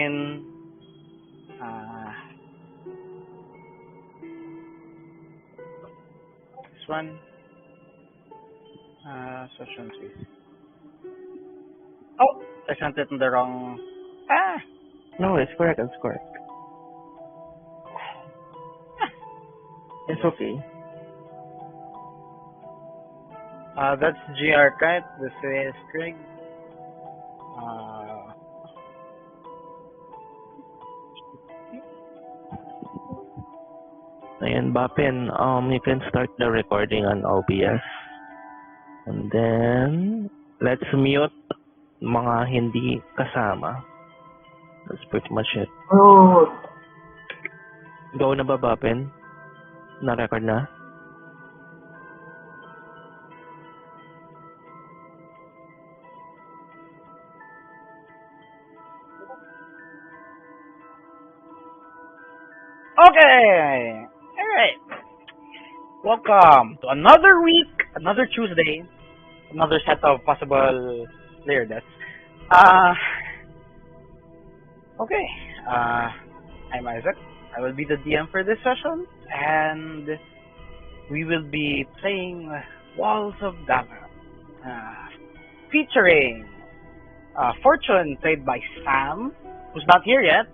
join this one. Session 3. Oh, I sent it in the wrong. No, it's correct. It's correct. It's okay. That's GR Kite. This is Craig. Ayan, Bapin, you can start the recording on OBS. And then, let's mute mga hindi kasama. That's pretty much it. Oh. Go na ba, Bapin? Na-record na? Okay. All right. Welcome to another week, another Tuesday, another set of possible player deaths. Okay. I'm Isaac. I will be the DM for this session, and we will be playing Walls of Dagger, featuring Fortune, played by Sam, who's not here yet.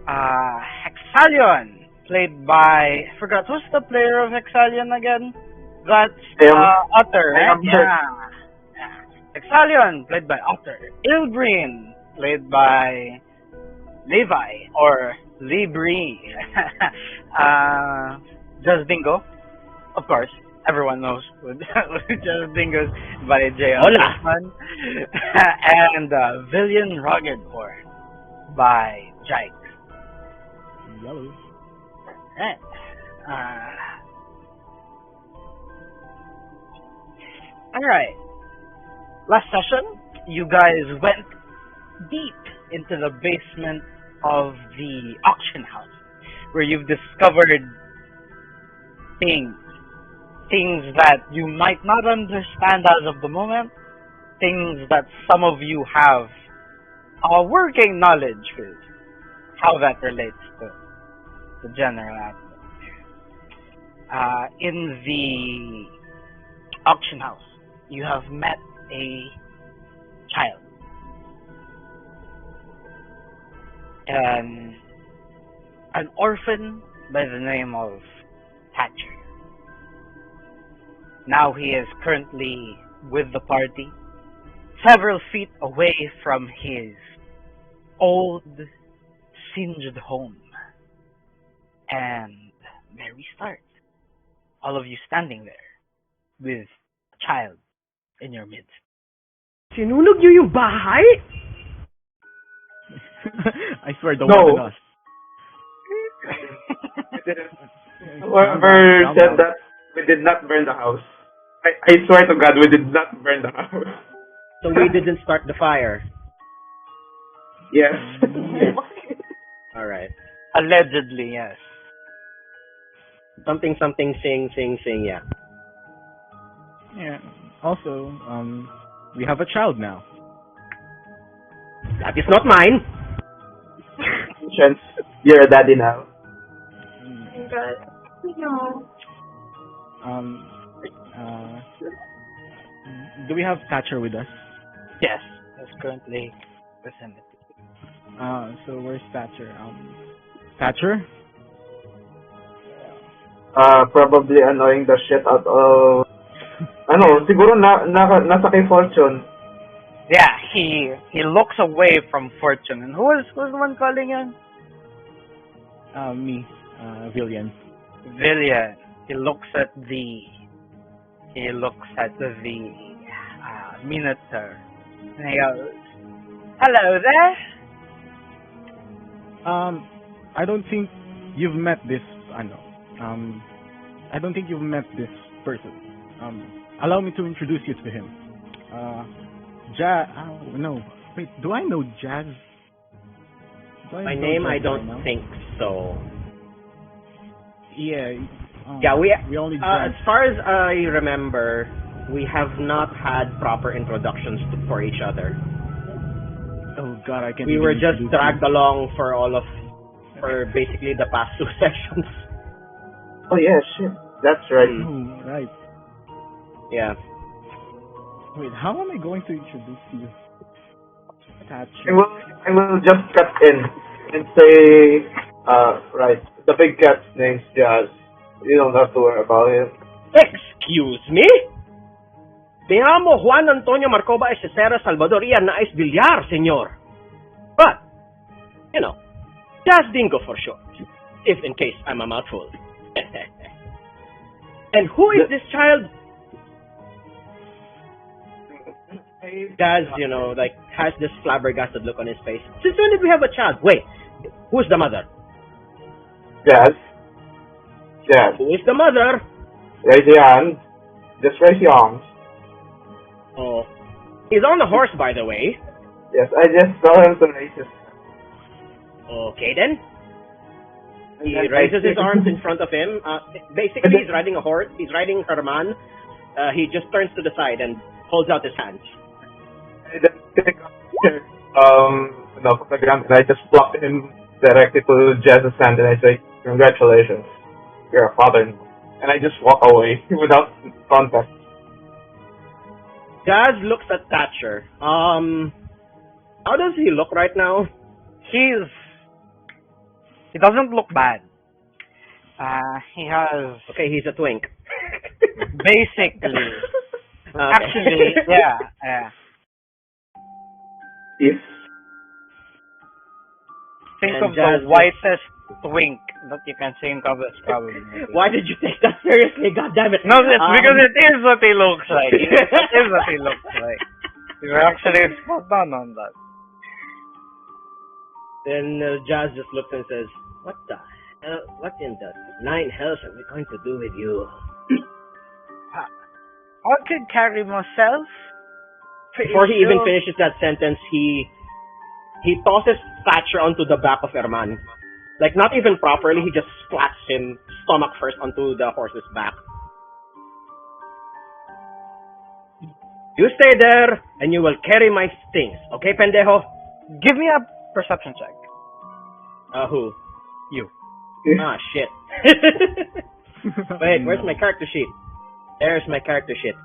Hexalion, played by, I forgot, who's the player of Hexalion again? That's Otter, right? Yeah. Hexalion, played by Otter. Ilbrine, played by Levi, or Libri. Just Dingo, of course. Everyone knows Just Dingo's by J. Hola! And Villian Ruggedhorn by Jike. Yellow. Right. Alright. Last session, you guys went deep into the basement of the auction house, where you've discovered things that you might not understand as of the moment, things that some of you have a working knowledge with, how that relates to the general aspect. In the auction house, you have met a child. An orphan by the name of Thatcher. Now he is currently with the party, several feet away from his old, singed home. And there we start. All of you standing there with a child in your midst. Sinunog niyo yung bahay? I swear, don't No. no. Us. Whoever said that, we did not burn the house. I swear to God, we did not burn the house. So we didn't start the fire. Yes. Alright. Allegedly, yes. Something, sing, yeah. Yeah. Also, we have a child now. That is not mine. You're a daddy now. Do we have Thatcher with us? Yes, that's currently presented. So where's Thatcher? Thatcher? Probably annoying the shit out of... siguro nasa kay Fortune. Yeah, he looks away from Fortune. And who's the one calling him? Me, Villian. Villian. He looks at the Minotaur. And he goes, "Hello there." I don't think you've met this. I don't think you've met this person. Allow me to introduce you to him. No. Wait, do I know Jazz? My name, I don't think so. Yeah. Yeah, we only as far as I remember, we have not had proper introductions for each other. Oh God, I can't. We even were just introduce dragged you. along for basically the past 2 sessions. Oh yeah, shit. That's right. Oh, right. Yeah. Wait, how am I going to introduce you? I will just cut in and say, right, the big cat's name's Jazz. You don't have to worry about him. Excuse me? Me amo Juan Antonio Marcoba Escesera Salvador Ian Nais Villar, senor. But, you know, Jazz Dingo for short, if in case I'm a mouthful. And who is this child? Jazz, you know, like, has this flabbergasted look on his face. Since when did we have a child? Wait, who's the mother? Jazz. Jazz. Who is the mother? Raise your hand. Just raise your arms. Oh, he's on the horse, by the way. Yes, I just saw him to raise his. Okay then. He raises his arms in front of him. Basically, he's riding a horse. He's riding Herman. He just turns to the side and holds out his hands. I just pick up from the ground and I just plop him directly to Jazz's hand and I say, "Congratulations, you're a father." And I just walk away without contact. Jazz looks at Thatcher. How does he look right now? He doesn't look bad. He has Okay, he's a twink. basically, Okay. actually, yeah. If Think And of Jazz the whitest twink that you can think of as probably. Why did you take that seriously? God damn it! No, it's because it is what he looks like. It is what he looks like. You're actually spot on that. Then Jazz just looks and says, "What the hell? What in the 9 hells are we going to do with you?" I could carry myself. Before he even finishes that sentence, he tosses Thatcher onto the back of Herman. Like, not even properly, he just splats him stomach first onto the horse's back. You stay there, and you will carry my things. Okay, pendejo? Give me a perception check. Who? You. Ah, shit. Wait, where's my character sheet? There's my character sheet.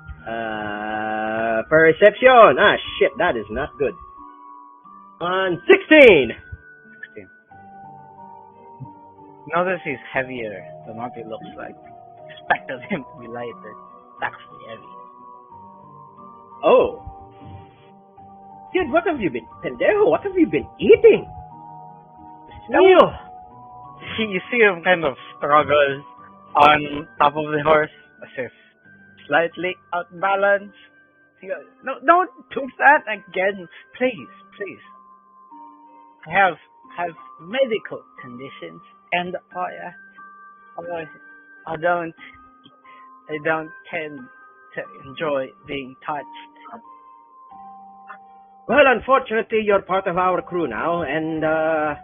Perception. Ah, shit, that is not good. On 16! 16. Notice he's heavier than what he looks like. Expected him to be lighter. It's actually heavy. Oh. Dude, what have you been... Pendejo, what have you been eating? Meal. You see him kind of struggle on top of the horse as if slightly outbalanced. He goes, "No, don't do that again. Please, please. I have medical conditions and I don't tend to enjoy being touched." Well, unfortunately, you're part of our crew now, and I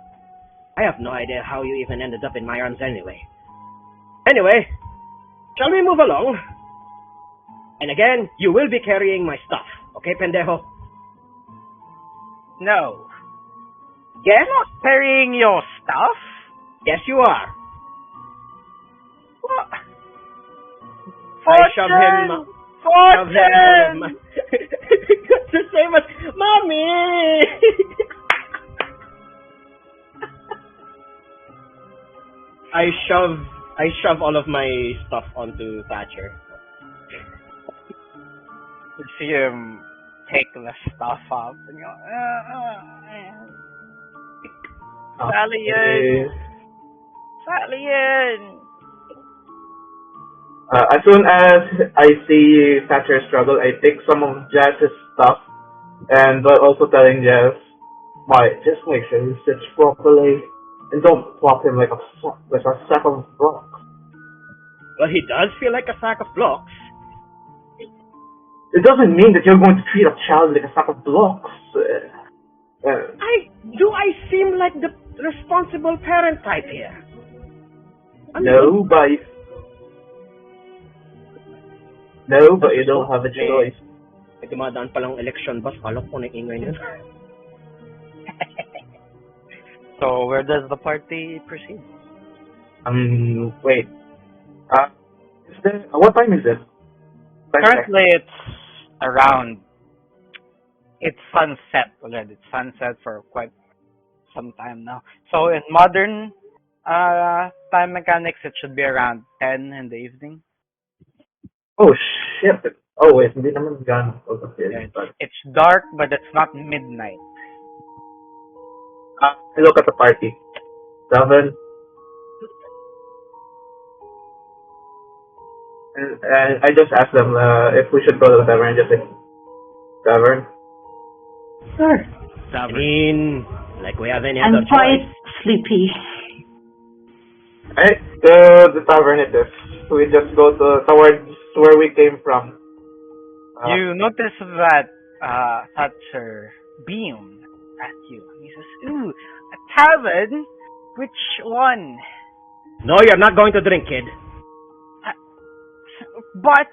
have no idea how you even ended up in my arms anyway. Anyway, shall we move along? And again, you will be carrying my stuff, okay, pendejo? No. Yes? I'm not carrying your stuff. Yes, you are. What? I shove him. Fortune! It's the same as Mommy! I shove all of my stuff onto Thatcher. You see him take the stuff up and go, Sally in! Sally in! As soon as I see Thatcher struggle, I take some of Jazz's stuff, and while also telling Jazz, just make sure he sits properly, and don't plop him like a sack of blocks. Well, he does feel like a sack of blocks. It doesn't mean that you're going to treat a child like a sack of blocks. I seem like the responsible parent type here? No, but you don't have a choice. May dumadaan palang election bus, palok ko na ingay niya. So where does the party proceed? Wait. What time is it? Currently, it's sunset already. It's sunset for quite some time now. So in modern time mechanics, it should be around 10 in the evening. Oh shit. Oh wait, hindi naman gano'n. Okay. It's dark, but it's not midnight. I look at the party. 7. And I just asked them if we should go to the tavern. Just say, tavern? Sure. I mean, like we have any other I'm quite choice. sleepy. Right? The tavern it is. We just go towards where we came from. You notice that Thatcher beamed at you. He says, "Ooh, a tavern? Which one?" No, you're not going to drink, kid. But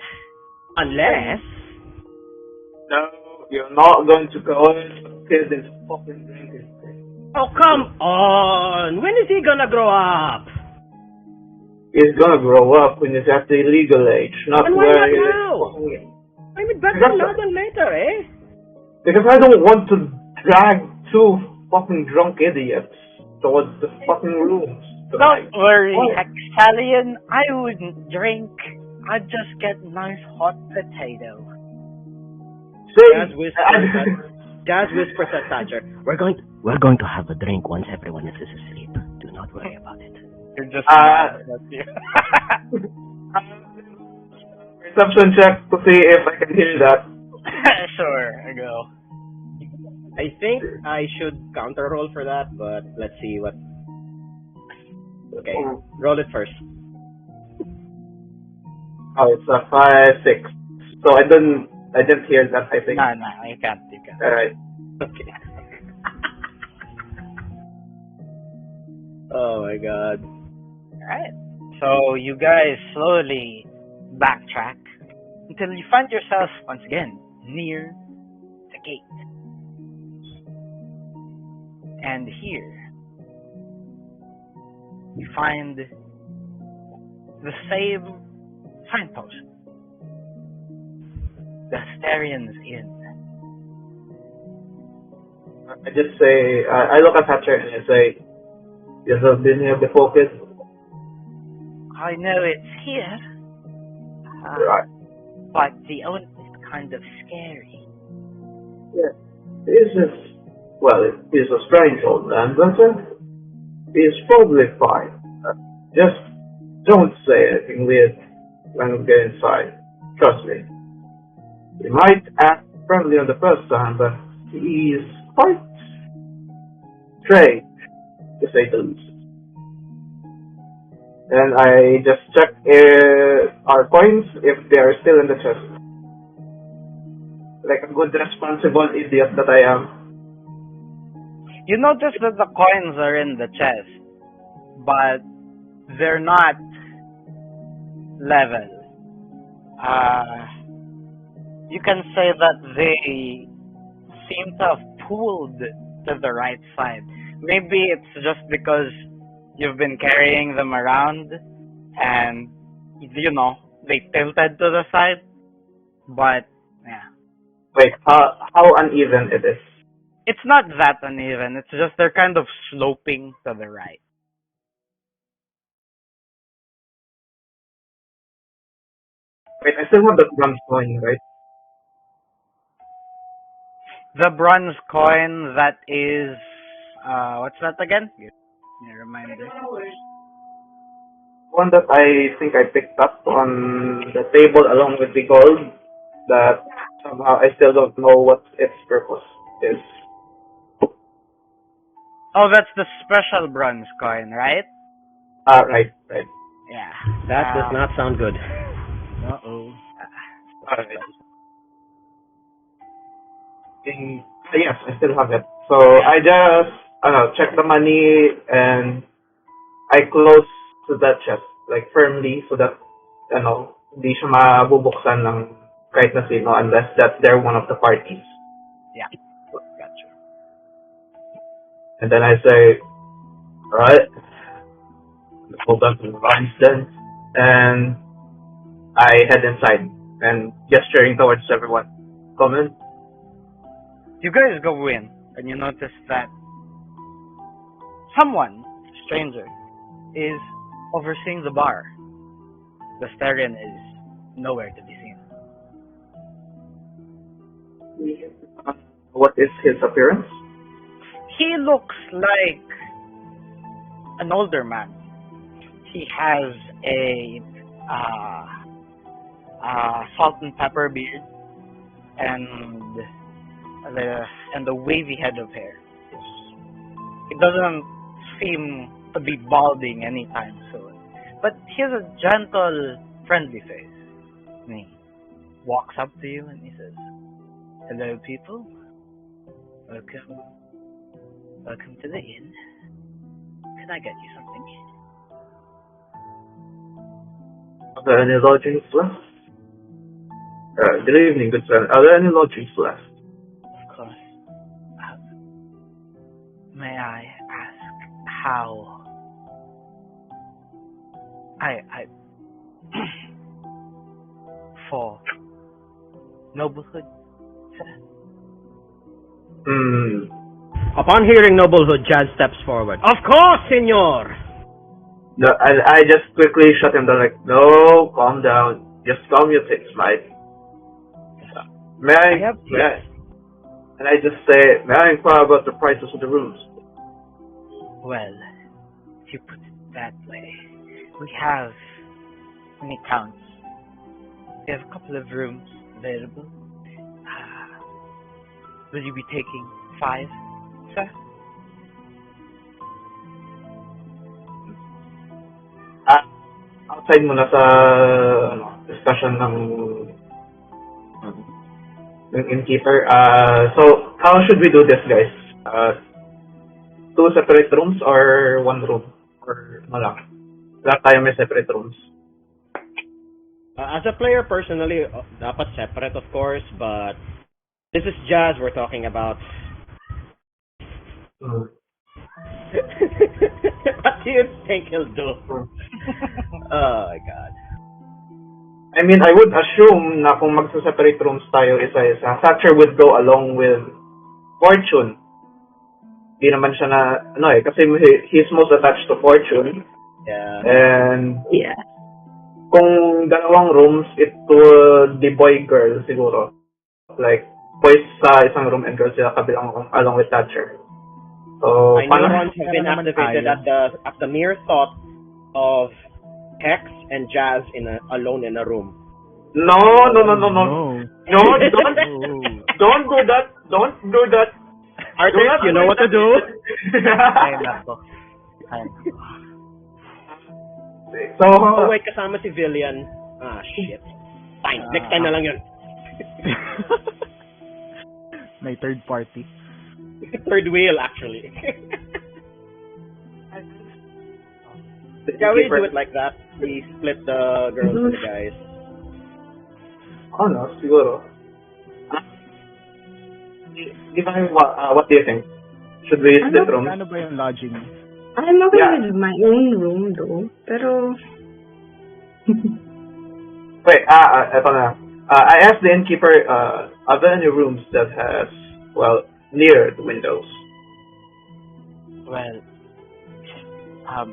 Unless... No, you're not going to go in. Kid is fucking drinking. Oh, come on! When is he gonna grow up? He's gonna grow up when he's at the legal age, not And why where not he is now? fucking- I mean, better now than later, eh? Because I don't want to drag 2 fucking drunk idiots towards the fucking rooms. don't worry, Oh. Hexalian. I wouldn't drink. I'd just get nice hot potato. Jazz whispers at Thatcher. We're going to have a drink once everyone is asleep. Do not worry about it. You're just mad at you. Perception check to see if I can hear that. Sure, I go. I think I should counter roll for that, but let's see what. Okay, roll it first. Oh, it's a 5, 6. So I didn't hear that. I think. No, you can't. All right. Okay. Oh my god. Alright. So you guys slowly backtrack until you find yourself once again near the gate. And here you find the same signpost. The Asterian's Inn. I just say I look at Thatcher and I say, "You have been here before, kid." I know it's here, Right. but the owner is kind of scary. Yeah. This is he's a strange old man, but he's probably fine. Just don't say anything weird when we get inside. Trust me. He might act friendly on the first time, but he's quite strange, to say the least. And I just check our coins if they are still in the chest. Like a good responsible idiot that I am. You notice that the coins are in the chest, but they're not level. You can say that they seem to have pulled to the right side. Maybe it's just because you've been carrying them around and, they tilted to the side. But, yeah. Wait, how uneven it is? It's not that uneven. It's just they're kind of sloping to the right. Wait, I still have the bronze coin, right? The bronze coin, that is, what's that again? Give me a reminder. One that I think I picked up on the table along with the gold, that somehow I still don't know what its purpose is. Oh, that's the special bronze coin, right? Right. Yeah. That does not sound good. Uh-oh. Alright. Yes, I still have it. So I just check the money and I close to that chest, like firmly, so that hindi siya mabubuksan ng kahit na sino unless that they're one of the parties. Yeah. Gotcha. And then I say, Alright. Hold on to the lines then. And I head inside and gesturing towards everyone. Come in. You guys go in, and you notice that someone, stranger, is overseeing the bar. The Styrian is nowhere to be seen. What is his appearance? He looks like an older man. He has a salt and pepper beard and a wavy head of hair. It doesn't seem to be balding anytime soon, but he has a gentle, friendly face. And he walks up to you and he says, "Hello, people. Welcome to the inn. Can I get you something?" Are there any lodgings left? Good evening, good friend. Are there any lodgings left? Of course. May I ask how I for noblehood, sir? Upon hearing noblehood, Jazz steps forward. Of course, senor! No, I just quickly shut him down like, no, calm down. Just calm your tits, mate. May I and I just say, may I inquire about the prices of the rooms? Well, if you put it that way, we have many counts. We have a couple of rooms available. Will you be taking 5, sir? Outside muna sa discussion ng innkeeper. So, how should we do this, guys? 2 separate rooms or 1 room? Or ano lang? Lahat tayo may separate rooms. As a player, personally, dapat separate, of course, but this is Jazz we're talking about. What do you think he'll do? Oh my god. I mean, I would assume na kung magsa-separate rooms tayo isa-isa, Thatcher would go along with Fortune. Di naman siya na, kasi he's most attached to Fortune. Yeah. And, Yeah. kung dalawang rooms, it would be boy-girl siguro. Like, boys sa isang room and girls sa kabilang room along with Thatcher. So, My neurons have been activated at the mere thought of Hex and Jazz alone in a room. No. Don't do that. Don't do that. Artist, you know what to do. Ay, nako. So, Oh wait, kasama si Villian. Ah, shit. Fine, next time na lang yun. May third party. Third wheel, actually. Yeah, we do it like that. We split the girls and the guys. no, siguro. What do you think? Should we split rooms? Ano ba yung lodging? I'm okay Yeah. with my own room though. Pero Wait, eto na. I asked the innkeeper, are there any rooms that has, near the windows? Well,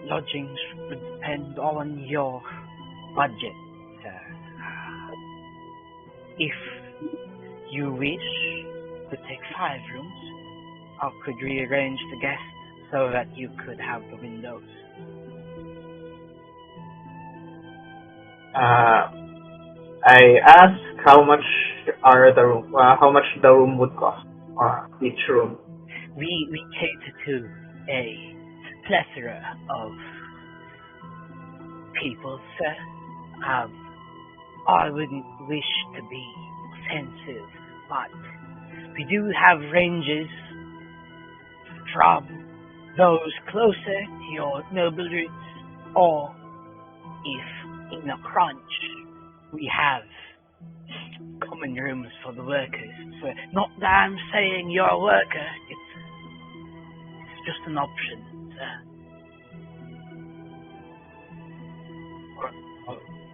lodgings would depend on your budget, sir. If you wish to take 5 rooms, I could rearrange the guests so that you could have the windows. I asked how much the room would cost, each room. We cater to a plethora of people, sir. I wouldn't wish to be offensive, but we do have ranges from those closer to your noble roots, or if in a crunch, we have common rooms for the workers. So not that I'm saying you're a worker, it's just an option, sir.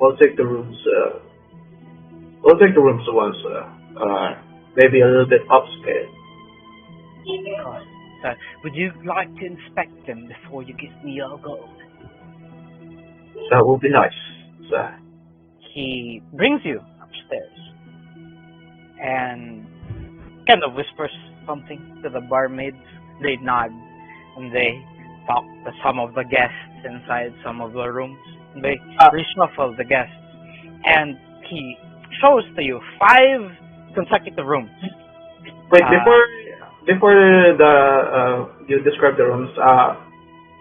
We'll take the rooms. We'll take the rooms once. Maybe a little bit upscale. Of course. Sir, would you like to inspect them before you give me your gold? That would be nice, sir. He brings you upstairs and kind of whispers something to the barmaids. They nod and they talk to some of the guests inside some of the rooms. They reshuffle the guests and he shows to you 5 consecutive rooms. Wait, before you describe the rooms,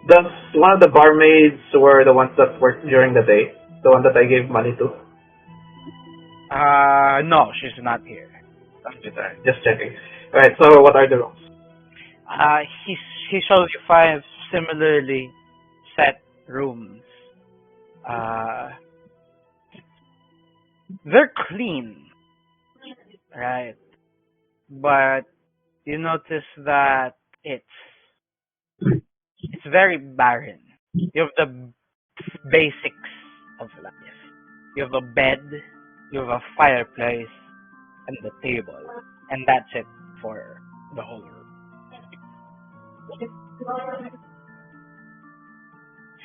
does one of the barmaids were the ones that worked during the day, the one that I gave money to? No, she's not here. Just checking. Alright, so what are the rooms? He shows you 5 similarly set rooms. They're clean, right? But you notice that it's very barren. You have the basics of life. You have a bed, you have a fireplace, and the table, and that's it for the whole room.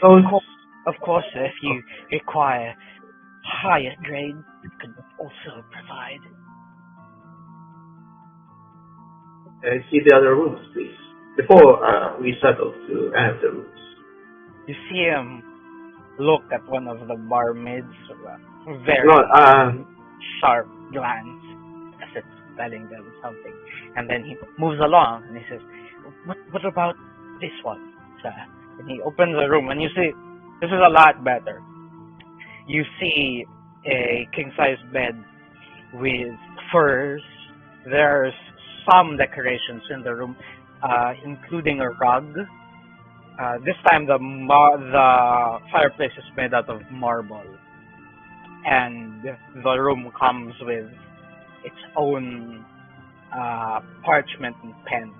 So Of course, if you require higher grade, we could also provide. see the other rooms, please. Before we settle to any of the rooms. You see him look at one of the barmaids with a very No, sharp glance as if telling them something. And then he moves along and he says, what about this one, sir? And he opens the room and you see, this is a lot better. You see a king-size bed with furs. There's some decorations in the room, including a rug. This time the fireplace is made out of marble. And the room comes with its own parchment and pens.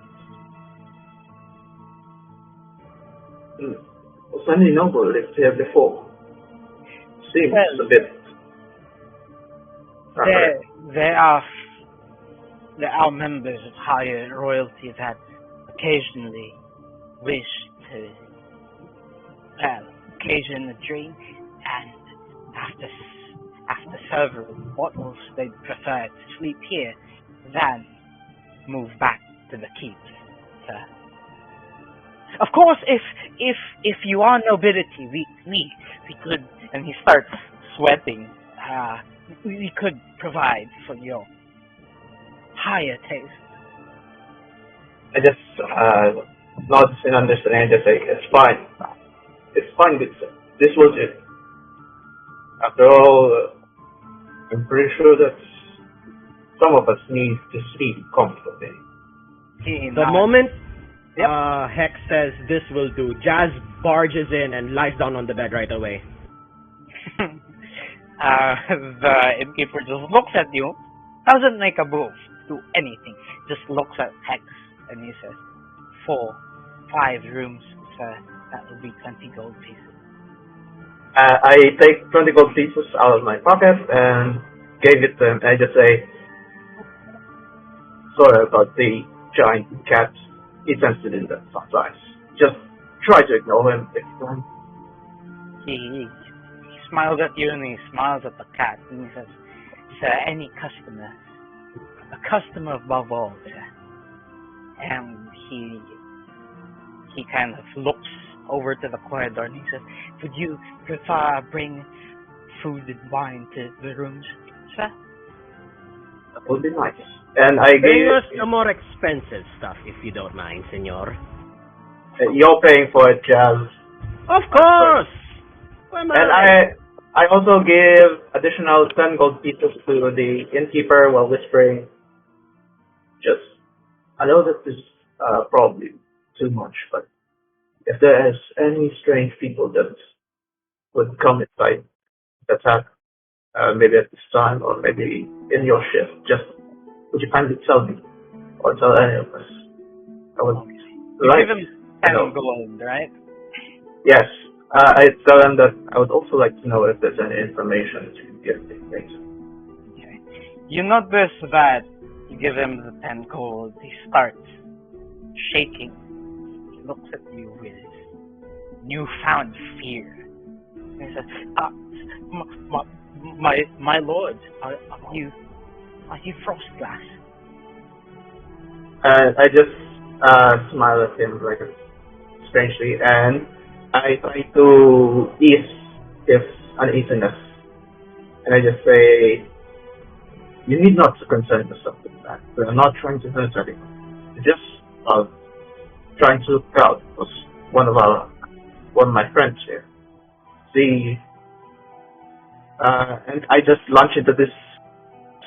Sunny Noble lived here before. Seems Well, a bit. There are members of higher royalty that occasionally wish to, occasion a drink, and after several bottles, they'd prefer to sleep here than move back to the keep. Of course, if you are nobility, we could, and he starts sweating. We could provide for your higher taste. I just nods in understanding and just say, it's fine. It's fine, good sir. This will do. After all, I'm pretty sure that some of us need to sleep comfortably. The moment Hex says this will do, Jazz barges in and lies down on the bed right away. The innkeeper just looks at you, doesn't make a move, do anything, just looks at Hex and he says, 5 rooms, sir, that will be 20 gold pieces. I take 20 gold pieces out of my pocket and gave it to him. I just say, sorry about the giant cat. He tends to do that sometimes. Just try to ignore him if you can. He smiles at you and he smiles at the cat and he says, sir, any customer, a customer above all, sir. And he kind of looks over to the corridor and he says, would you prefer bring food and wine to the rooms, sir? That would be nice. And I Bring gave us the more expensive stuff, if you don't mind, senor. you're paying for it, Jazz. Of course! Where am And I also give additional 10 gold pieces to the innkeeper while whispering, just, I know that this is probably too much, but if there is any strange people that would come inside the attack, maybe at this time or maybe in your shift, just would you kindly tell me or tell any of us? I would You like give him to know. 10 gold, right? Yes, I tell him that I would also like to know if there's any information to give me. Thanks. Okay. You notice that you give him the 10 gold. He starts shaking. He looks at you with newfound fear. He says, my lord, are you Frostglass? And I just smile at him like strangely, and I try to ease his uneasiness. And I just say, you need not to concern yourself with that. We are not trying to hurt anyone. We're just trying to look out for one of my friends here. See, and I just launch into this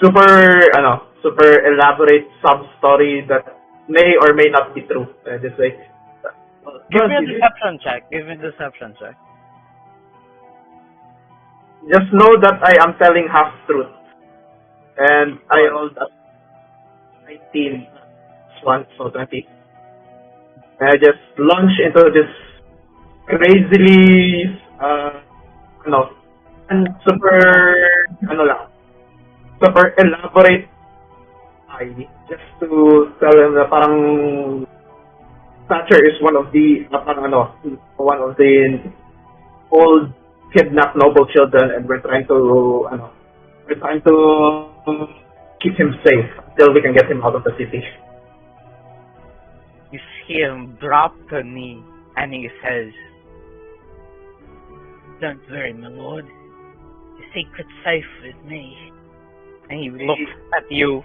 super elaborate sub-story that may or may not be true. I just say, Give me a deception check. Just know that I am telling half-truth. And I rolled a 19 1, so 20. And I just launch into this crazily, and super elaborate just to tell him na parang Thatcher is one of the old kidnapped noble children, and we're trying to keep him safe until we can get him out of the city. You see him drop the knee, and he says, "Don't worry, my lord. The secret's safe with me." And he looks at you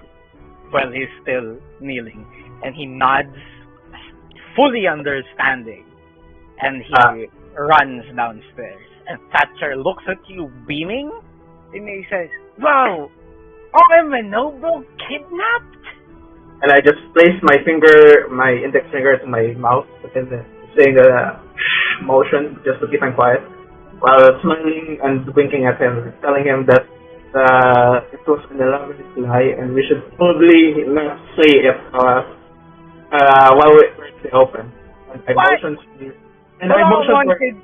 while he's still kneeling, and he nods, fully understanding, and he runs downstairs. And Thatcher looks at you beaming, and he says, "Wow, I'm a noble kidnapped?" And I just place my index finger to my mouth, saying a motion just to keep him quiet, while smiling and winking at him, telling him that it was an elaborate lie, and we should probably not say it while we're in the open. And I motioned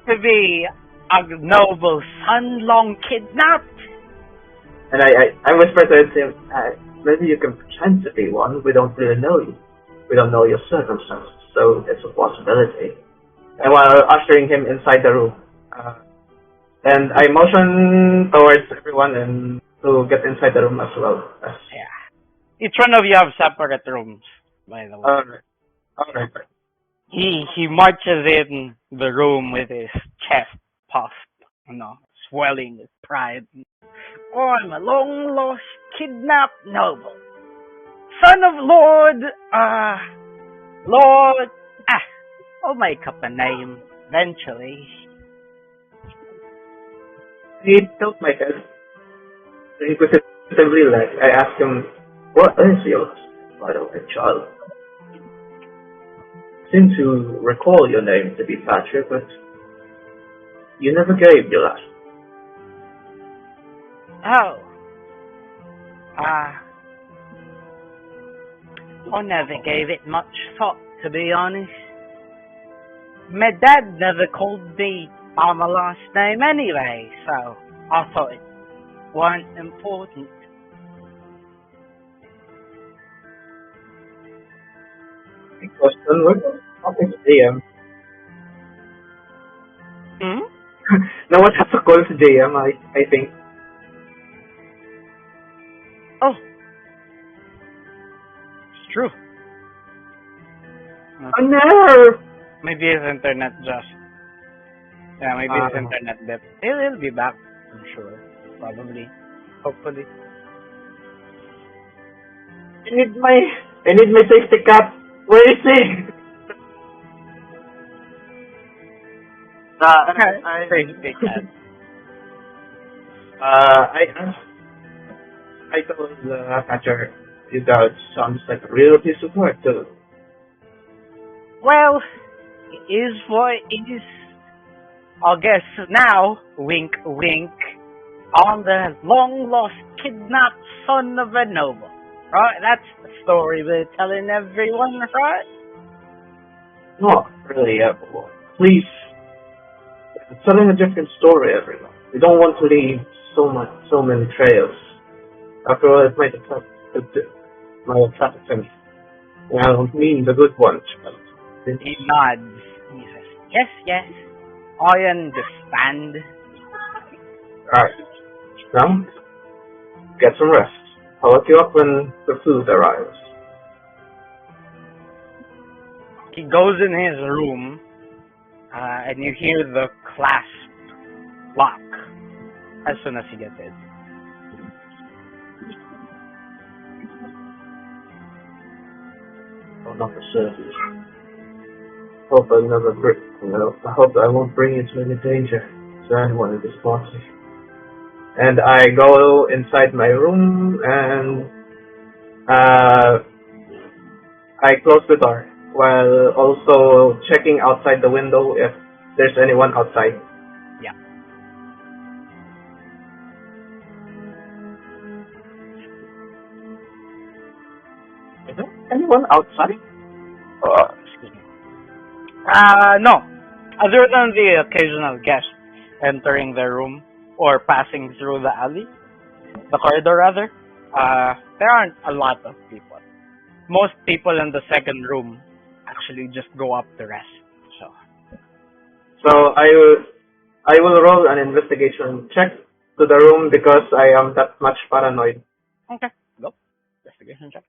to be a noble son long kidnapped. And I whispered to him, maybe you can pretend to be one. We don't really know you. We don't know your circumstances, so it's a possibility. And while ushering him inside the room, and I motion towards everyone and to get inside the room as well. Yeah. Each one of you have separate rooms, by the way. Alright. He marches in the room with his chest puffed, swelling with pride. I'm a long lost kidnapped noble, son of Lord. I'll make up a name eventually. He tilts my head. Inquisitively, I ask him, what is yours, by the way, child? Seem to recall your name to be Thatcher, but you never gave your last. Oh. I never gave it much thought, to be honest. My dad never called me by my last name anyway, so I thought it wasn't important. Question, what was talking to JM? No one has to call to JM, I think. Oh. It's true. Oh no! Maybe his internet just... Yeah, maybe his internet dipped. He'll be back, I'm sure. Probably. Hopefully. I need my safety cap. Where is he? Safety cap. I told Thatcher, you guys sounds like a real piece of work too. Well, it is what it is. I guess now, wink wink, I'm the long lost kidnapped son of a noble. Right? That's the story we're telling everyone, right? Not really, everyone. Please, telling a different story every night. We don't want to leave so many trails. After all, it might attract him. I don't mean the good ones. He nods. He says, yes, yes. I understand. Alright. Now, get some rest. I'll wake you up when the food arrives. He goes in his room, and you hear the clasp lock as soon as he gets in. Oh, not the service. Hope I hope I won't bring you to any danger to anyone in this party. And I go inside my room and I close the door while also checking outside the window if there's anyone outside. Yeah. Is there anyone outside? Excuse me. No. Other than the occasional guest entering the room or passing through the alley, the corridor rather, there aren't a lot of people. Most people in the second room actually just go up the rest. So I will roll an investigation check to the room because I am that much paranoid. Okay, go. Investigation check.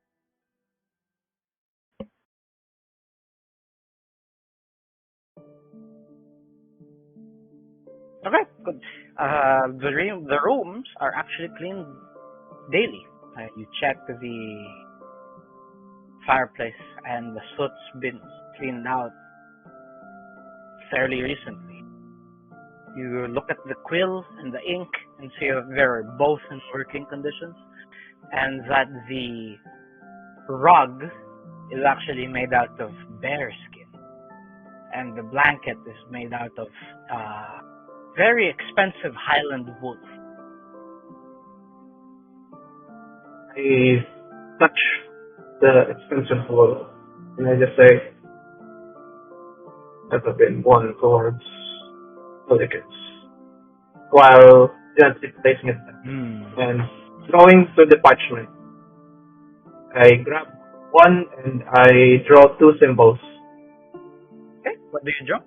Okay, good. The rooms are actually cleaned daily. You check the fireplace and the soot's been cleaned out fairly recently. You look at the quill and the ink and see that they're both in working conditions, and that the rug is actually made out of bear skin, and the blanket is made out of very expensive Highland wool. I touch the expensive wool and I just say, I've been one towards delicates while gently placing it down. And going to the parchment, I grab one and I draw two symbols. Okay, what do you draw?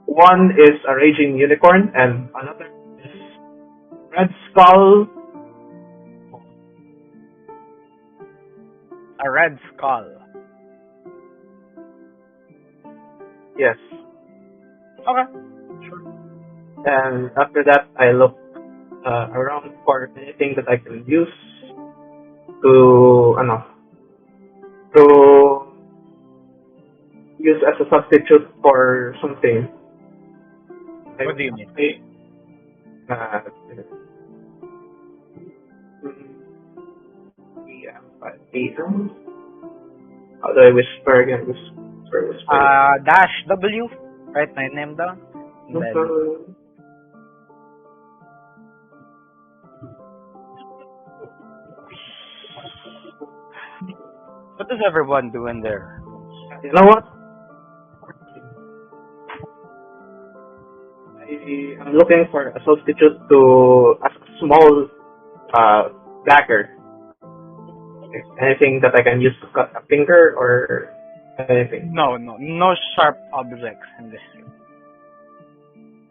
One is a raging unicorn and another is red skull. A red skull. Yes. Okay. And after that, I look around for anything that I can use to use as a substitute for something. What do you mean? How do I whisper again? Whisper. Dash W. Write my name down. And then, what does everyone do in there? You know what? I'm looking for a substitute to a small dagger. Anything that I can use to cut a finger or anything. No sharp objects in this room.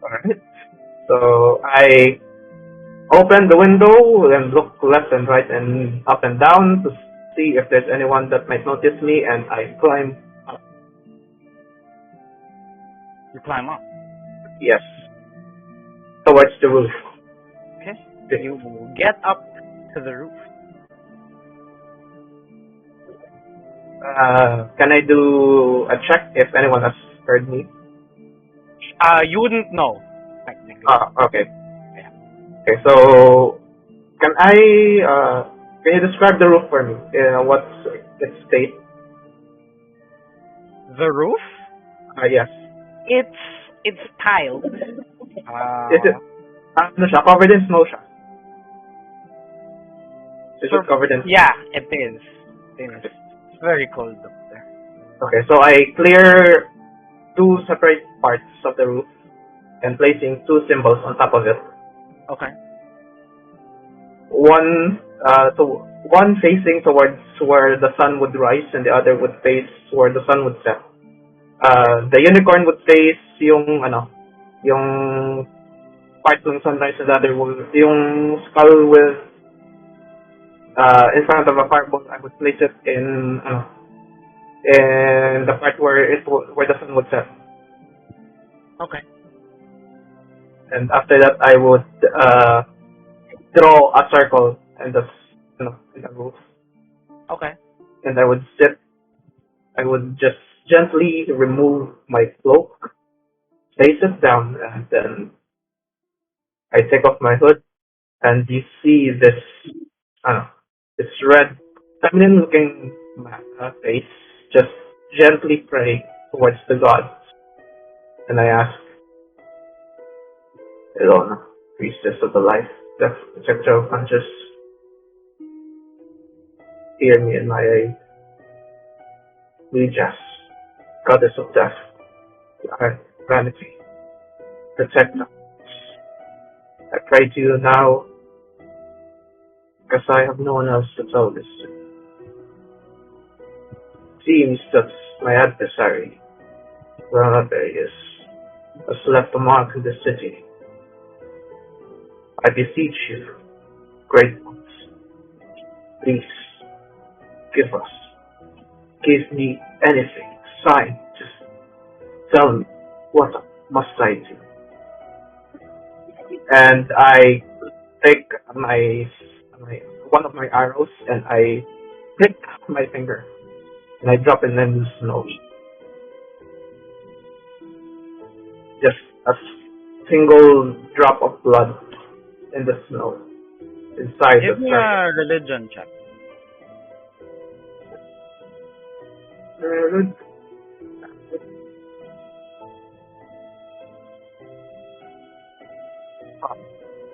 Alright. So I open the window and look left and right and up and down to see if there's anyone that might notice me, and I climb up. You climb up. Yes. Towards the roof. Okay. You get up to the roof. Can I do a check if anyone has heard me? You wouldn't know, technically. Okay. Yeah. Okay, so can you describe the roof for me? What's its state? The roof? Yes. It's tiled. Is it covered in snow siya? Is it covered in? Yeah, it is. It's very cold up there. Okay, so I clear two separate parts of the roof and placing two symbols on top of it. Okay. One facing towards where the sun would rise, and the other would face where the sun would set. The unicorn would face yung part ng sunrise, and the other would, yung skull with in front of a fireball. I would place it in the part where where the sun would set. Okay. And after that, I would draw a circle in the roof. Okay. And I would sit. I would just gently remove my cloak, place it down, and then I take off my hood, and you see this red, feminine-looking face just gently pray towards the gods. And I ask, Ilona, priestess of the life, death, protector of conscious, hear me in my aid. Joash, goddess of death, vanity, protect us. I pray to you now, because I have no one else to tell this to. Seems that my adversary, Ranaberius, has left a mark in the city. I beseech you, great ones, please give me anything, sign, just tell me what must I do. And I take one of my arrows and I prick my finger and I drop it in the snow. Just a single drop of blood in the snow inside Give the me a religion check. circle.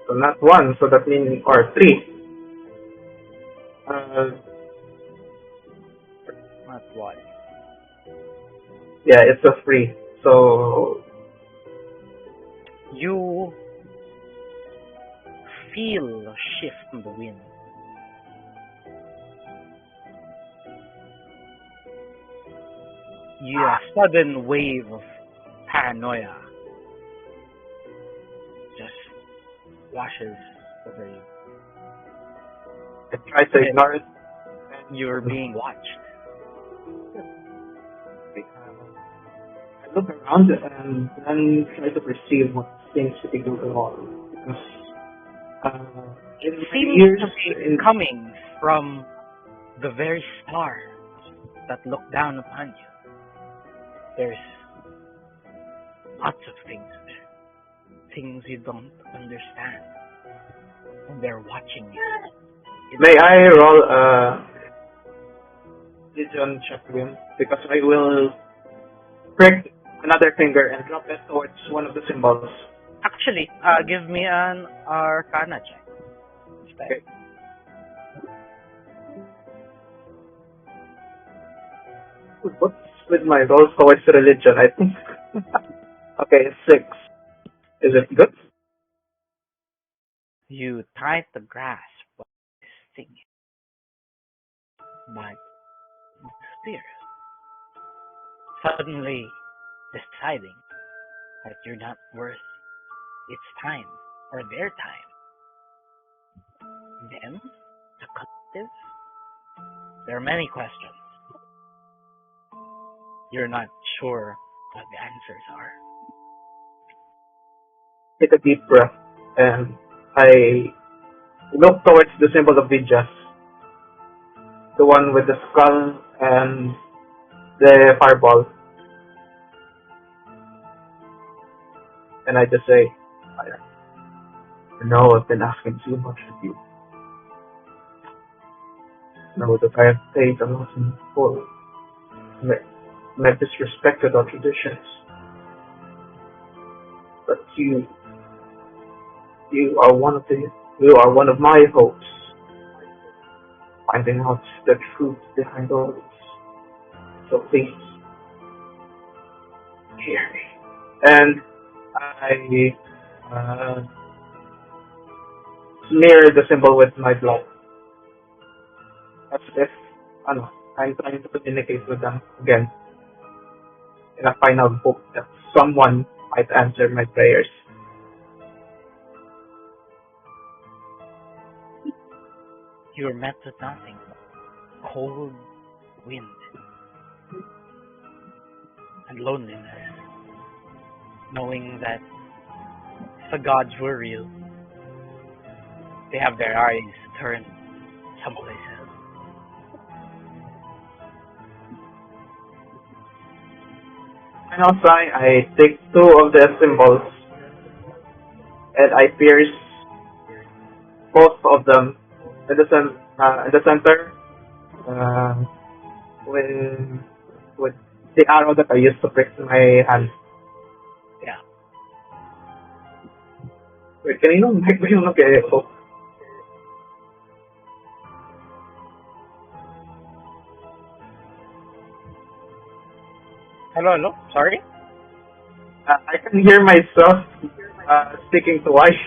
So not one, so that means, or three. Not one. Yeah, it's a three. So You feel a shift in the wind. A sudden wave of paranoia just washes over you. I try to ignore it. You're being watched. I look around and then try to perceive what seems to be going on. Because in my Seems ears, to be coming from the very stars that look down upon you. There's lots of things there. Things you don't understand. And they're watching you. may I roll a religion check with him? Because I will prick another finger and drop it towards one of the symbols. Actually, give me an Arcana check instead. Okay. What's with my roll towards religion? I think. Okay, 6. Is it good? You try to grasp what is singing, but disappears. Suddenly deciding that you're not worth its time or their time. Then, the collective, there are many questions. You're not sure what the answers are. Take a deep breath and I look towards the symbol of Joash, the one with the skull and the fireball, and I just say, I know I've been asking too much of you. I know that I have paid a lot in full. And I've disrespected our traditions. But you are one of my hopes. Finding out the truth behind all this. So please, hear me. And I uh, smear the symbol with my blood. As if, I'm trying to communicate with them again in a final hope that someone might answer my prayers. You are met with nothing. Cold wind and loneliness, knowing that if the gods were real, they have their eyes turned someplace else. And also, I take two of the symbols and I pierce both of them in the center with the arrow that I used to prick my hand. Yeah. Wait, kanino mic ba yung nag-echo? Hello, hello? Sorry? I can hear myself speaking twice.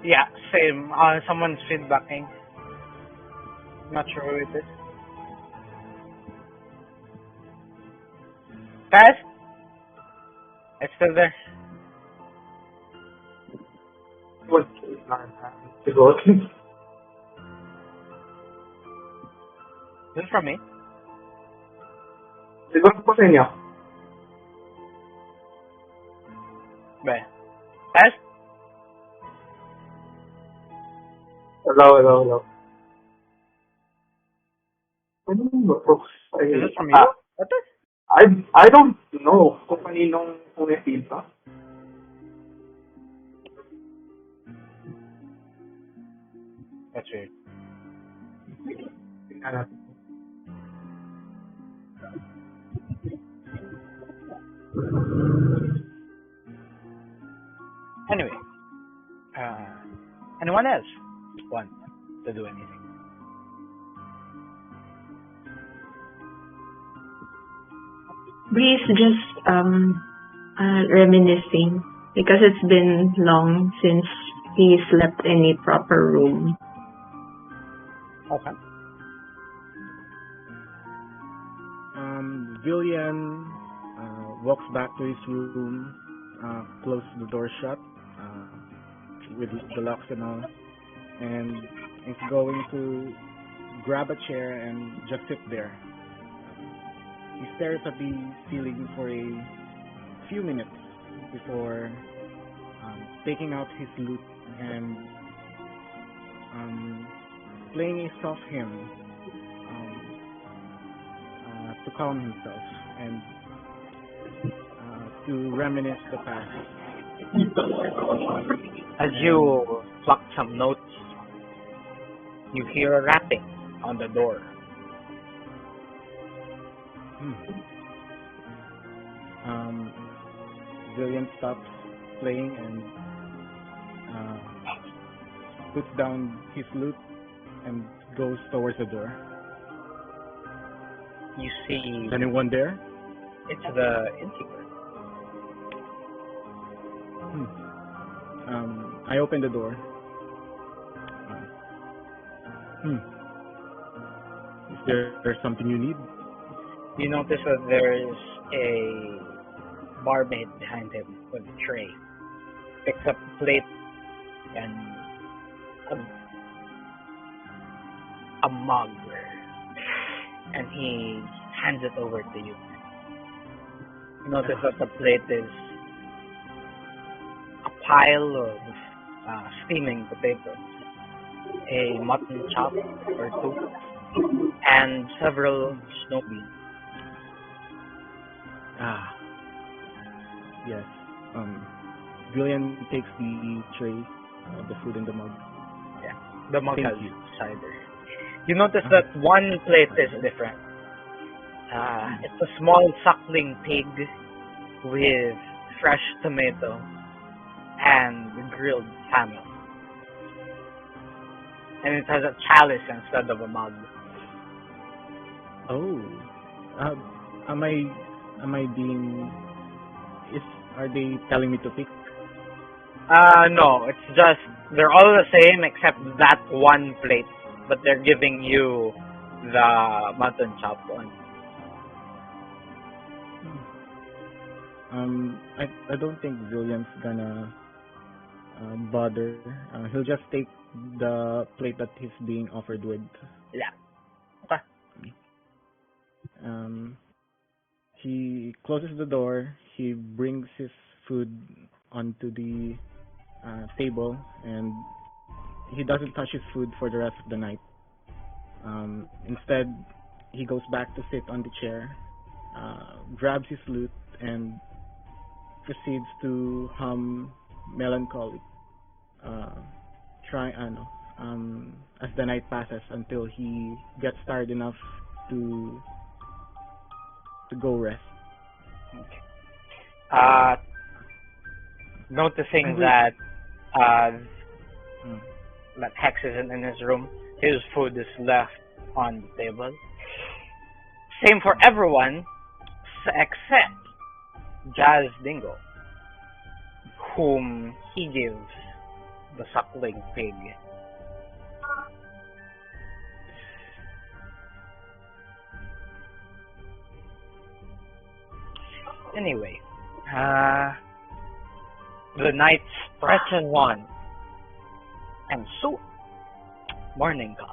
Yeah, same. Someone's feedbacking. Not sure who it is. Guys? It's still there. What is not to go? This is from me. Siguro po sa inyo. Ba? Guys? Hello. Ano ba po? Is this from you? What is? I don't know kung kaninong feedback. That's weird. Tingnan natin. Anyway, anyone else want to do anything? Bree's just reminiscing because it's been long since he slept in a proper room. Okay. Villian walks back to his room, closes the door shut with the locks and all, and is going to grab a chair and just sit there. He stares at the ceiling for a few minutes before taking out his lute and playing a soft hymn to calm himself and to reminisce the past. As you pluck some notes, you hear a rapping on the door. Villian stops playing and puts down his lute and goes towards the door. You see, Is anyone there? it's the innkeeper. I open the door. Is there something you need? You notice that there is a barmaid behind him with a tray. Picks up a plate and a mug, and he hands it over to you. You notice that the plate is a pile of steaming potatoes, a mutton chop or two, and several snow beans. Yes. Villian takes the tray of the food in the mug. Yeah, the mug Thank has you. cider. You notice that one plate is different. It's a small suckling pig with fresh tomato and grilled salmon. And it has a chalice instead of a mug. Oh. Am I being Are they telling me to pick? No, it's just they're all the same except that one plate, but they're giving you the mutton chop one. I don't think William's gonna bother. He'll just take the plate that he's being offered with. Yeah. Okay. He closes the door. He brings his food onto the table, and he doesn't touch his food for the rest of the night. Instead, he goes back to sit on the chair, grabs his lute, and proceeds to hum melancholy, as the night passes until he gets tired enough to go rest. Noticing that that Hex isn't in his room, his food is left on the table. Same for everyone except Jazz Dingo, whom he gives the suckling pig. Anyway, the night stretches on, and soon morning comes.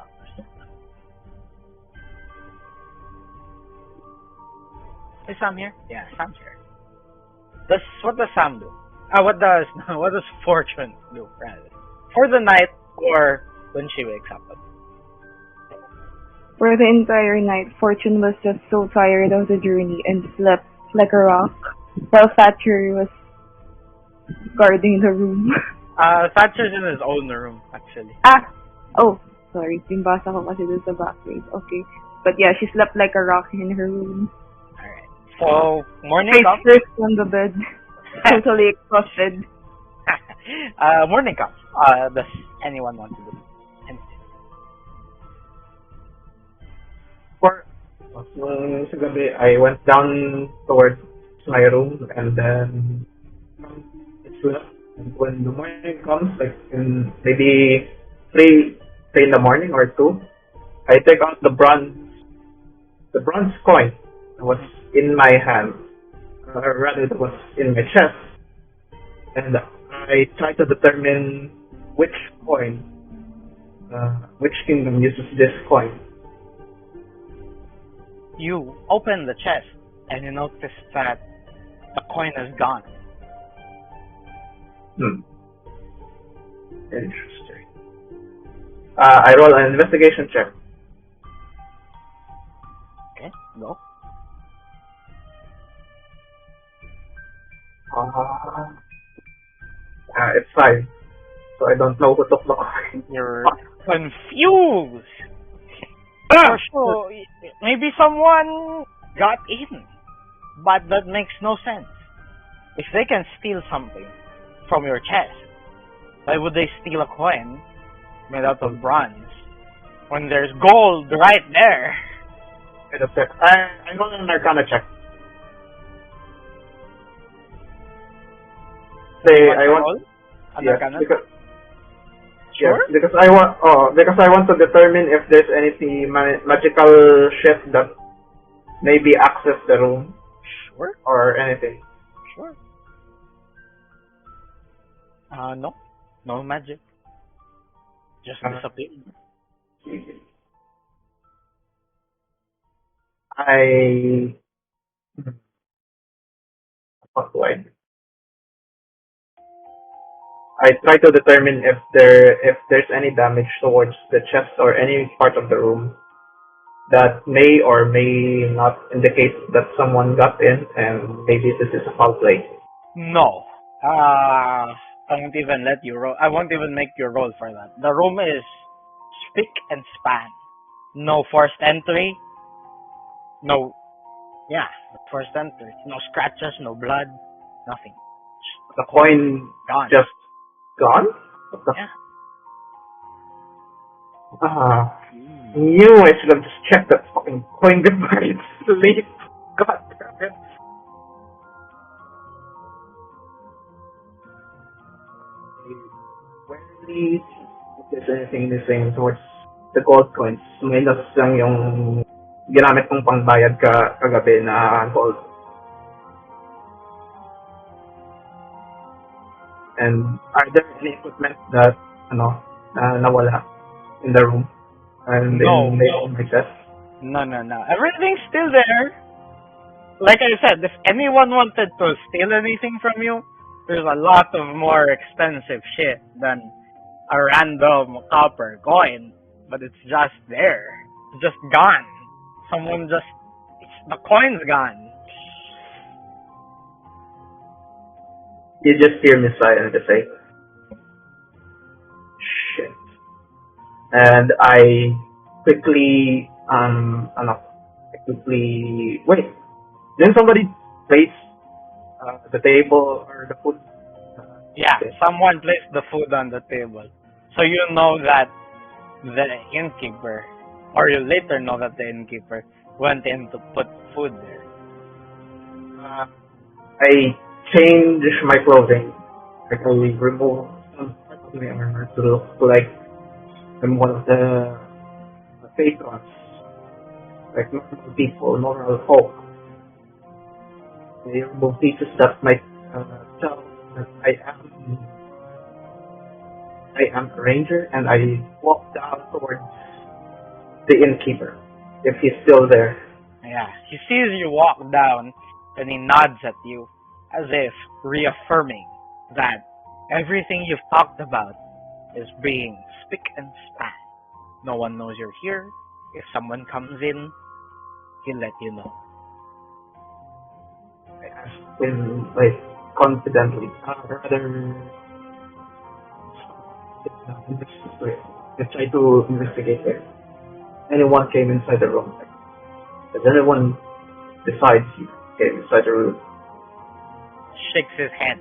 Is Sam here? Yeah, Sam's here. What does Sam do? What does Fortune do, rather? For the night or when she wakes up? For the entire night, Fortune was just so tired of the journey and slept like a rock, while Thatcher was guarding the room. Thatcher's in his own room, actually. Oh, sorry. Pimbasa ko kasi dun sa background. Okay. But yeah, she slept like a rock in her room. Alright. So, morning Face comes. first on the bed. Totally exhausted. Morning comes. Does anyone want to do anything? Sa gabi, I went down towards my room and then it slept. And when the morning comes, like in maybe 3 in the morning or 2, I take out the bronze coin that was in my hand, or rather that was in my chest, and I try to determine which coin, which kingdom uses this coin. You open the chest and you notice that the coin is gone. Interesting. I roll an investigation check. Okay, go. It's 5. So I don't know who took the coin. You're confused. For sure, maybe someone got in, but that makes no sense. If they can steal something from your chest, why would they steal a coin made out of bronze when there's gold right there? Wait a sec. I roll an Arcana check. I want. Yes, because, sure. Yes, because I want to determine if there's any magical shit that maybe access the room. Sure. Or anything. Sure. No magic. Just disappeared. What do I do? I try to determine if there's any damage towards the chest or any part of the room that may or may not indicate that someone got in and maybe this is a foul play. No. I won't even let you roll. I won't even make you roll for that. The room is spick and span. No forced entry. No. Yeah, forced entry. No scratches, no blood, nothing. The coin Gone. just gone? Yeah. Knew I should have just checked that fucking coin before I sleep. God damn it. Warily, if there's anything missing towards the gold coins, minus lang yung ginamit kong pangbayad kagabi na gold. And are there any equipment that nawala in the room and No. in my chest? No. Everything's still there. Like I said, if anyone wanted to steal anything from you, there's a lot of more expensive shit than a random copper coin. But it's just there. It's just gone. The coin's gone. You just hear me silently say, shit. And I quickly, wait. Didn't somebody place the table or the food? Yeah, someone placed the food on the table. So you know that the innkeeper, or you later know that the innkeeper went in to put food there. I change my clothing. Like I remove some part of my armor to look like I'm one of the patrons, like normal people, normal folk. I remove pieces that might tell that I am a ranger, and I walk down towards the innkeeper, if he's still there. Yeah, he sees you walk down, and he nods at you, as if reaffirming that everything you've talked about is being spick and span. No one knows you're here. If someone comes in, he'll let you know. I asked him, like, confidently, rather, I try to investigate there. Anyone came inside the room? Has anyone besides you came inside the room? Shakes his head.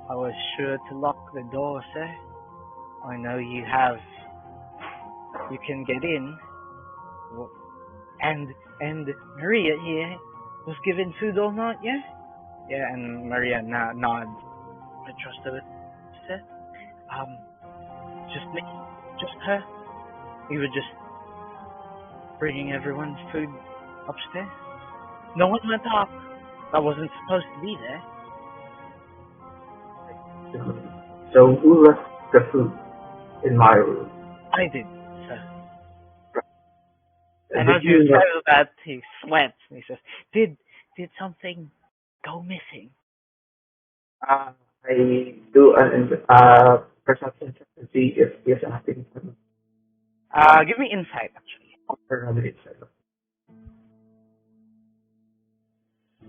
I was sure to lock the door, sir. I know you can get in. And Maria here was given food all night, yeah? Yeah, and Maria nods. I trusted it, sir. Just me, just her. We were just bringing everyone's food upstairs. No one went up. I wasn't supposed to be there. So who left the food in my room? I did, sir. And And as did he you know? says that, he sweats and he says, Did something go missing? I do an perception check to see if there's anything. Give me insight, actually.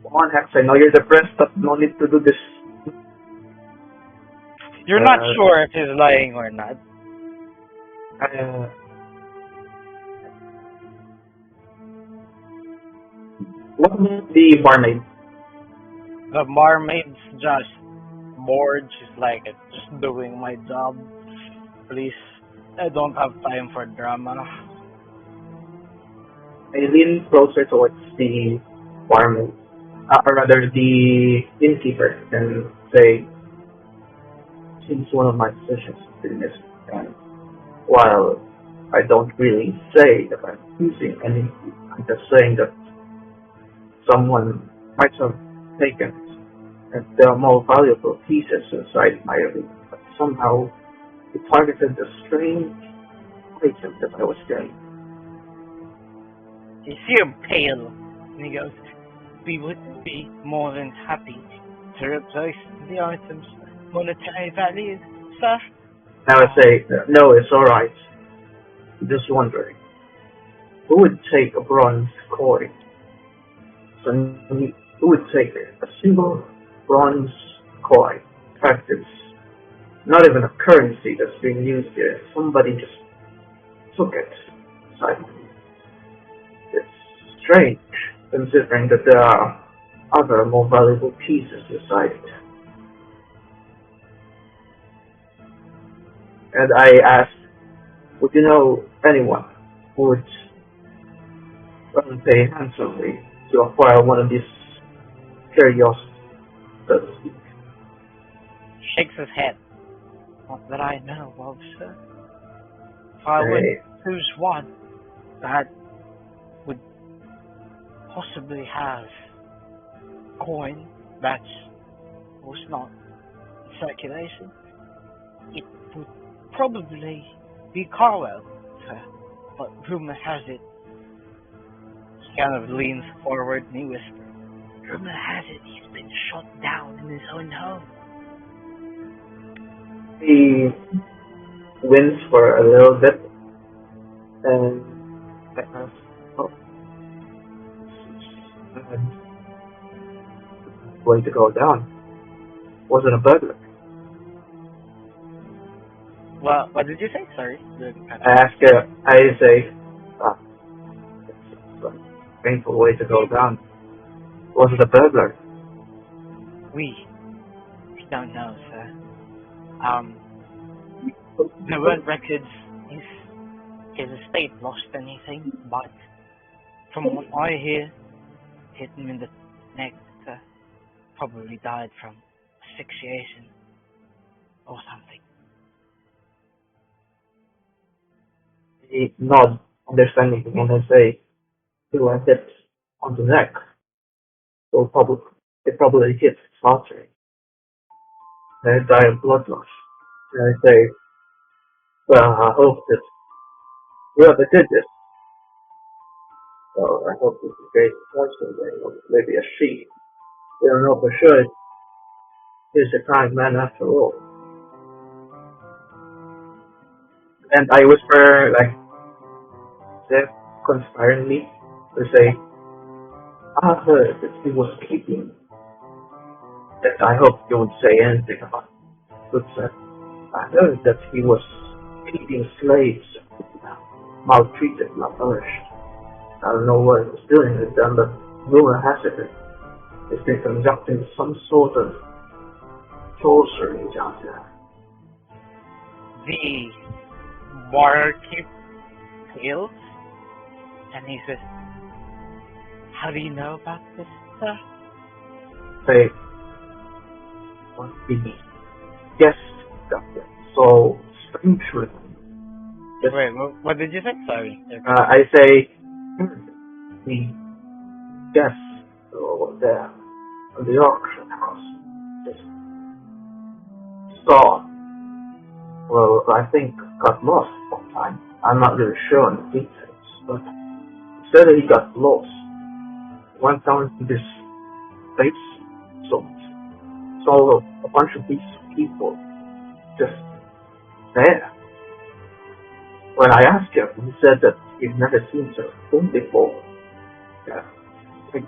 Come on, Hex, I know you're depressed, but no need to do this. You're not sure if he's lying or not. What about the barmaid? The barmaid's just bored. She's like, just doing my job. Please, I don't have time for drama. I lean closer towards the barmaid, or rather the innkeeper, and say, since one of my decisions in this, and while I don't really say that I'm using any, I'm just saying that someone might have taken it, and there are more valuable pieces inside my room, but somehow it targeted the strange item that I was carrying. You see him pale, and he goes, we would be more than happy to replace the item's monetary value, sir. Now I say, no, it's alright. Just wondering, who would take a bronze coin? So who would take a single bronze coin? In fact, it's not even a currency that's being used here. Somebody just took it. It's strange, considering that there are other more valuable pieces inside it. And I asked, would you know anyone who would pay handsomely to acquire one of these curiosities, so to speak? Shakes his head. Not that I know of, sir. If I would choose one that would possibly have coin that was not in circulation, it would probably be Carwell, sir. But rumor has it, he kind of leans forward and he whispers, rumor has it he's been shot down in his own home. He wins for a little bit, and I ask, oh, and going to go down. Wasn't a burglar. Well, what did you say? Sorry. I ask her, I say, it's a painful way to go down. Was it a burglar? We don't know, sir. There weren't records if his estate lost anything, but from what I hear, hit him in the neck, sir. Probably died from asphyxiation or something. He nods, understanding, and I say, he was hit on the neck. So it probably hit his artery. And I die of blood loss. And I say, well, I hope that whoever did this, well, I hope it's a great person, or maybe a she. We don't know for sure. He's a kind man after all. And I whisper, like, conspiringly, to say, I heard that he was keeping. That I hope you won't say anything about it. But I heard that he was keeping slaves, maltreated, malnourished. I don't know what he was doing with them, but rumor has it that he's been conducting some sort of sorcery down there. The barkeep hails, and he says, how do you know about this, sir? Say, what the guest doctor so strange with him. Wait, what did you say? Sorry. I say, the guest over there on the auction house just saw, well, I think got lost one time. I'm not really sure on the details, but he said that he got lost. Went down to this place, so saw a bunch of these people just there. When I asked him, he said that he'd never seen such a thing before. Like,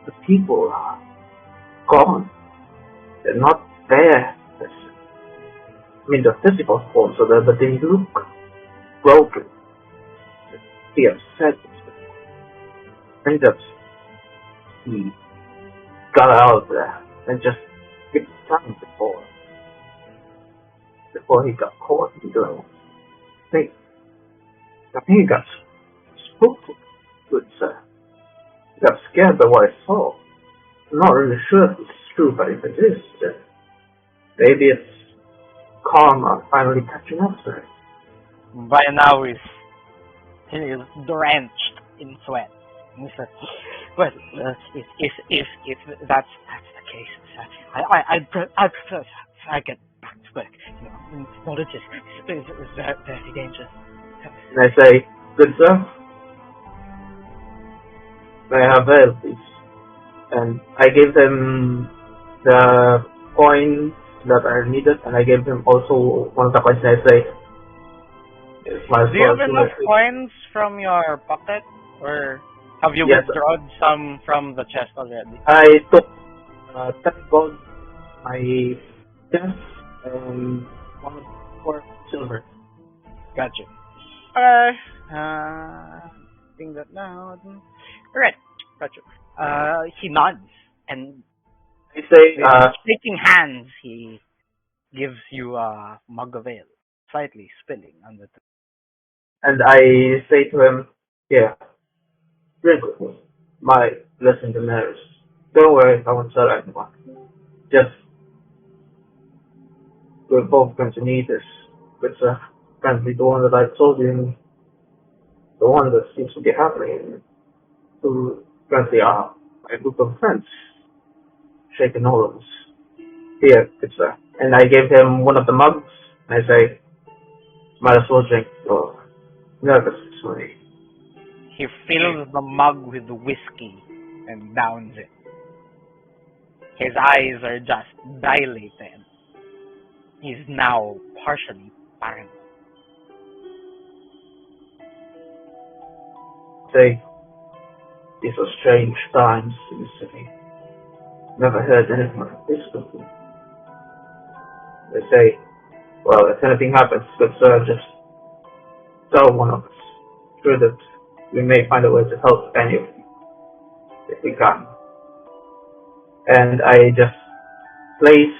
the people are gone. They're not there. I mean, the physical forms are there, but they look broken. He upset. I think that he got out of there and just hit time before he got caught in doing it. I think he got spooked, good sir. He got scared by what I saw. I'm not really sure if it's true, but if it is, then maybe it's karma finally catching up to it. By now he is drenched in sweat. And he says, well, if that's the case, sir, I prefer I get back to work. You know, knowledge is very dangerous. And I say, good sir, may I have ale, please? And I gave him the coins that are needed, and I gave him also one of the coins, and I say, do you have enough coins from your pocket, or have you withdrawn some from the chest already? I took 10 gold, my chest, and 4 silver. Gotcha. Okay. Think that now. Alright. Gotcha. He nods, and I say, shaking hands, he gives you a mug of ale, slightly spilling on the and I say to him, yeah, drink with me. My blessing the matters. Don't worry, I won't tell anyone. Just we're both going to need this. It's apparently the one that I told you, the one that seems to be happening to apparently a group of friends, shaking hands. Here, it's and I gave him one of the mugs, and I say, might as well drink your nervousness away. He fills the mug with whiskey and downs it. His eyes are just dilated. He's now partially paranoid. Say, these are strange times in the city. Never heard anything like this before. They say, well, if anything happens, good sir, just tell one of us. Sure that we may find a way to help any of you, if we can. And I just place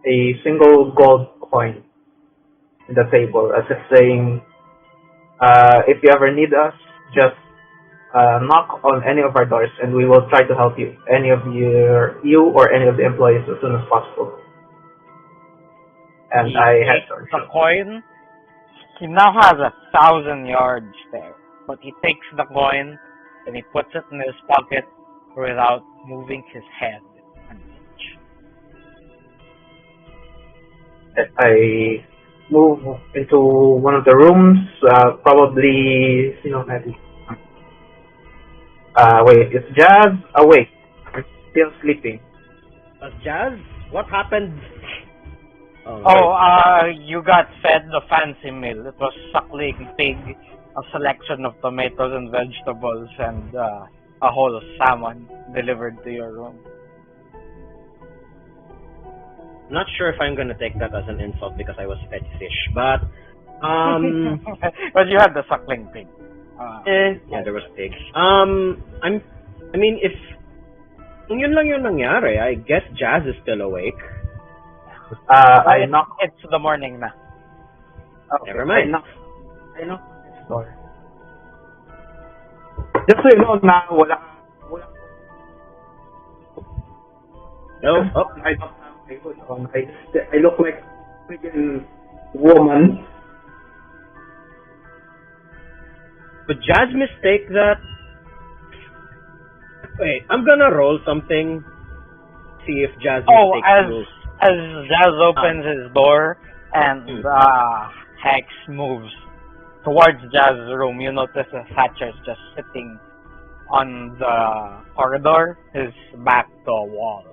a single gold coin in the table as if saying, if you ever need us, just knock on any of our doors and we will try to help you. Any of you or any of the employees as soon as possible. And He I takes had the coin. He now has 1,000 yards there, but he takes the coin and he puts it in his pocket without moving his head an inch. I move into one of the rooms, probably, maybe. Wait, is Jazz awake? I'm still sleeping. Jazz, what happened? You got fed the fancy meal. It was suckling pig, a selection of tomatoes and vegetables, and a whole salmon delivered to your room. Not sure if I'm gonna take that as an insult because I was fed fish, but But you had the suckling pig. yeah, there was pig. If yun lang yung nangyari, I guess Jazz is still awake. I knock. It's the morning na. Okay, Never mind. I knock next door. Just so you know na wala. No. Oh. I don't have my hood on. I look like a freaking woman. But Jazz mistake that. Wait, I'm gonna roll something. See if Jazz mistakes rules. As Jazz opens his door and Hex moves towards Jazz's room, you notice that Thatcher's just sitting on the corridor, his back to a wall.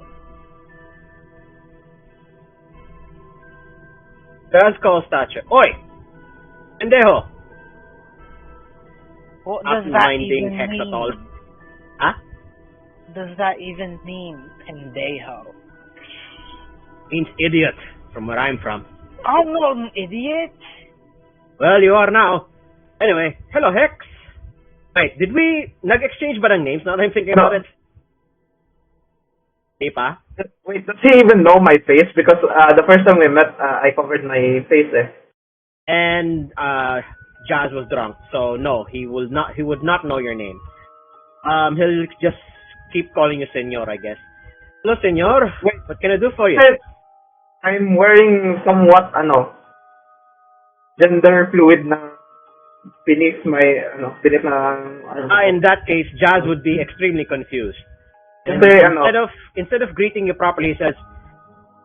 Jazz calls Thatcher. Oi! Pendejo! What Not does that minding even Hex mean? at all. Huh? Does that even mean pendejo? Means idiot, from where I'm from. I'm not an idiot. Well, you are now. Anyway, hello Hex. Wait, did we nag-exchange ba ng names now that I'm thinking about it? Di pa? Wait, does he even know my face? Because the first time we met, I covered my face eh. And Jazz was drunk, so no, he would not know your name. He'll just keep calling you Senor, I guess. Hello, Senor. Wait. What can I do for you? I'm wearing somewhat, gender fluid na beneath my, beneath na... In that case, Jazz would be extremely confused. And Kasi, instead of greeting you properly, he says,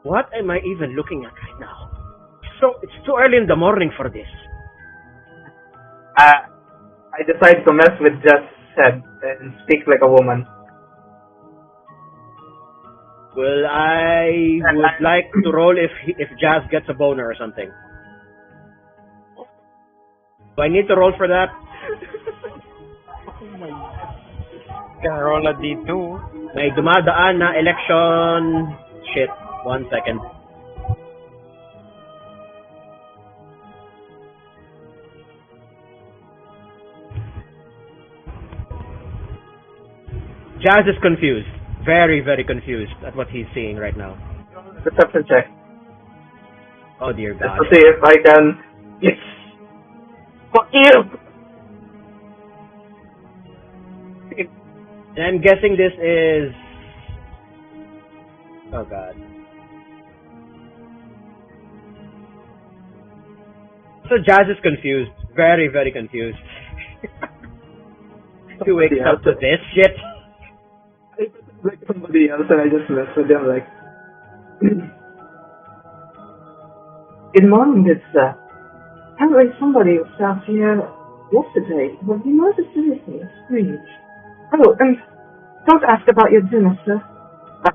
"What am I even looking at right now? So it's too early in the morning for this." I decide to mess with Jazz's head and speak like a woman. Well, I would like to roll if Jazz gets a boner or something. Do I need to roll for that? Can roll a D2. May dumadaan na election. Shit. 1 second. Jazz is confused. Very, very confused at what he's seeing right now. Perception check. Oh dear Just God. to see if I can... Yes! Fuck you! And I'm guessing this is... Oh God. So Jazz is confused. Very, very confused. He wakes up to this shit. I like somebody else and I just messed with them like, good morning, good sir. Apparently somebody was out here yesterday, but you noticed anything strange. Oh, and don't ask about your dinner, sir.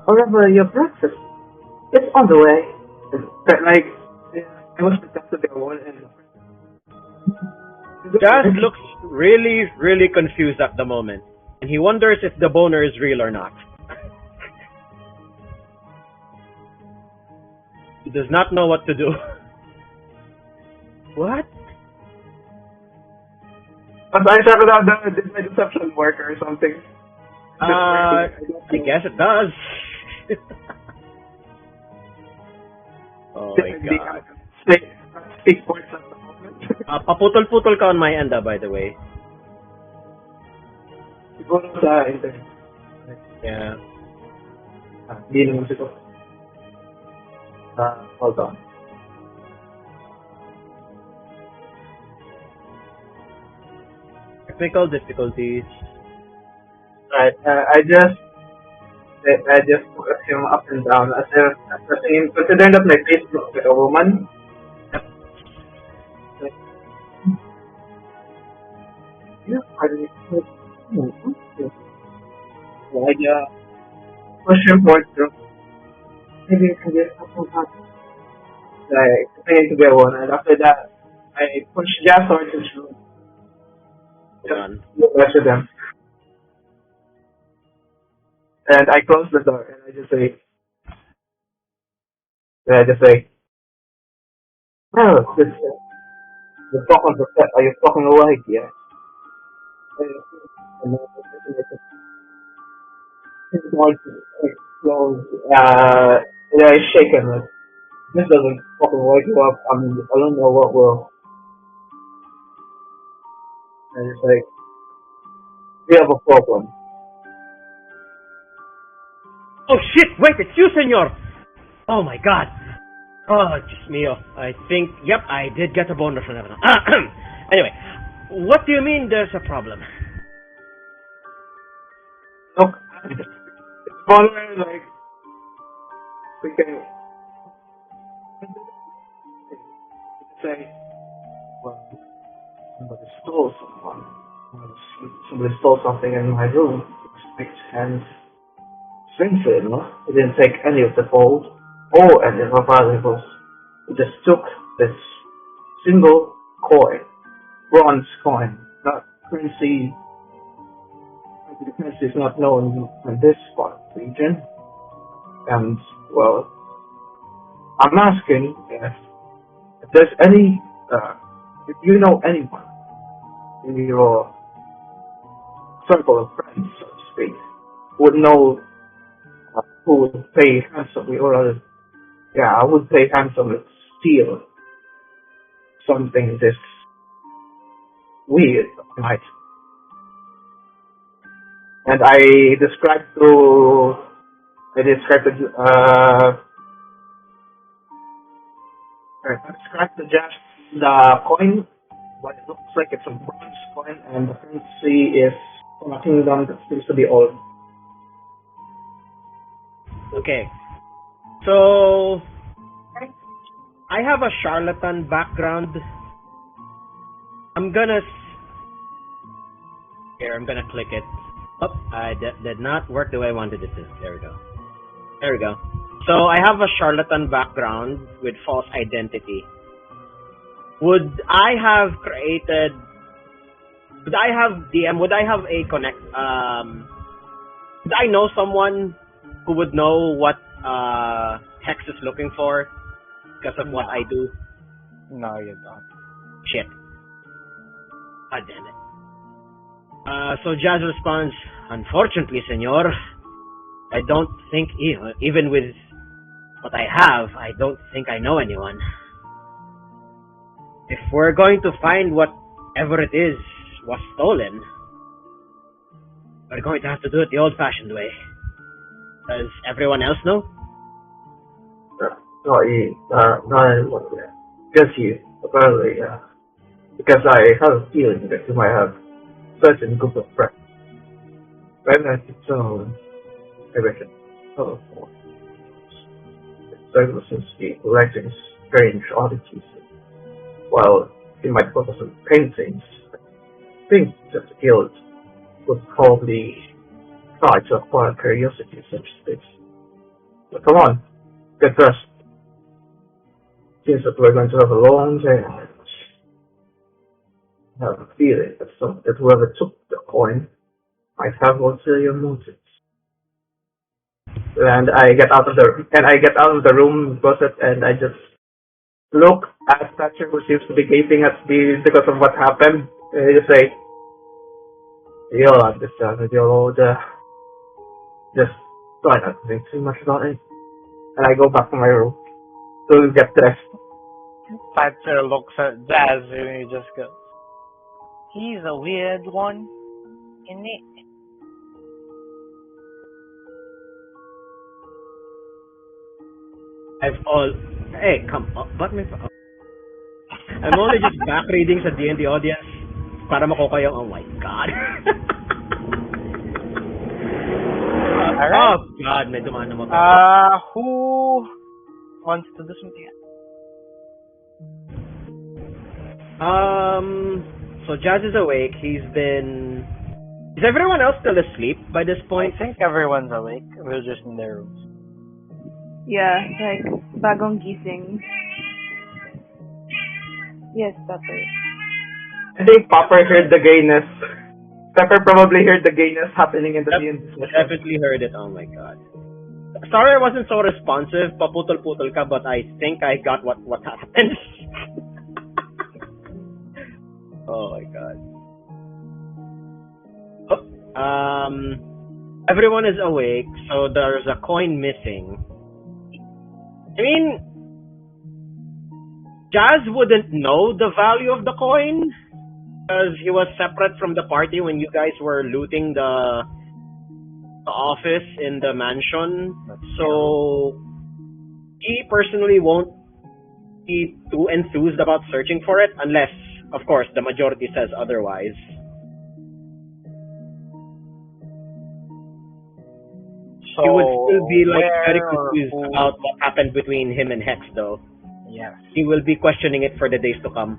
Or rather, your breakfast. It's on the way. But like, I was protected there one and Jazz looks really, really confused at the moment. And he wonders if the boner is real or not. He does not know what to do. What? but I checked it out, did my deception work or something? I guess it does. Oh my god. Speak points at the moment. Paputol-putol ka on my end, by the way. Siguro sa internet. Yeah. Hindi naman siguro. Hold on. Technical difficulties. Right. I just put him up and down as if considering that my face looks like a woman. Yeah, I push him forward through. Maybe I can get something back. Like, pretending to be a woman, and after that, I push Jazz towards his room. Done. Just with them. And I close the door and I just say, oh, this the fucking set. Are you fucking awake yet? And his voice explodes. Yeah, he's shaking. Like, this doesn't fucking wake you up. I mean, I don't know what will. And it's like, we have a problem. Oh shit! Wait, it's you, senor! Oh my god! Oh, just mio. I think, yep, I did get a boner from that. Anyway, what do you mean there's a problem? Look, it's bothering, like, we can say, well, somebody stole something in my room. It makes sense. Strange, you know? He didn't take any of the gold or any of our valuables. He just took this single coin, bronze coin, not currency. The currency is not known in this part of the region. And, well, I'm asking if there's any, if you know anyone in your circle of friends, so to speak, who would know who would pay handsomely, or rather, yeah, I would pay handsomely to steal something this weird, right? And I described to Josh the coin, what it looks like. It's a bronze coin, and the currency is from a kingdom that seems to be old. Okay. So, I have a charlatan background. I'm gonna click it. Oh, I did not work the way I wanted it to. There we go. There we go. So, I have a charlatan background with false identity. Would I have a connect, would I know someone who would know what Hex is looking for because of what I do? No, you don't. Shit. God damn it. So Jazz responds, unfortunately, senor, I don't think, even with what I have, I don't think I know anyone. If we're going to find whatever it is was stolen, we're going to have to do it the old-fashioned way. Does everyone else know? Not anyone, yeah. Just you. Apparently, yeah. Because I have a feeling that you might have certain group of friends. When I so maybe I should follow for. There seems to be collecting strange oddities. While he might focus on paintings, I think that the guild would probably try to acquire curiosity in such space. But come on, get dressed. Seems that we're going to have a long day. I have a feeling that whoever took the coin might have ulterior motives. And I get out of the room, gossip, and I just look at Thatcher, who seems to be gaping at me because of what happened. And I just say, "You'll understand with your older. Just try not to think too much about it." And I go back to my room to get dressed. Thatcher looks at Jazz and he just goes, "He's a weird one, isn't it?" Hey, come on. I'm only just back reading sa D&D audience para makuha yung, oh my god. Alright. Oh god, may dumaan na motor. Who wants to do something else? So Jazz is awake. Is everyone else still asleep by this point? I think everyone's awake. We're just in their rooms. Yeah, like, bagong gising. Yes, Pepper. I think Pepper heard the gayness. Pepper probably heard the gayness happening in the D&D session. Definitely heard it. Oh my god. Sorry I wasn't so responsive. Paputol-putol ka, but I think I got what happened. Oh my god. Everyone is awake, so there's a coin missing. I mean, Jazz wouldn't know the value of the coin because he was separate from the party when you guys were looting the office in the mansion. So he personally won't be too enthused about searching for it unless, of course, the majority says otherwise. So He would still be like very where or confused who? about what happened between him and Hex, though. Yes. He will be questioning it for the days to come.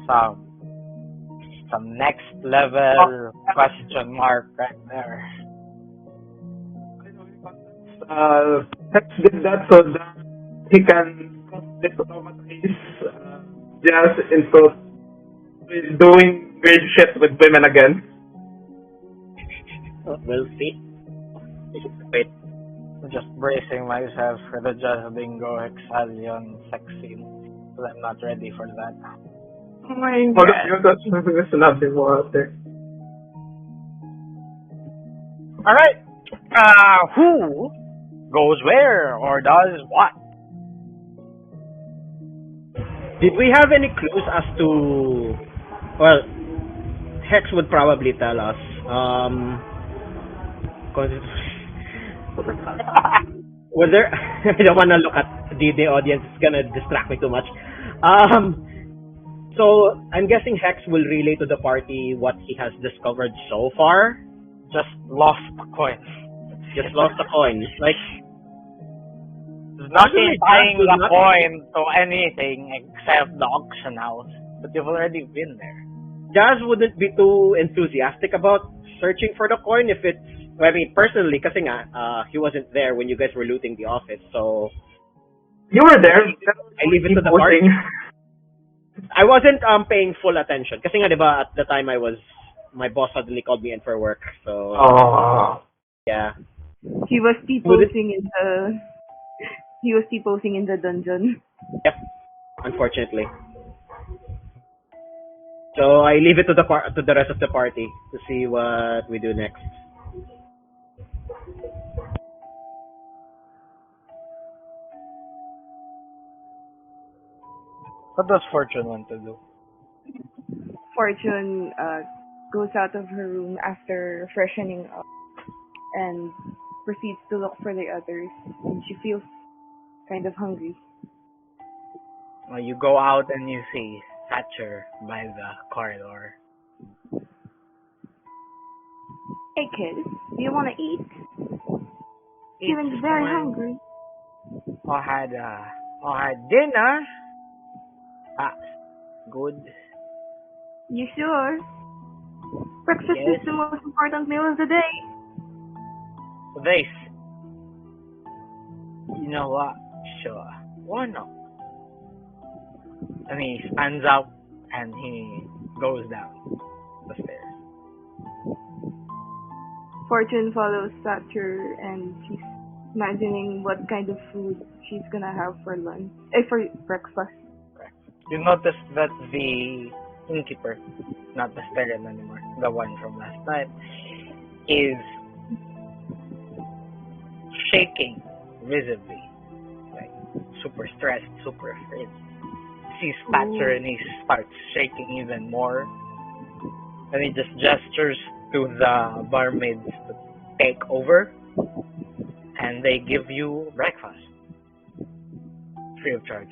Some next level question mark right there. Hex did that so that he can diplomatize Jazz into doing weird shit with women again. We'll see. Wait. I'm just bracing myself for the Just Bingo Hexalion sex scene. But I'm not ready for that. Oh my Hold god. on, there's nothing more out there. Alright. Who goes where or does what? Did we have any clues as to... Well, Hex would probably tell us. Was there... I don't want to look at the audience. It's going to distract me too much. So, I'm guessing Hex will relay to the party what he has discovered so far. Just lost a coin. Just lost a coin. Like, There's nothing Usually tying Jazz the would not- coin to anything except the auction house. But you've already been there. Jazz wouldn't be too enthusiastic about searching for the coin if it's... I mean, personally, kasi nga, he wasn't there when you guys were looting the office, so... You were there. I leave it to the party. I wasn't paying full attention. Kasi nga, di ba, at the time my boss suddenly called me in for work, so... Oh. Yeah. He was T-posing in the dungeon. Yep. Unfortunately. So, I leave it to the rest of the party to see what we do next. What does Fortune want to do? Fortune goes out of her room after freshening up and proceeds to look for the others. And she feels kind of hungry. You go out and you see Thatcher by the corridor. Hey kids, do you want to eat? Steven's It's very fine. hungry. I had dinner. That's good. You sure? Breakfast Yes. is the most important meal of the day. This. You know what? Sure. Why not? And he stands up and he goes down the stairs. Fortune follows Thatcher and she's imagining what kind of food she's gonna have for lunch. For breakfast. You notice that the innkeeper, not the Sterren anymore, the one from last night, is shaking visibly. Like, super stressed, super afraid. Sees Thatcher and he starts shaking even more. And he just gestures to the barmaids to take over. And they give you breakfast. Free of charge.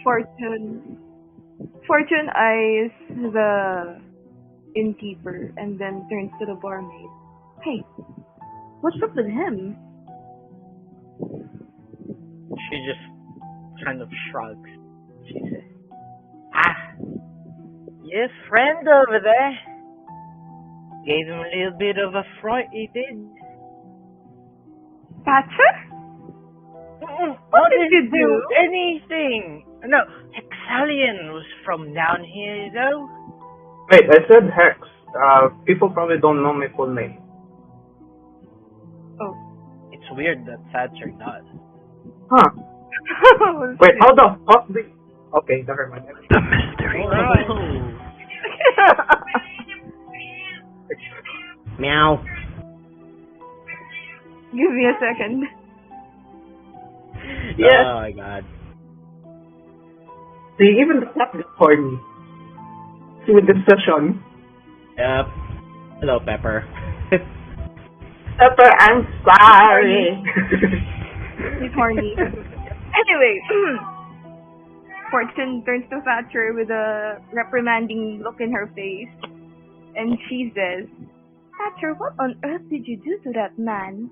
Fortune eyes the innkeeper and then turns to the barmaid. Hey, what's up with him? She just kind of shrugs. She says, your friend over there gave him a little bit of a fright, he did. Thatcher? What did you do? Anything. No, Hexalian was from down here, though. Wait, I said Hex. People probably don't know my full name. It's weird that Thatcher does. Huh. Wait, how the fuck did... Okay, never mind. The mystery. Meow. Give me a second. Yes. Oh my god. See, even the cat is horny. See, with this session. Yep. Hello, Pepper. Pepper, I'm sorry. He's horny. Anyway, Fortune turns to Thatcher with a reprimanding look in her face. And she says, Thatcher, what on earth did you do to that man?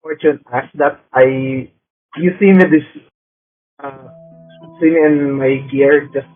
Fortune asked that you see me see me in my gear just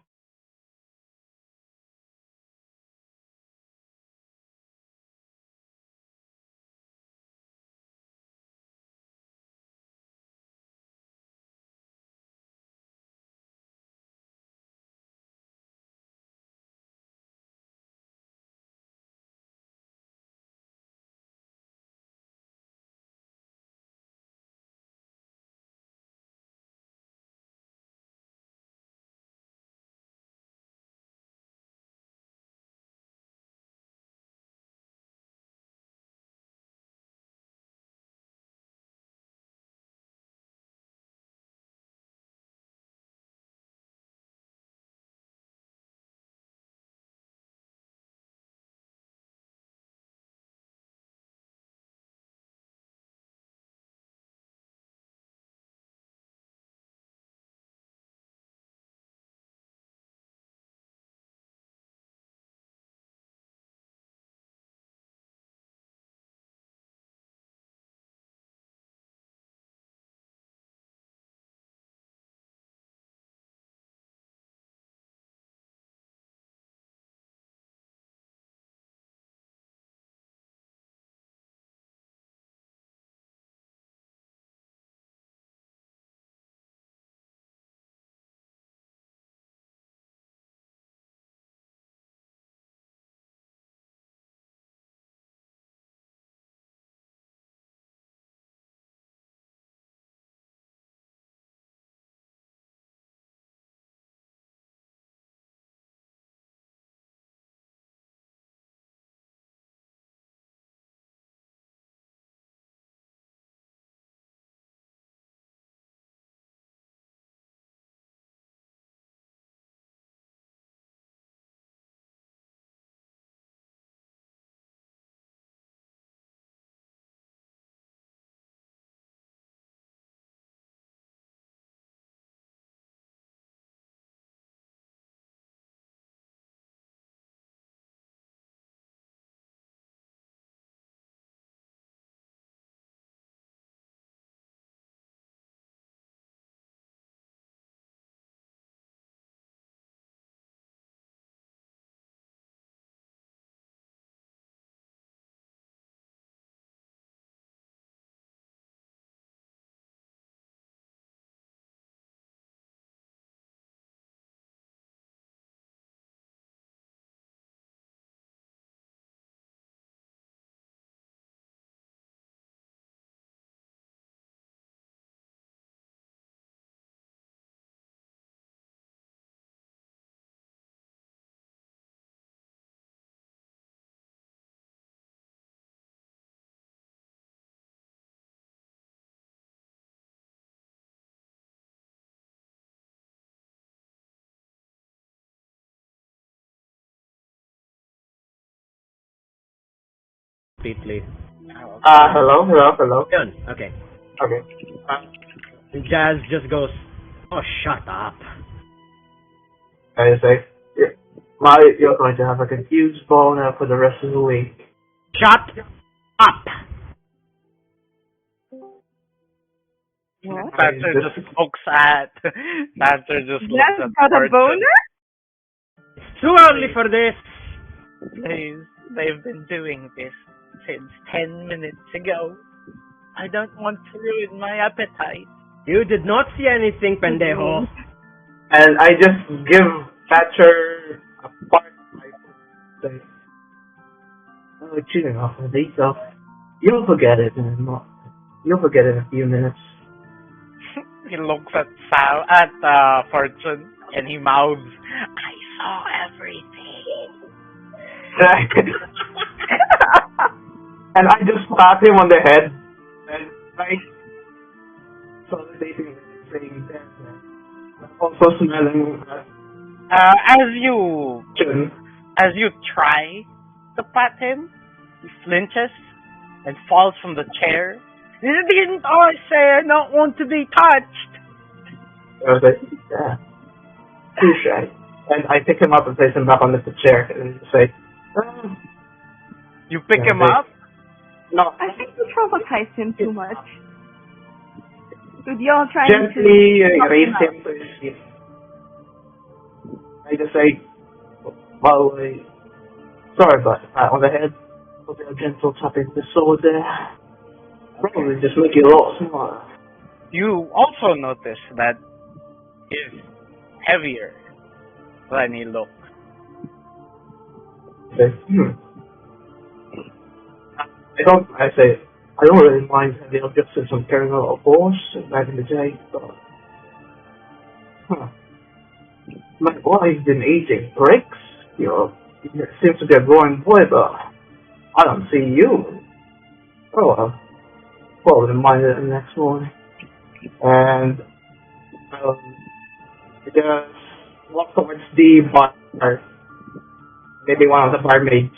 completely. Hello. Yun, okay. Okay. And Jazz just goes, "Oh, shut up." I say, you're going to have a confused boner for the rest of the week. Shut up! What? Thatcher just looks at. Thatcher just looks Jazz at got a Fortune. boner? It's too early for this. Please, they've been doing this since 10 minutes ago. I don't want to ruin my appetite. You did not see anything, pendejo. And I just give Thatcher a part of my foot. Say, oh, cheating off of these stuff. You'll forget it in a few minutes. He looks at Fortune and he mouths, I saw everything. And I just slap him on the head and like solidating saying that. I'm also smelling as you try to pat him, he flinches and falls from the chair. Didn't I say I don't want to be touched? I was like, yeah, touche. And I pick him up and place him back on the chair and say, You pick him up? No. I think you traumatized him too much. With y'all trying Gently to raise him to his feet. I just say, well, sorry about the pat on the head. Hope a gentle tapping the sword there. Probably just make you a lot smaller. You also notice that he's heavier than he looks. I don't really mind heavy objects since I'm carrying a lot of force back in the day, but my body's been eating bricks. It seems to be a growing boy, but I don't see you. Oh well. Probably mind it the next morning. And I just walk towards the bar. Maybe one of the barmaids.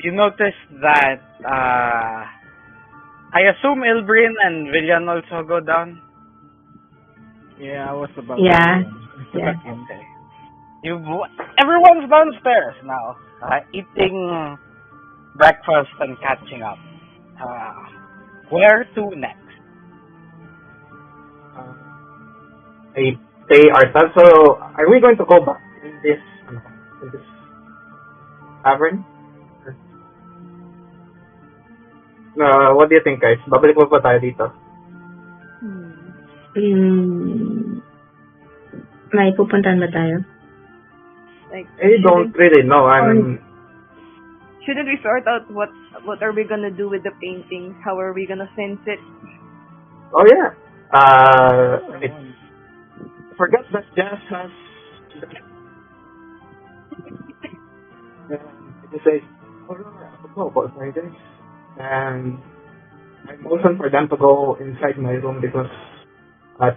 You notice that I assume Ilbrin and Villan also go down. Yeah, I was about Yeah. to. Yeah. Okay. Everyone's downstairs now, eating breakfast and catching up. Where to next? They are done. So, are we going to go back in this tavern? What do you think, guys? Babalik mo ba tayo dito? May pupuntahan ba tayo? Like, I don't really know. Shouldn't we sort out what are we gonna do with the paintings? How are we gonna fence it? Oh yeah. I forgot that Jazz has. And it says, oh no, I forgot about my days. And I motioned for them to go inside my room because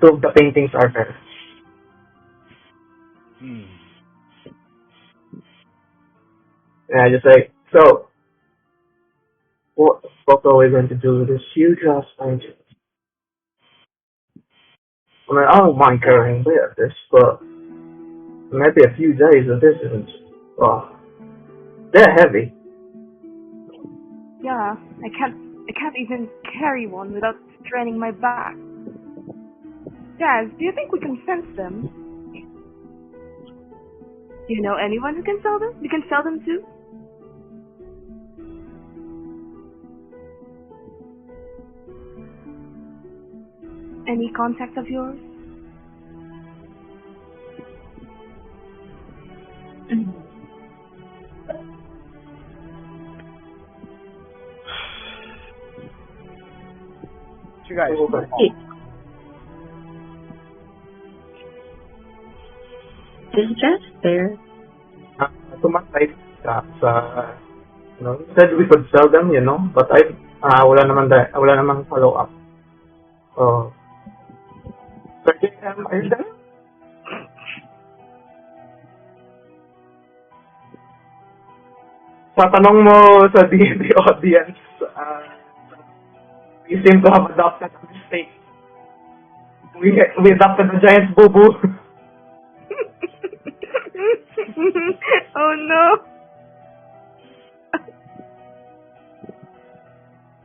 two of the paintings are there. And I just say, so, what are we going to do with this huge ass painting? I mean, I don't mind carrying this, but maybe a few days of this isn't. They're heavy. Yeah, I can't even carry one without straining my back. Jazz, do you think we can fence them? Do you know anyone who can sell them? You can sell them too? Any contact of yours? You guys. Is Jess there? Tumatay sa said we could sell them, but wala namang follow up. So, are you there? Patanong mo sa D&D audience, we seem to have adopted a mistake. We adopted a giant boo-boo. Oh no.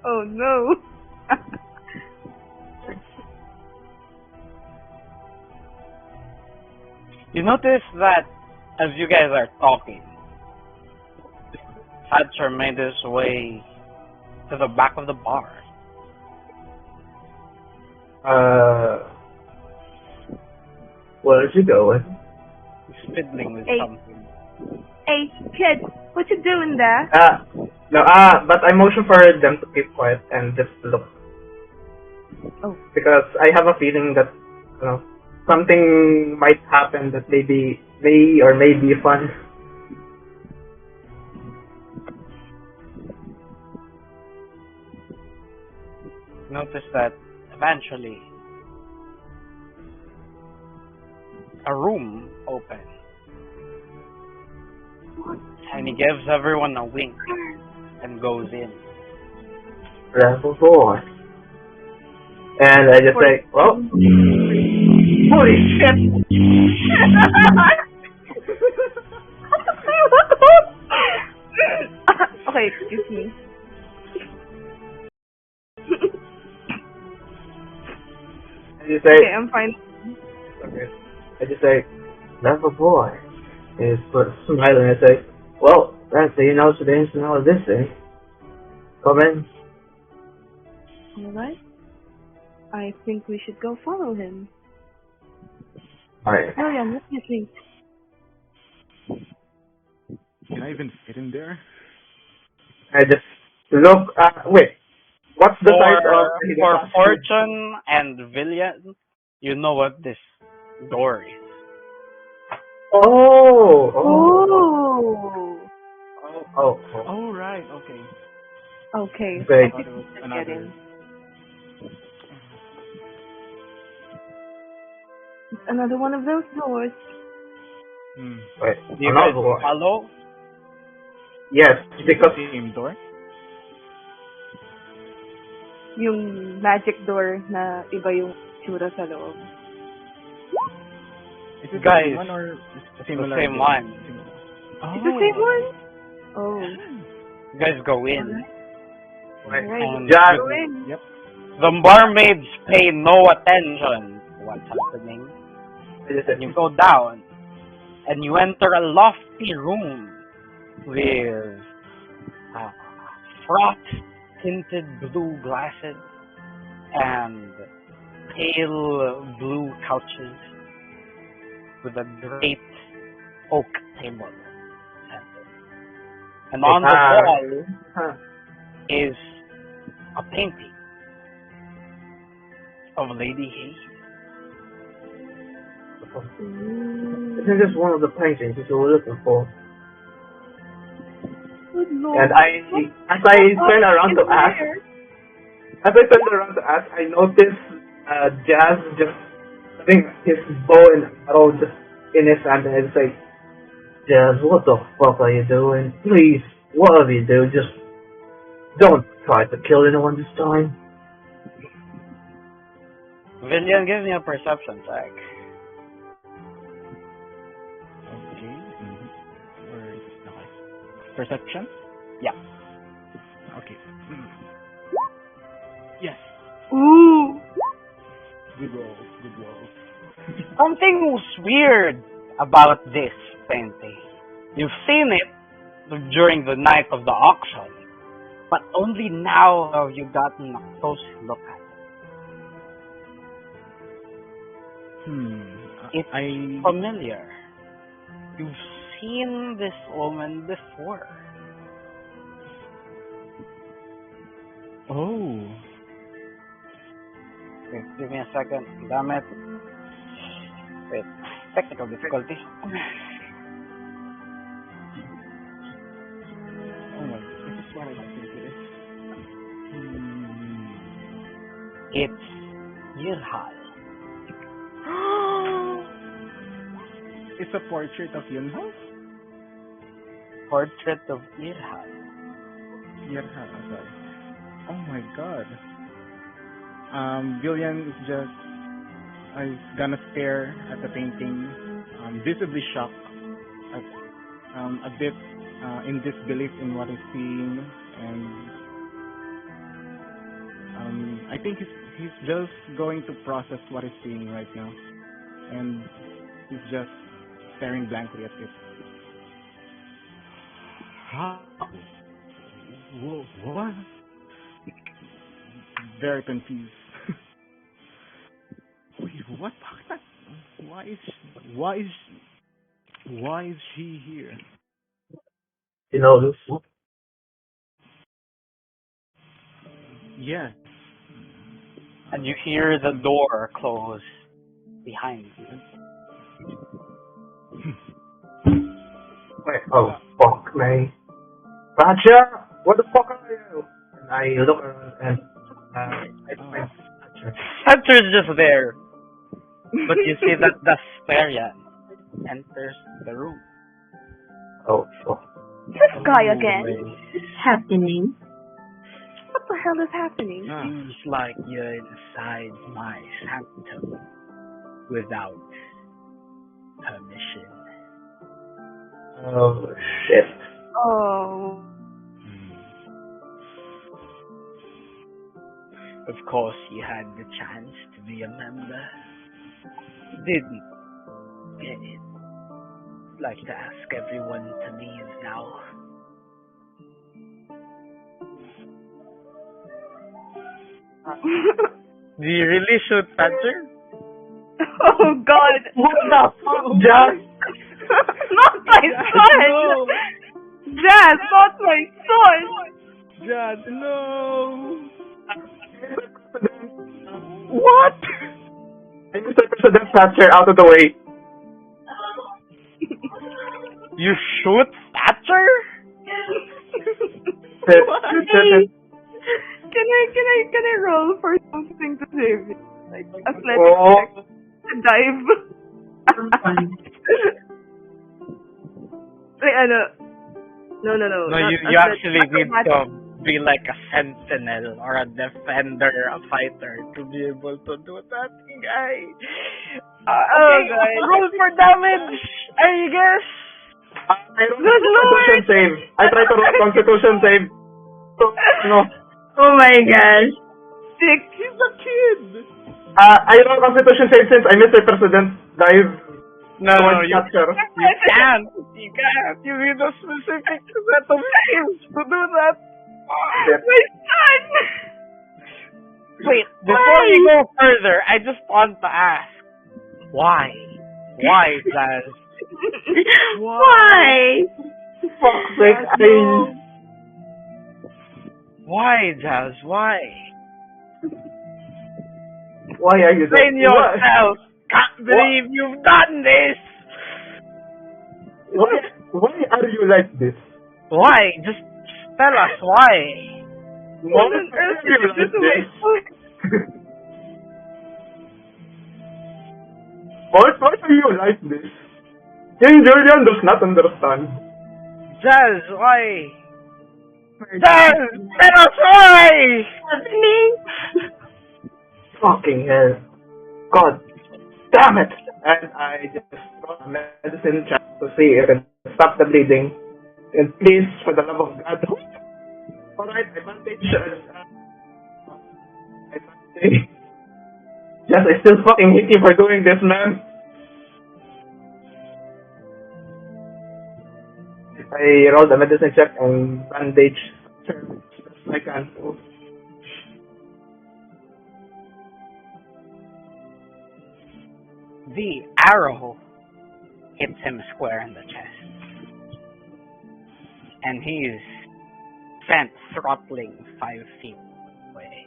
Oh no. You notice that as you guys are talking, Thatcher made his way to the back of the bar. Where's he going? He's fiddling with Hey. something. Hey, kid, what you doing there? No, but I motion for them to keep quiet and just look. Oh. Because I have a feeling that, something might happen that may be fun. Notice that eventually a room opens. And he gives everyone a wink and goes in. Rebel boy. And I just say, well, holy shit! Okay, excuse me. I just say, Okay, I'm fine. okay. I just say, Rebel boy. And he's smiling and I say, well, that's the today is of this thing. Come in. Alright. I think we should go follow him. Alright. William, what do you think? Can I even fit in there? I just look, wait. What's the size of the For classroom? Fortune and Villian, you know what this door is. Oh! Oh, right, okay. Okay, Great. I think we should get in. It's another one of those doors. Wait, Do you guys another one. follow? Yes, because Same door? Yung magic door na iba yung tsura sa loob. Is it Guys, the same one or The similar? same one. Oh. It's the same one? Oh. You guys go in. Right. And Just, Go in. Yep. the barmaids pay no attention to what's happening. And you go down, and you enter a lofty room with frost-tinted blue glasses and pale blue couches with a great oak table. And on the wall is a painting of Lady Hay. Isn't this one of the paintings that you were looking for? Good Lord. And as I turn around to ask, I notice Jazz just putting his bow and arrow just in his hand, and I say, Jazz, what the fuck are you doing? Please, whatever you do, just don't try to kill anyone this time. Villian, give me a perception check. Okay. Where is it? Okay. Perception? Yeah. Okay. Yes. Ooh. Good roll. Something weird about this painting. You've seen it during the night of the auction, but only now have you gotten a close look at it. It's familiar. You've seen this woman before. Oh. Wait, give me a second. Damn it. Wait, technical difficulty. Oh my, this is what I think it is. It's Yirhal. It's a portrait of Yunho? portrait of Irhan. Irhan, I'm sorry. Oh my god. Gillian is just is gonna stare at the painting, visibly shocked, at, a bit in disbelief in what he's seeing, and I think he's just going to process what he's seeing right now, and he's just staring blankly at it. How? What? Very confused. Wait, what? Why is she here? You know this? Yes. And you hear the door close behind you. Wait, oh, fuck me. Thatcher! What the fuck are you? And I look around and I find Thatcher. Hunter's just there. But you see that the Sparian enters the room. Oh, fuck. This guy again. Happening. What the hell is happening? Seems like you're inside my sanctum without permission. Oh, shit. Oh. Of course, you had the chance to be a member. Didn't get it. I'd like to ask everyone to leave now. Do you really shoot Thatcher? Oh god. What the fuck, Jack? Not my son! No! Jazz, not my son! Jazz, no! What? I Mr. President Thatcher out of the way. You shoot Thatcher? Can I roll for something to save it? Like athletic Oh. check to dive. Wait, No, No, not you actually need acrobatic. to be like a sentinel or a defender, a fighter to be able to do that, guy. Okay, God. roll for damage, I guess. I don't Good Constitution save. I try to roll Constitution save. So, no. Oh my gosh. 6. He's a kid! I roll Constitution save since I Mr. President dive No, towards you Thatcher. can't. You can't. You need a specific set of skills to do that. Shit. My son! Wait, before we go further, I just want to ask, why? Why, Jazz? Why? Fuck's sake, Why, Jazz? Why? Why are you Explain doing what? yourself. Can't believe you've done this. Why are you like this? Why? Just tell us why. Why on earth are you did you like do to my this? son? Why are you like this? King Julian does not understand. Jazz, why? Jazz, tell us why. Happening? Fucking hell. God damn it! And I just brought a medicine check to see if it can stop the bleeding. And please, for the love of God. Alright, I bandage. I bandage. Yes, I still fucking hate you for doing this, man. I rolled a medicine check and bandage as best I can. The arrow hits him square in the chest. And he's sent throttling 5 feet away.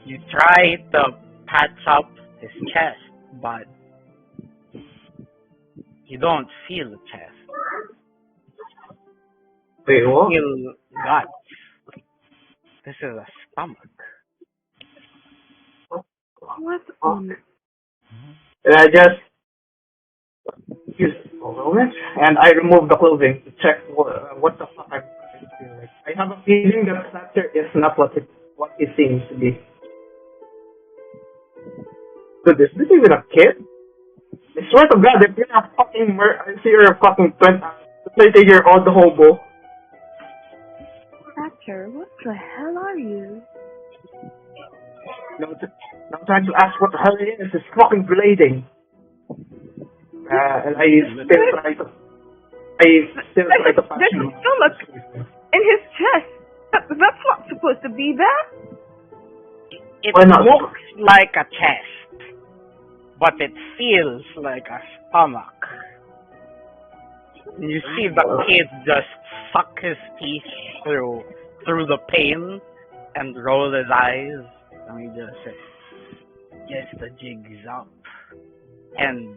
You try to patch up his chest, but you don't feel the chest. Wait, You what? feel guts. This is a stomach. What on? And I just use. Oh, moment, and I remove the clothing to check what the fuck I'm feeling like. I have a feeling that Thatcher is not what it seems to be. Dude, is this even a kid? I swear to God, if you're a fucking if you're a fucking 20-year-old hobo. Thatcher, what the hell are you? No, I'm trying to ask what the hell it is. It's fucking bleeding. And I still try to patch There's him. a stomach in his chest. That's not supposed to be there. It Why not? looks like a chest, but it feels like a stomach. You see the kid just suck his teeth through the pain and roll his eyes, and he just says, "Yes, the jig's up." And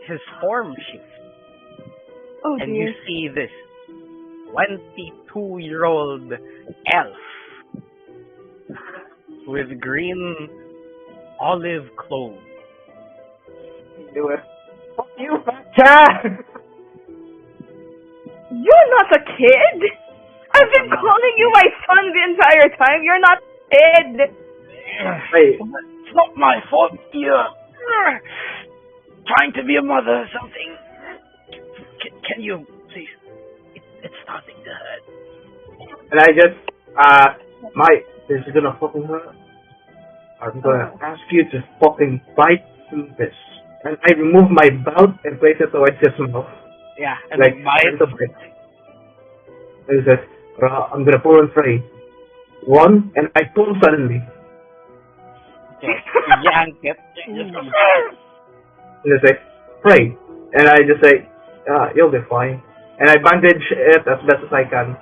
his form shifts, Oh and dear. you see this 22-year-old elf with green olive clothes. Do it. Fuck you, Thatcher! You're not a kid! I've been calling you my son the entire time. You're not a kid! Wait, It's not my fault. You're trying to be a mother or something. Can you please? It's starting to hurt. and I just, Mike, this is gonna fucking hurt. I'm gonna ask you to fucking bite through this. And I remove my belt and place it towards his mouth. Yeah, and Like, mine. the bite. And he says, I'm gonna pull on three. One, and I pull suddenly. Yank it. And they say, pray. And I just say, you'll be fine. And I bandage it as best as I can.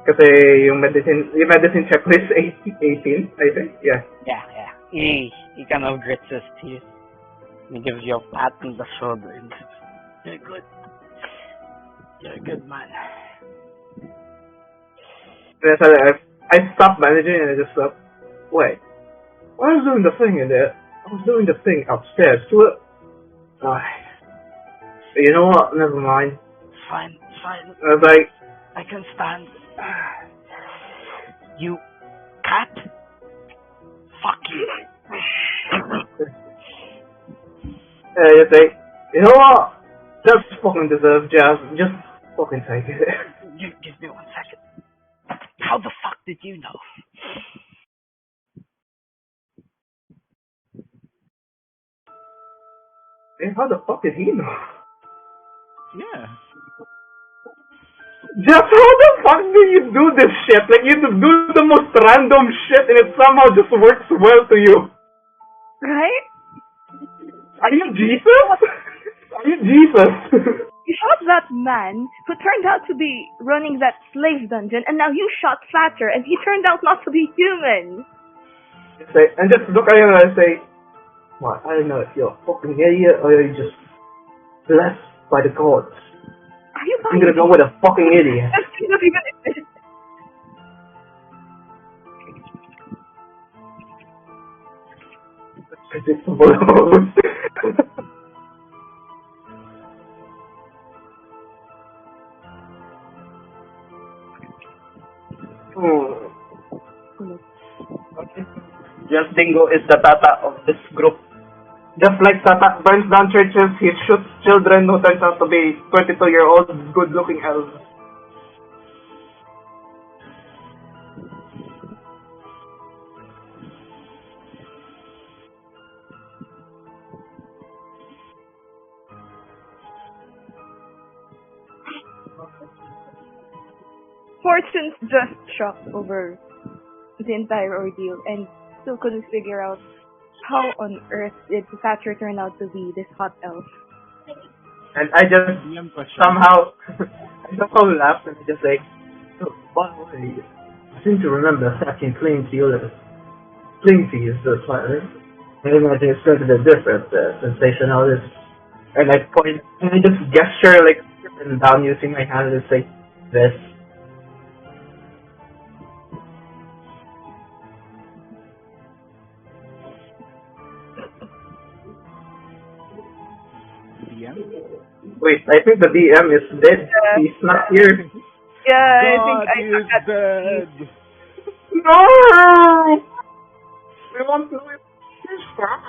Kasi yung medicine checklist 18, I think. Yeah. Yeah. He kind of grits his teeth. He gives you a pat on the shoulder. And you're good. You're a good man. And so I stopped bandaging and I just thought, wait, I was doing the thing in there. I was doing the thing upstairs too. You know what? Never mind. Fine. I was like, I can stand. You cat? Fuck you. and I just say, you know what? Just fucking deserve jazz. Just fucking take it. Give me 1 second. How the fuck did you know? Hey, how the fuck did he know? Yeah. Just how the fuck do you do this shit? Like, you do the most random shit and it somehow just works well to you. Right? Are you Jesus? Are you Jesus? You shot that man who turned out to be running that slave dungeon, and now you shot Thatcher, and he turned out not to be human. And just look at him and say, what? I don't know if you're a fucking idiot or you're just blessed by the gods. Are you I'm gonna go with a fucking idiot. That doesn't even exist. Predictable. Okay. Just Dingo is the tata of this group. Just like Tata burns down churches, he shoots children who turns out to be 22-year-old good-looking elves. Fortune's just shocked over the entire ordeal and still couldn't figure out how on earth did Thatcher turn out to be this hot elf. And I just somehow laughed and just like, oh, by the way, I seem to remember Thatcher playing to you the planet. I imagine it's going to be a different sensation how this. And I point and I just gesture like and down using my hand and say this. DM? Wait, I think the DM is dead. Yeah. He's not here. Yeah, I think God I is forgot. dead. No! We want to win. He's back.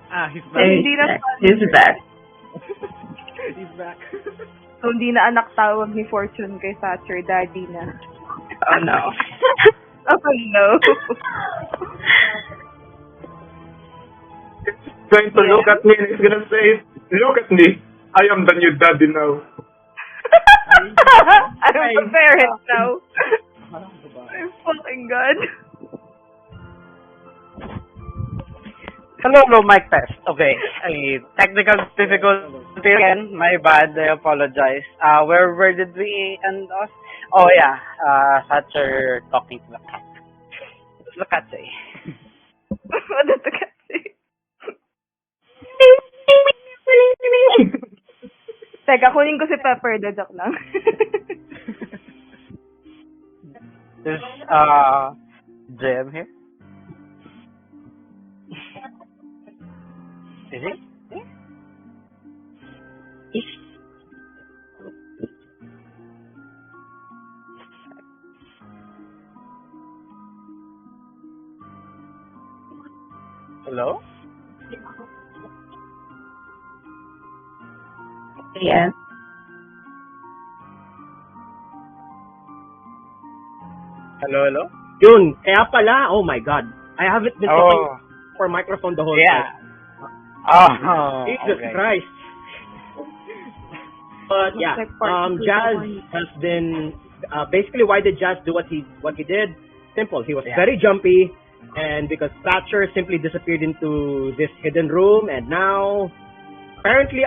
Hey. Hindi na He's back. He's back. So, hindi na anak tawag ni Fortune kay Thatcher, daddy na. Oh no. Oh no. He's going to look at me and he's gonna say, "Look at me. I am the new daddy now." I'm a parent now. I'm fucking God. Hello, mic test. Okay, technical difficulty again. My bad. I apologize. Where did we end off? Oh yeah, Thatcher talking to the cat. What does the cat say? What did the cat say? Teka, kunin ko si Pepper. Joke lang. Is JM here? Is he? Hello? Yeah. Hello? Yun, kaya pala, oh my God. I haven't been talking Oh, for microphone the whole yeah. time. Jesus Okay. Christ. But yeah, Looks like part two Jazz someone- has been basically, why did Jazz do what he did? Simple. He was Yeah. very jumpy, and because Thatcher simply disappeared into this hidden room, and now apparently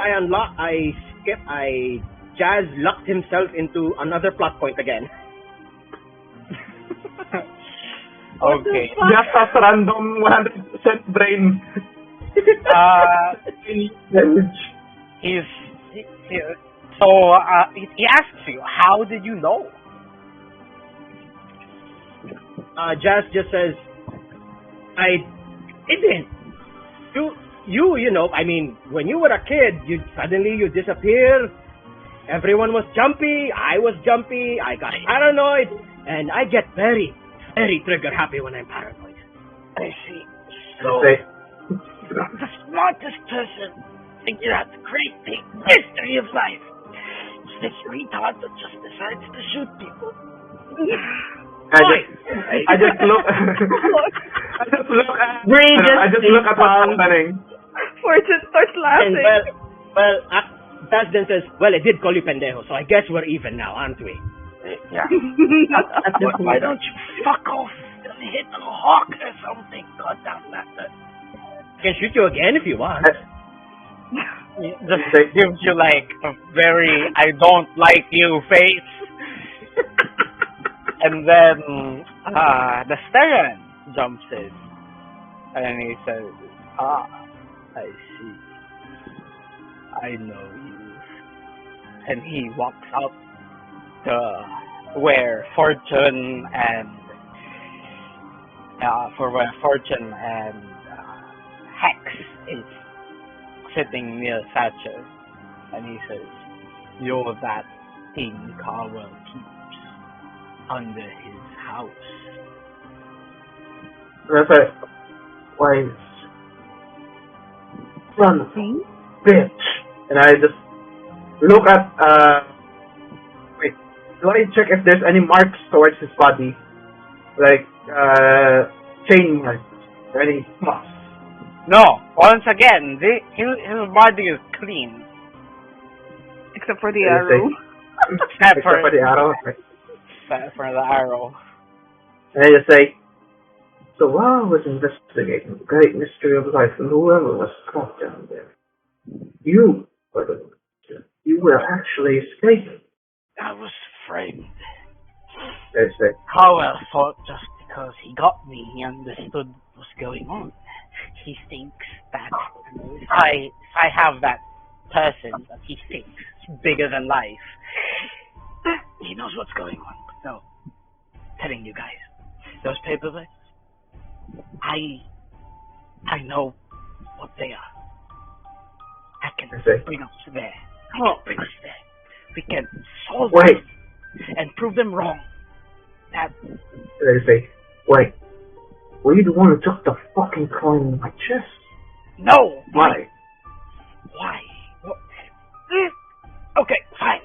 Jazz locked himself into another plot point again. Okay. Just as random 100% brain. He asks you, how did you know? Jazz just says, I didn't. You know, I mean, when you were a kid, you suddenly disappear. Everyone was jumpy. I was jumpy. I got paranoid, and I get very, very trigger happy when I'm paranoid. I see. So, say, The smartest person figured out the great big mystery of life. It's this retard that just decides to shoot people. I just look. I just look at. Brie just I just look at what's happening. Fortune starts And laughing. Jazz then says, well, I did call you pendejo, so I guess we're even now, aren't we? Yeah. At the Why don't you fuck off and hit a hawk or something? Goddamn bastard. I can shoot you again if you want. Just gives you like a very I don't like you face. And then the Sterren jumps in and he says, I see. I know you. And he walks up to where Fortune and Hex is sitting near Thatcher, and he says, "You're that thing Carwell keeps under his house." That's it. Why? Son of a bitch. And I just look at, wait, do I check if there's any marks towards his body? Like, chain marks or any marks? No, once again, his body is clean. Except for the Did I arrow. Except for the arrow. Except for the arrow. And I just say, so while I was investigating the great mystery of life and whoever was caught down there, you were actually escaping. I was framed. They say, Cowell thought just because he got me, he understood what was going on. He thinks that if I have that person that he thinks is bigger than life, he knows what's going on. But no, I'm telling you guys, those paperbacks, I know what they are. can I say. bring us there. Oh, bring us there. We can solve Wait. it and prove them wrong. That I say. Wait. Were you the one who took the fucking coin in my chest? no. Why? Why? What? Okay, fine.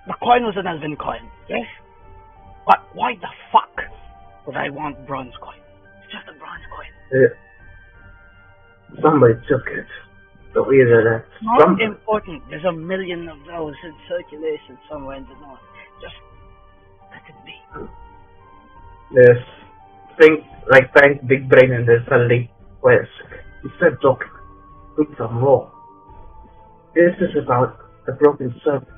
The coin was an elven coin, yes? But why the fuck would I want bronze coin? It's just a bronze coin. Somebody took it. So either that's Not somebody. important. There's a million of those in circulation somewhere in the north. Just let it be. There's thank Big Brain and there's a late west. He said document. Things are wrong. This is about the broken serpent.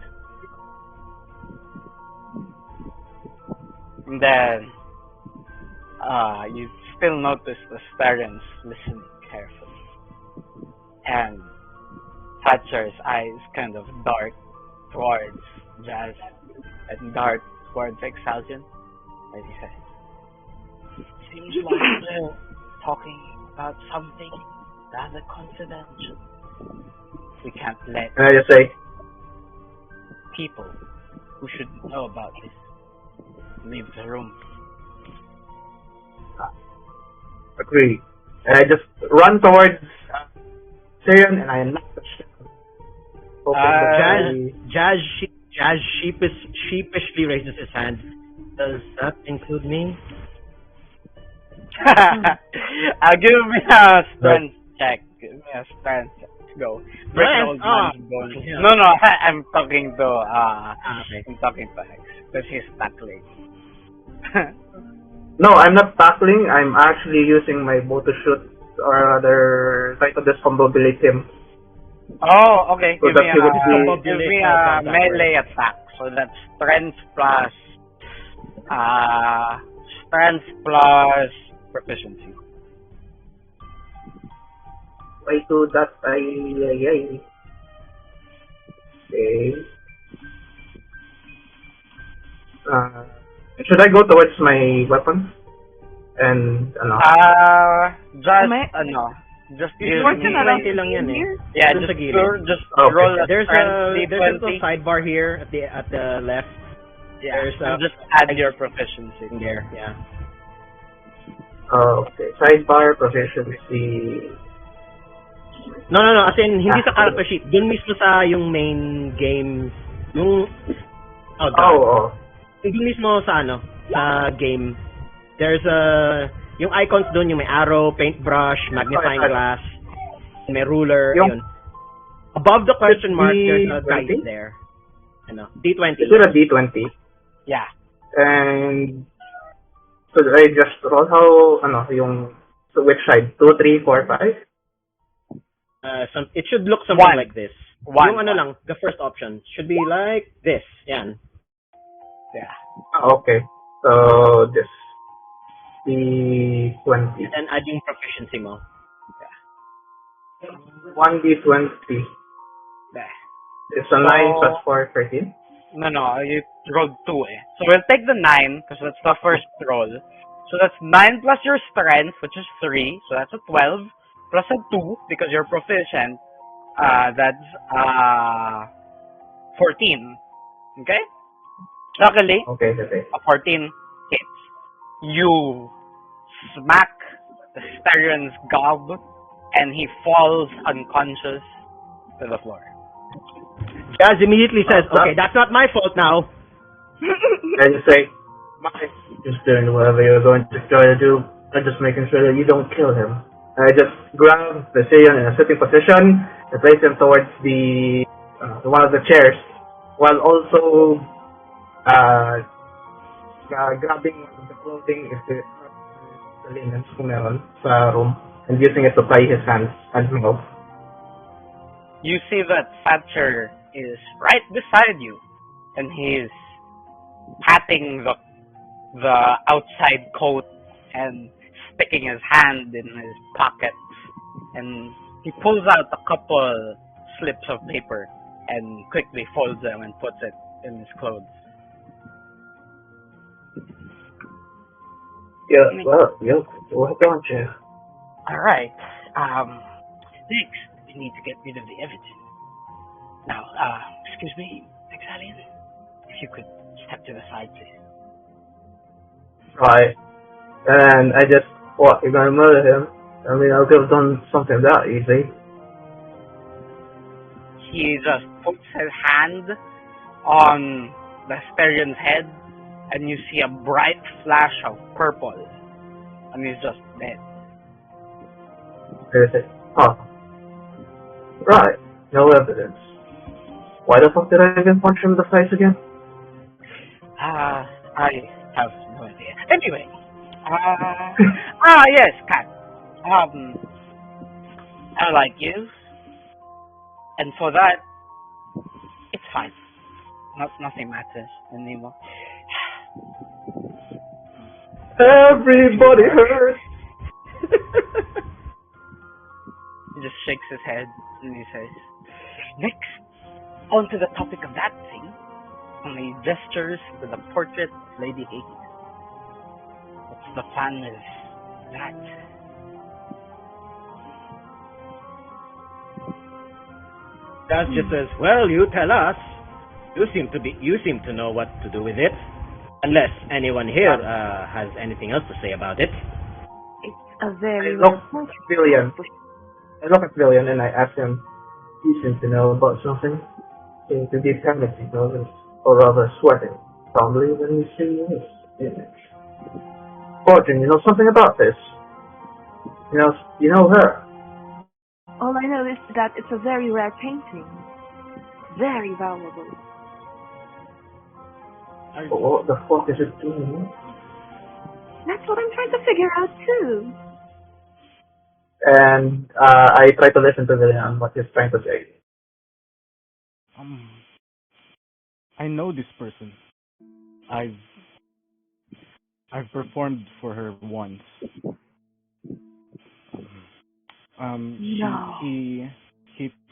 And then, you still notice the Starens listening carefully. And Thatcher's eyes kind of dart towards Jazz and dart towards Exhalsion. And he says, seems like they're talking about something rather confidential. We can't let And I just say, people who should know about this leave the room. agree. And I just run towards Syrian and I knock the shit out. Jazz sheepishly raises his hand. Does that include me? I'll give me a strength check. Give me a strength check. Go. Break the old man's bones. yeah. No, I'm talking to Okay. I'm talking to Hex because he's tackling. No, I'm not tackling. I'm actually using my bow to shoot, or rather, try to discombobulate him. Oh, okay. So that he would Give me a melee attack. So that's strength plus proficiency. I do that. Okay. Should I go towards my weapon? And just It's use working me. around lang yan eh. Yeah, Dun sa just gilid. just Okay. roll a There's strength a little D20. sidebar here at the left. Yeah, there's and a- just add your proficiency. There, yeah. okay. Sidebar, proficiency. No. As in, hindi sa character sheet. Dun mismo sa yung main game. Yung... Oh, God. Oh. Dun mismo sa sa game. There's yung icons dun, yung may arrow, paintbrush, magnifying glass, may ruler, Yung- yun. Above the question mark, there's a D20? dice there. D20. Is it a D20? Yeah. And so I just roll so which side? 2, 3, 4, 5? It should look something One. like this. One. Yung lang, the first option should be like this. Yan. Yeah. Okay. So this D20. And add yung proficiency mo. 1D20. There. It's a 9 plus 4, 13. No, you rolled 2 eh. So we'll take the 9, because that's the first roll. So that's 9 plus your strength, which is 3, so that's a 12, plus a 2, because you're proficient, that's 14. Okay? Luckily, Okay. a 14 hits. You smack the Styrian's gob, and he falls unconscious to the floor. Jazz immediately says, okay, that's not my fault now. I just say, just doing whatever you're going to try to do. I'm just making sure that you don't kill him. I just grab the Syrian in a sitting position and place him towards the one of the chairs, while also grabbing one of the clothing if the linens kung meron sa room and using it to tie his hands and mouth. You see that Thatcher is right beside you, and he's patting the outside coat and sticking his hand in his pockets, and he pulls out a couple slips of paper and quickly folds them and puts it in his clothes. Yeah, well, what don't you? All right. Next, we need to get rid of the evidence. Now, excuse me, Exalian, if you could step to the side, please. Right. And I just, what, you're gonna murder him? I mean, I could have done something that easy. He just puts his hand on the Asterian's head, and you see a bright flash of purple, and he's just dead. I say, huh. Right. No evidence. Why the fuck did I even punch him in the face again? I have no idea. Anyway, yes, Kat. I like you, and for that, it's fine. Nothing matters anymore. Everybody hurts. He just shakes his head and he says, "Next, on to the topic of that thing." And he gestures to the portrait of Lady Hades. What's the plan with that? That's just as well. You tell us. You seem to know what to do with it. Unless anyone here has anything else to say about it. It's a very I look at Villian and I ask him, he seems to know about something. Seems to be panicking or rather sweating. Probably when you see this image. Fortune, you know something about this? You know her. All I know is that it's a very rare painting. Very valuable. But what the fuck is it doing? That's what I'm trying to figure out too. And I try to listen to Villian what he's trying to say. I know this person. I've performed for her once. No. He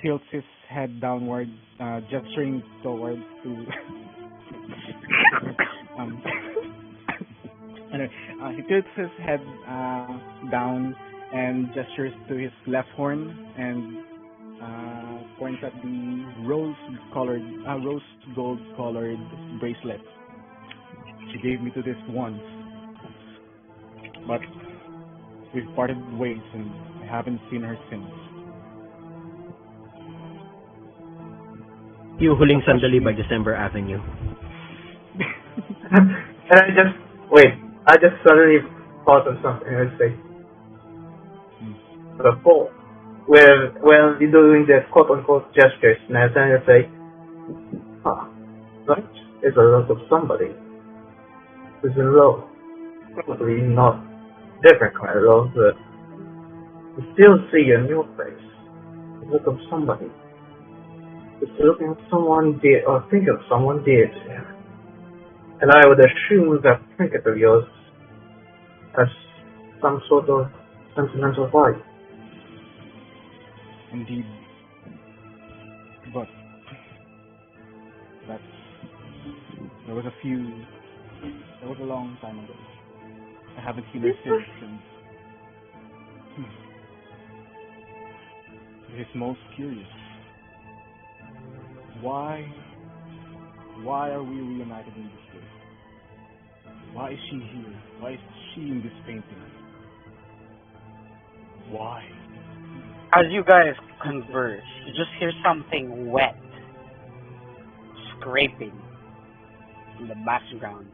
tilts his head downward, gesturing towards to. Anyway, he tilts his head down and gestures to his left horn and points at the rose gold colored bracelet. She gave me to this once, but we've parted ways and I haven't seen her since. You huling sandali by December Avenue. And I just suddenly thought of something. I say, before, when you're doing the quote unquote gestures, and I suddenly say, that is a lot of somebody who's in love. Probably not different kind of love, but you still see in your face the look of somebody. Just looking at someone dead, or think of someone dead. And I would assume that trinket of yours has some sort of sentimental value. Indeed. But there was a long time ago. I haven't seen her since, and it is most curious. Why are we reunited in this way? Why is she here? Why is she in this painting? Why? As you guys converse, you just hear something wet scraping in the background.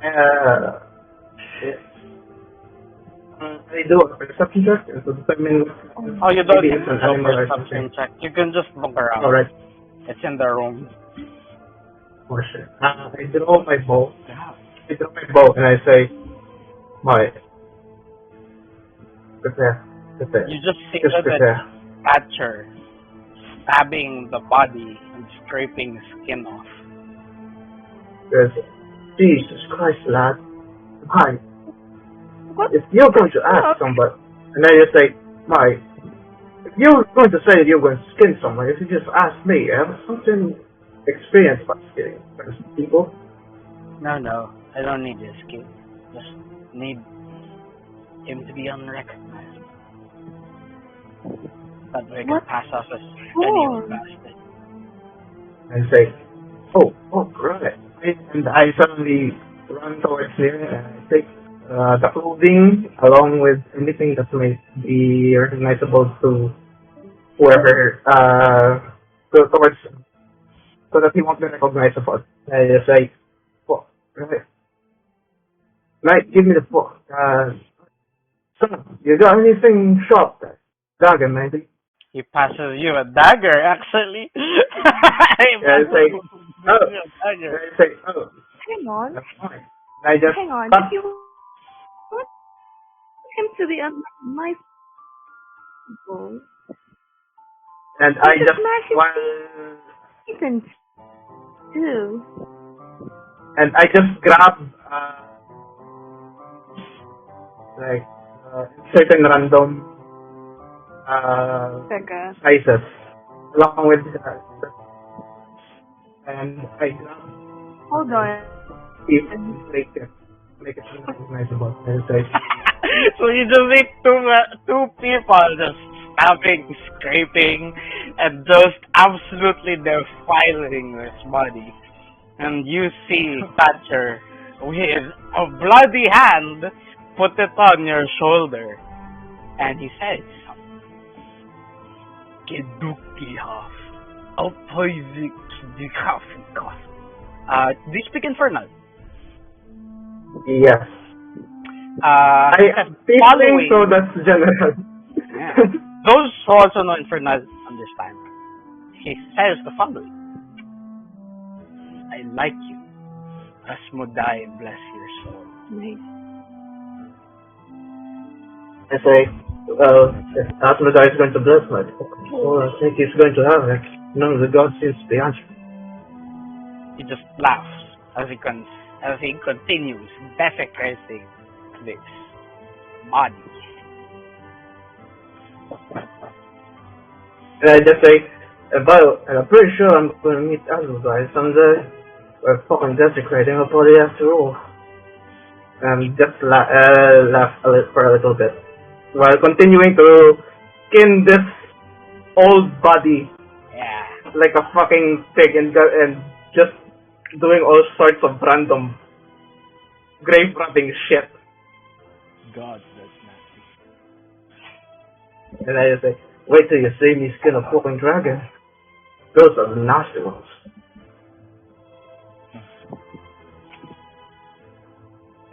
I do a perception check to determine. Oh, you don't maybe need it's to an do animal or perception something. check. You can just look around. Alright. It's in the room. Oh shit. I draw my bow. And I say, prepare. You just see Just the prepare. Thatcher stabbing the body and scraping the skin off. There's, Jesus Christ, lad. Hi. What? If you're going to ask somebody, and then you say, if you're going to say that you're going to skin someone, if you just ask me, I have something experienced by skinning people. No, I don't need his skin. Just need him to be unrecognized. that we can What pass off as for? anyone bastard. And say, oh, right. And I suddenly run towards here and I take the clothing along with anything that may be recognizable to whoever, towards, so that he won't be recognizable. And I just say, oh, right. Knight, give me the book. Son, you got anything sharp there? Dagger, maybe? He passes you a dagger, actually. Yeah, it's like, oh. A dagger. It's like, oh, Hang on. that's fine. And I just Hang on. cut, If you want him to be nice people, and you I should just, smash his while, teeth too. and I just grab, like, certain random, Teka. sizes, along with, and I grab Hold on. it and make it recognizable. And it's like, So you just see two people just stabbing, scraping, and just absolutely defiling this body. And you see Thatcher with a bloody hand put it on your shoulder. And he says, Kedukihaf, Alpoizik Dikafika. Do you speak Infernal? yes. I am feeling following- so that's general. Yeah. Those who also know Infernal understand. He says the following. I like you. Asmodai bless your soul. Nice. I say, if Asmodai is going to bless my well, I think he's going to have it. None of the gods seems to be answering. He just laughs as he continues desecrating this body. And I just say, but I'm pretty sure I'm going to meet Asmodai someday. We're fucking desecrating a body after all. And just laugh for a little bit. While continuing to skin this old body Yeah. like a fucking pig and just doing all sorts of random grave robbing shit. God, that's nasty. And I just say, wait till you see me skin a fucking dragon. Those are the nasty ones.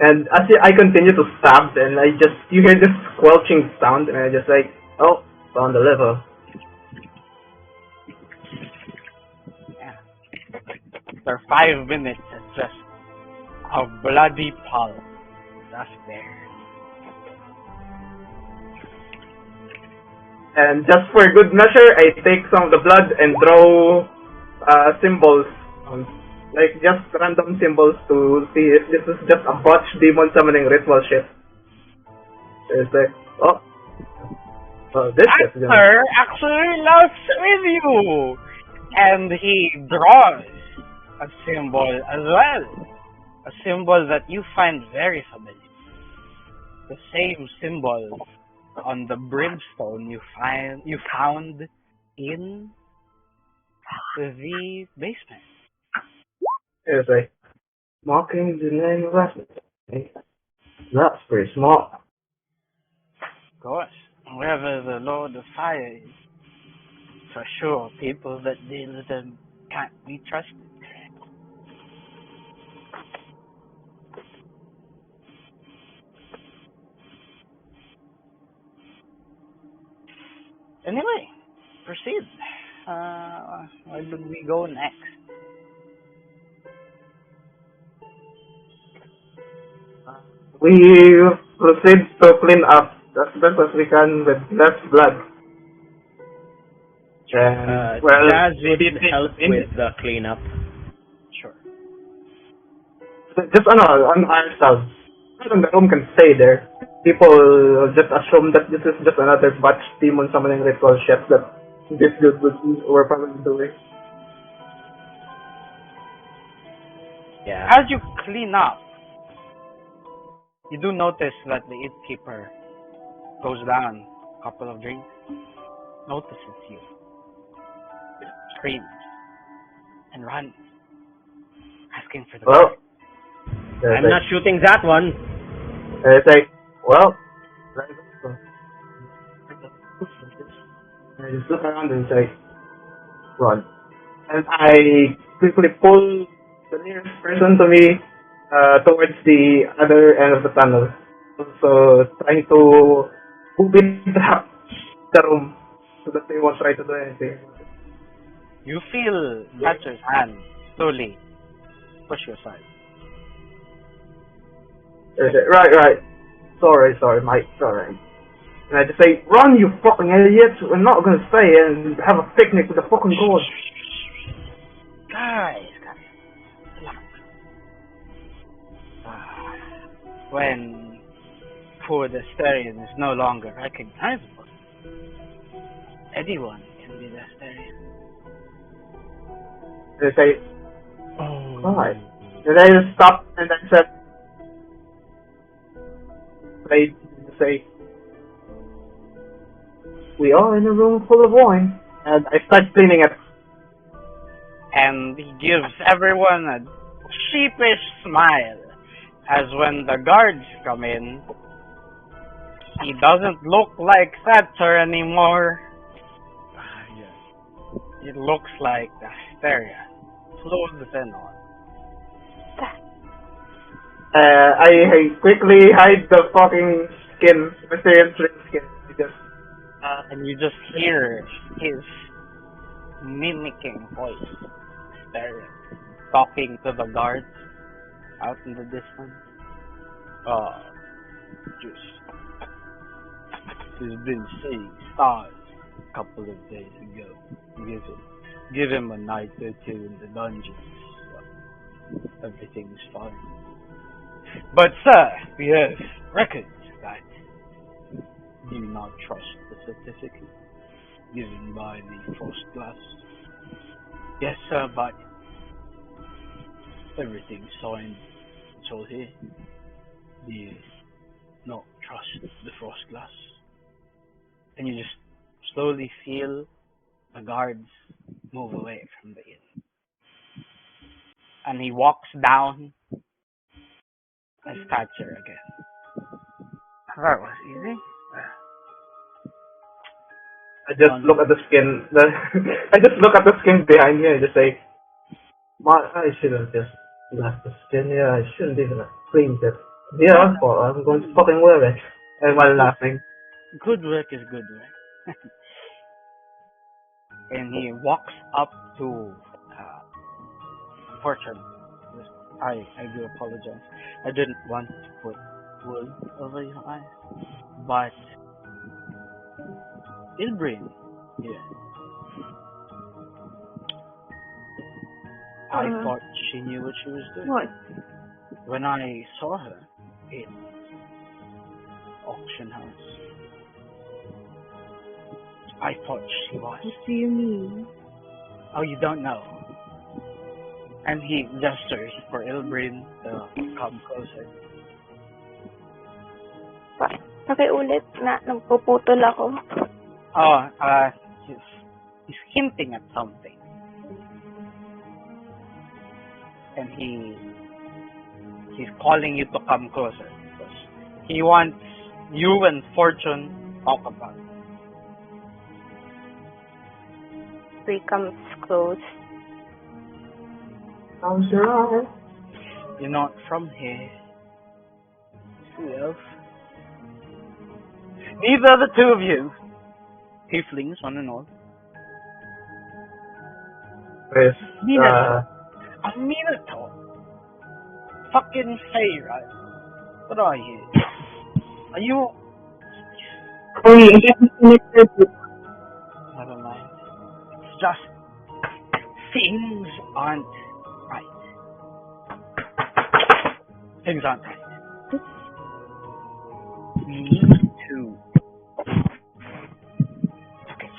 And as I continue to stab, and you hear this squelching sound, and I just like, oh, found the liver. Yeah. For 5 minutes, it's just a bloody pulp just there. And just for good measure, I take some of the blood and draw symbols, like just random symbols to see if this is just a botched demon summoning ritual shit. It's like, this is gonna... Actor actually loves with you, and he draws a symbol as well, a symbol that you find very familiar. The same symbol on the brimstone you found in the basement. It's like, mocking the name of Asmodai. That's pretty smart. Of course, wherever the Lord of Fire is, for sure, people that deal with them can't be trusted. Anyway, proceed. Where do we go next? We proceed to clean up as best as we can with less blood. And, well, Jazz would it- help it- with the cleanup. Sure. just on ourselves. The room can stay there. People just assume that this is just another batch demon summoning ritual shit that this dude were probably doing. Yeah. As you clean up, you do notice that the innkeeper goes down a couple of drinks notices you, screams, and runs, asking for the Well, guard. I'm not shooting that one. it's like, well, I just look around and say, run. And I quickly pull the nearest person to me towards the other end of the tunnel. So trying to open the room so that they won't try to do anything. You feel Thatcher's hand slowly push you aside. Right. Sorry, Mike, sorry. And I just say, run, you fucking idiots! We're not gonna stay and have a picnic with the fucking gods. Guys, relax. When food Asterian is no longer recognizable, anyone can be the Asterian. And I say, Oh. why? And I just stopped and I said, I say, we are in a room full of wine. And I start cleaning it. And he gives everyone a sheepish smile as when the guards come in, he doesn't look like Thatcher anymore. It looks like the Hysteria, clothes and all. I quickly hide the fucking skin, Mysterious skin, because And you just hear his mimicking voice, Hysteria, talking to the guards out in the distance. He's been seeing stars a couple of days ago. Give him a night or two in the dungeons. Everything's fine. But sir, we have records that do not trust the certificate given by the Frost Glass. Yes sir, but everything's signed. It's all here. Do not trust the Frost Glass. And you just slowly feel the guards move away from the inn. And he walks down as Thatcher again. That was easy. I just look at the skin. I just look at the skin behind me and just say, I shouldn't just left the skin here. I shouldn't even have cleaned it. Yeah, well, I'm going to fucking wear it. And while laughing. Good work is good work. And he walks up to Fortune. I do apologize. I didn't want to put wool over your eyes. But Ilbrin, yeah. I thought she knew what she was doing. What? When I saw her in auction house, I thought she was. What do you mean? Oh, you don't know. And he gestures for Ilbrin to come closer. Pakiulit na, nagpuputol ako. Oh, he's hinting at something. And he's calling you to come closer. Because he wants you and Fortune to talk about it. So he comes close. How's your eye? You're not from here. Who else? Neither the two of you. Tieflings, one and all. Yes. Minotaur. A Minotaur. Fucking Fey, right? What are you? Are you... Never mind. It's just... things aren't right. Things aren't right. We need to... Okay,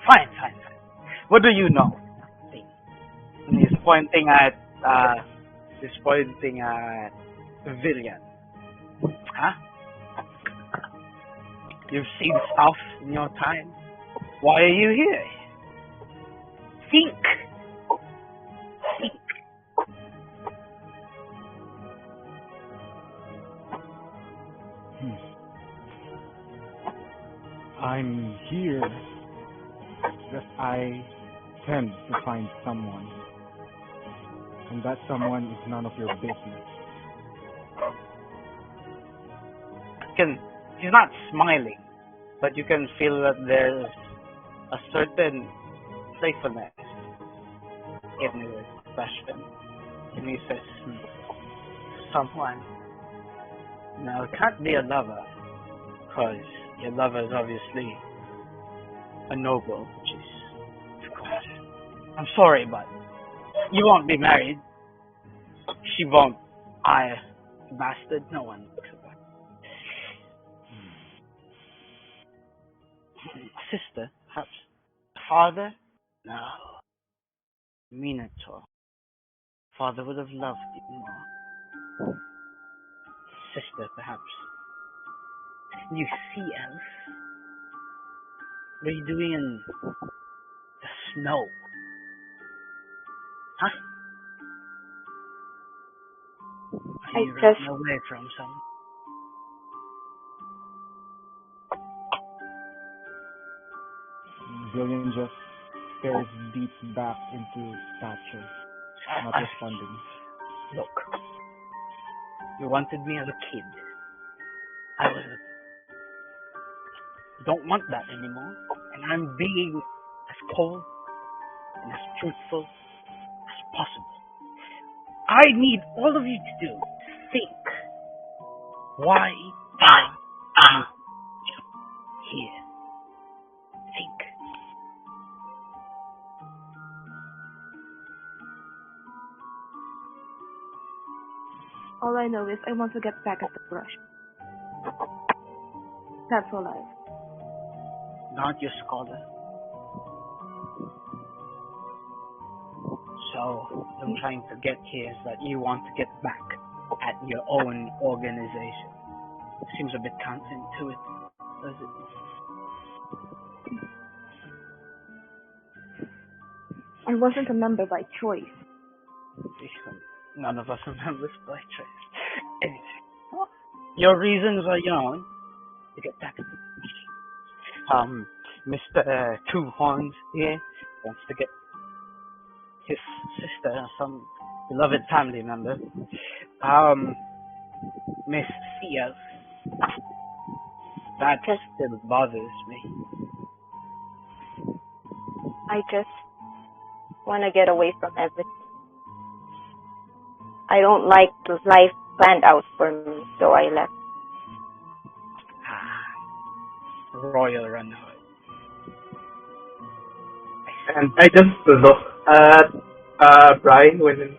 fine. Fine. What do you know? And he's pointing at Villian. Huh? You've seen stuff in your time? Why are you here? Think. Think. I'm here because I tend to find someone, and that someone is none of your business. He's not smiling, but you can feel that there's a certain playfulness in his expression. And he says, someone. Now, it can't be a lover, because your lover is obviously a noble, which is, of course. I'm sorry, but you won't be married. She won't. Bastard, no one. Sister, perhaps. Father? No. Minotaur. Father would have loved you more. Sister, perhaps. You sea elf? What are you doing in the snow? Huh? Are you running away from some? Zillion just stares deep back into Thatcher, not responding. Look, you wanted me as a kid. I don't want that anymore, and I'm being as cold and as truthful as possible. I need all of you to do think. Why are you here? Think. All I know is I want to get back at the brush. That's all I have. Not your scholar. So, what I'm trying to get here is that you want to get back at your own organization. Seems a bit counterintuitive, does it? I wasn't a member by choice. None of us are members by choice. Anyway, your reasons are your own to get back. Mr. Two Horns here wants to get his sister, some beloved family member, Miss Sia. That still bothers me. I just want to get away from everything. I don't like the life planned out for me, so I left. Royal runaway. And I just look at Brian when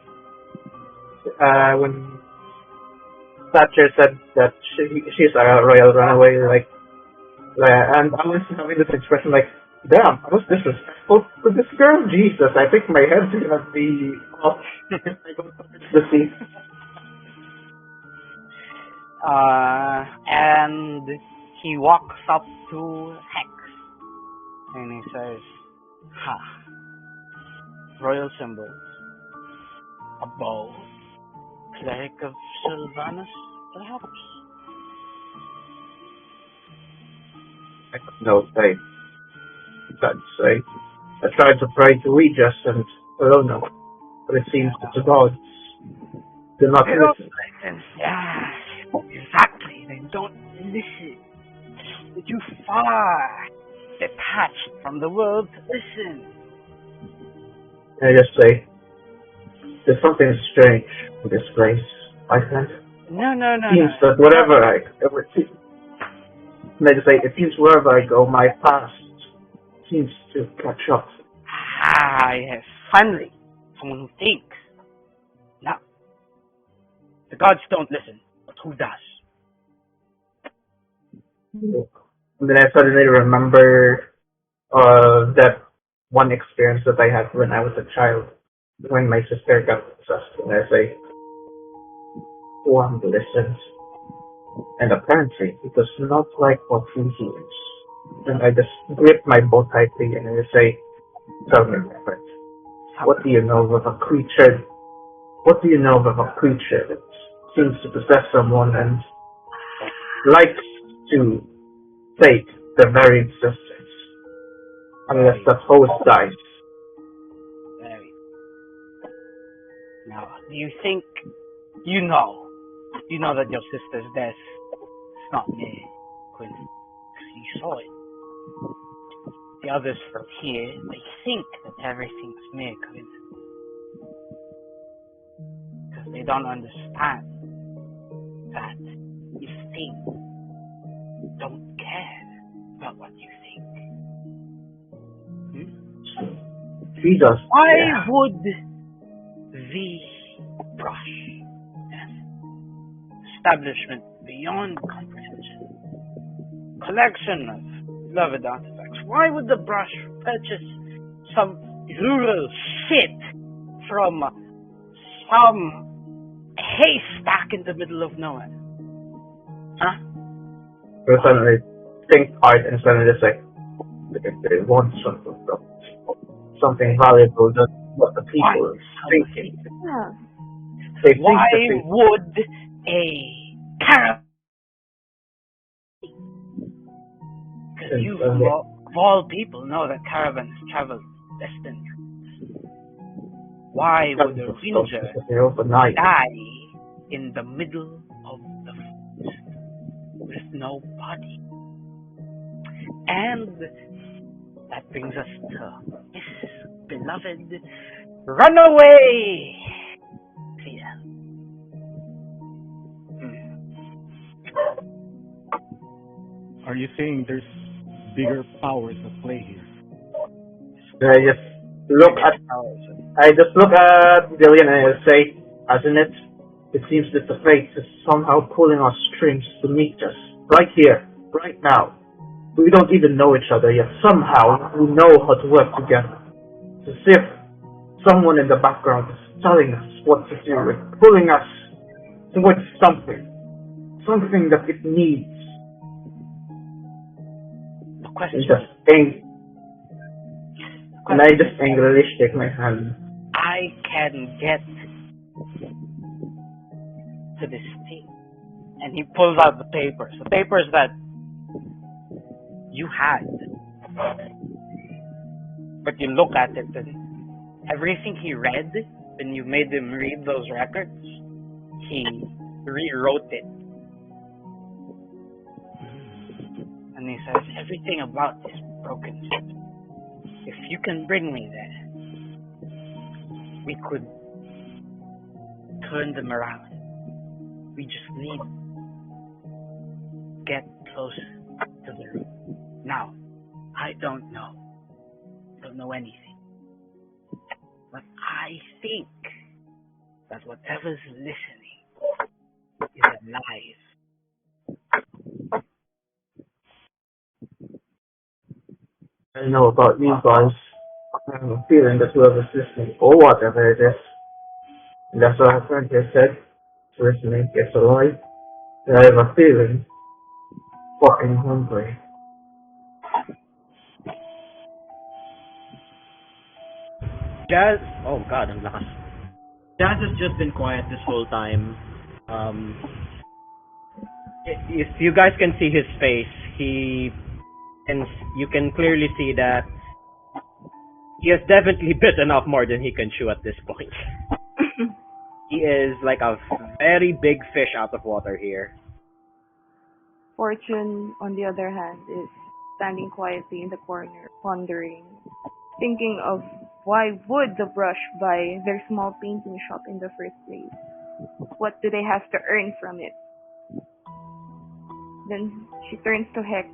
Thatcher said that she's a royal runaway, and I was having this expression like, damn, I was disrespectful to this girl. Jesus, I think my head's gonna be off if I go touch the sea. And he walks up to Hex and he says, ha, royal symbols, a bow, cleric of Sylvanus, perhaps? No, I tried to pray to Ouija and I don't know, but it seems that the gods do not listen. Yeah, exactly. They don't listen. They're too far detached from the world to listen. I just say, there's something strange in this place, my friend. No. It seems that wherever I just say, it seems wherever I go, my past seems to catch up. Yes, finally, someone who thinks. Now, the gods don't listen, but who does? And then I suddenly remember that one experience that I had when I was a child, when my sister got possessed, and I say, one listens. And apparently, it was not like what he hears. And I just grip my bow tightly and I say, tell me, my friend, what do you know of a creature? What do you know of a creature that seems to possess someone and likes to take their very existence unless the host dies? Very. Now, do you think you know that your sister's death is not mere coincidence? You saw it. The others here, they think that everything's mere coincidence. Because they don't understand that if things don't care about what you think, She does. why would the brush establishment beyond comprehension, collection of beloved artifacts, why would the brush purchase some rural shit from some haystack in the middle of nowhere? Huh? So suddenly think hard and suddenly just like, they want something valuable, that's what the people are thinking. Yeah. They think Why that they would a caravan? Because you, of all people, know that caravans travel distant. Why would a ranger overnight. die in the middle of the forest with no body? And that brings us to this beloved runaway fear. Are you saying there's bigger powers at play here? I just look at Dillian and I say, hasn't it? It seems that the fate is somehow pulling our strings to meet us. Right here, right now. We don't even know each other yet. Somehow we know how to work together. It's as if someone in the background is telling us what to do and pulling us towards something. Something that it needs. The question and I just angrily shake my hand. I can get to this thing. And he pulls out the papers that you had. But you look at it and everything he read, when you made him read those records, he rewrote it. And he says, everything about this broken ship, if you can bring me there, we could turn them around. We just need to get closer to the room. Now, I don't know anything. But I think that whatever's listening is alive. I don't know about you guys. I have a feeling that whoever's listening, or whatever it is, and that's what our friend here said, listening gets alive. And I have a feeling fucking hungry. Jazz, oh god, ang lakas. Jazz has just been quiet this whole time. If you guys can see his face, you can clearly see that he has definitely bitten off more than he can chew at this point. He is like a very big fish out of water here. Fortune, on the other hand, is standing quietly in the corner, pondering, thinking of why would the brush buy their small painting shop in the first place? What do they have to earn from it? Then she turns to Hex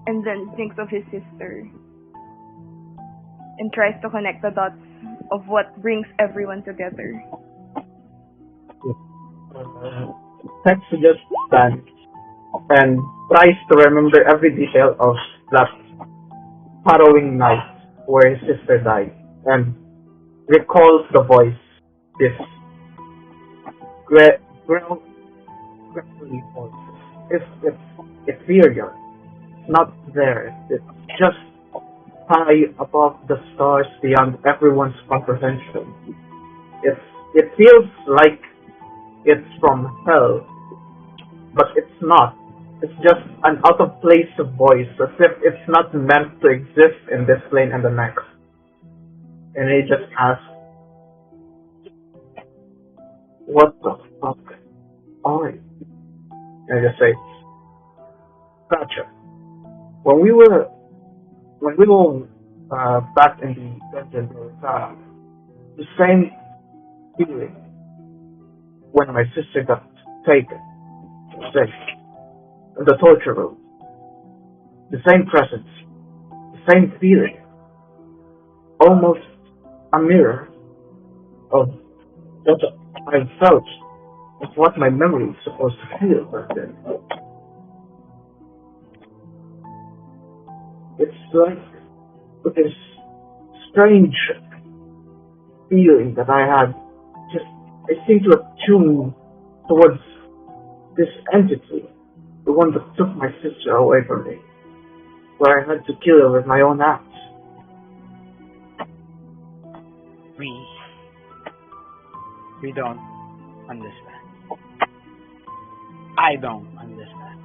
and then thinks of his sister and tries to connect the dots of what brings everyone together. Hex just stands and tries to remember every detail of that harrowing night where his sister died and recalls the voice, this gravelly voice. It's ethereal. not there. It's just high above the stars beyond everyone's comprehension. It feels like it's from hell, but it's not. It's just an out-of-place voice, as if it's not meant to exist in this plane and the next. And he just asks, "What the fuck are you?" And I just say, "Gotcha. When we were back in the dungeon, there was the same feeling when my sister got taken, sick, in the torture room. The same presence, the same feeling, almost a mirror of what I felt, of what my memory is supposed to feel back then. It's like this strange feeling that I had. I seem to attune towards this entity, the one that took my sister away from me, where I had to kill her with my own axe." We don't understand. I don't understand.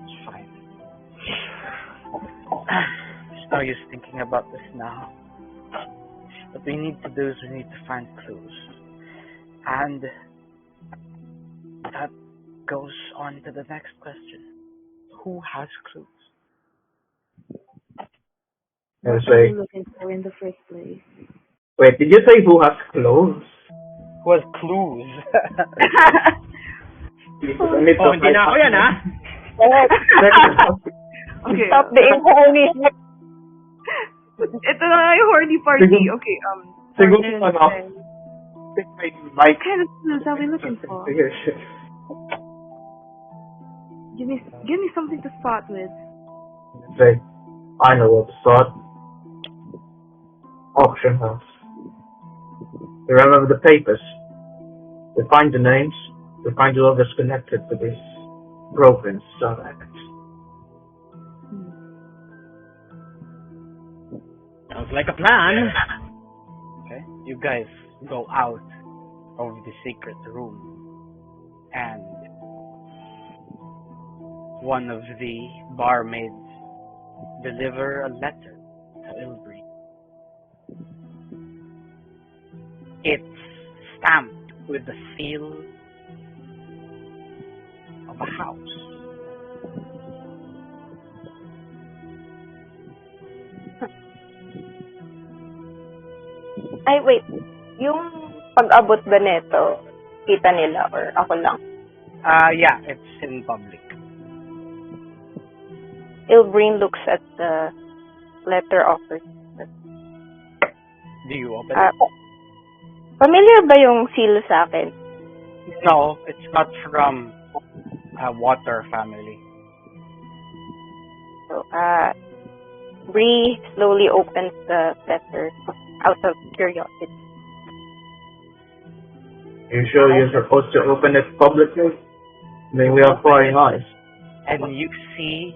It's fine. There's no use thinking about this now. What we need to do is we need to find clues. And that goes on to the next question. Who has clues? I What are say, you looking for in the first place? "Wait, did you say who has clothes?" Who has clues? I need Oh, to hindi na ako yan, ha? Okay. Stop the horny. Ito na nga yung horny party. Siguro- Okay, siguro Jordan ano, says, Take my mic. what kind of clues are we looking for? Here, shit. Give me something to start with. Say, "I know what to start. Auction house. You remember the papers? We find the names. We find whoever's connected to this broken subject. Sounds like a plan. Okay, you guys go out of the secret room, and one of the barmaids deliver a letter to Ilbri. It's stamped with the seal of a house. Ay, wait. Yung pag-abot ba neto, kita nila or ako lang? Yeah, it's in public. Ilbrain looks at the letter offered. Do you open it? Familiar ba yung seal sa akin? No, it's not from a water family. So, Bree slowly opens the letter out of curiosity. You sure you're supposed to open it publicly? I mean, we are prying eyes. And you see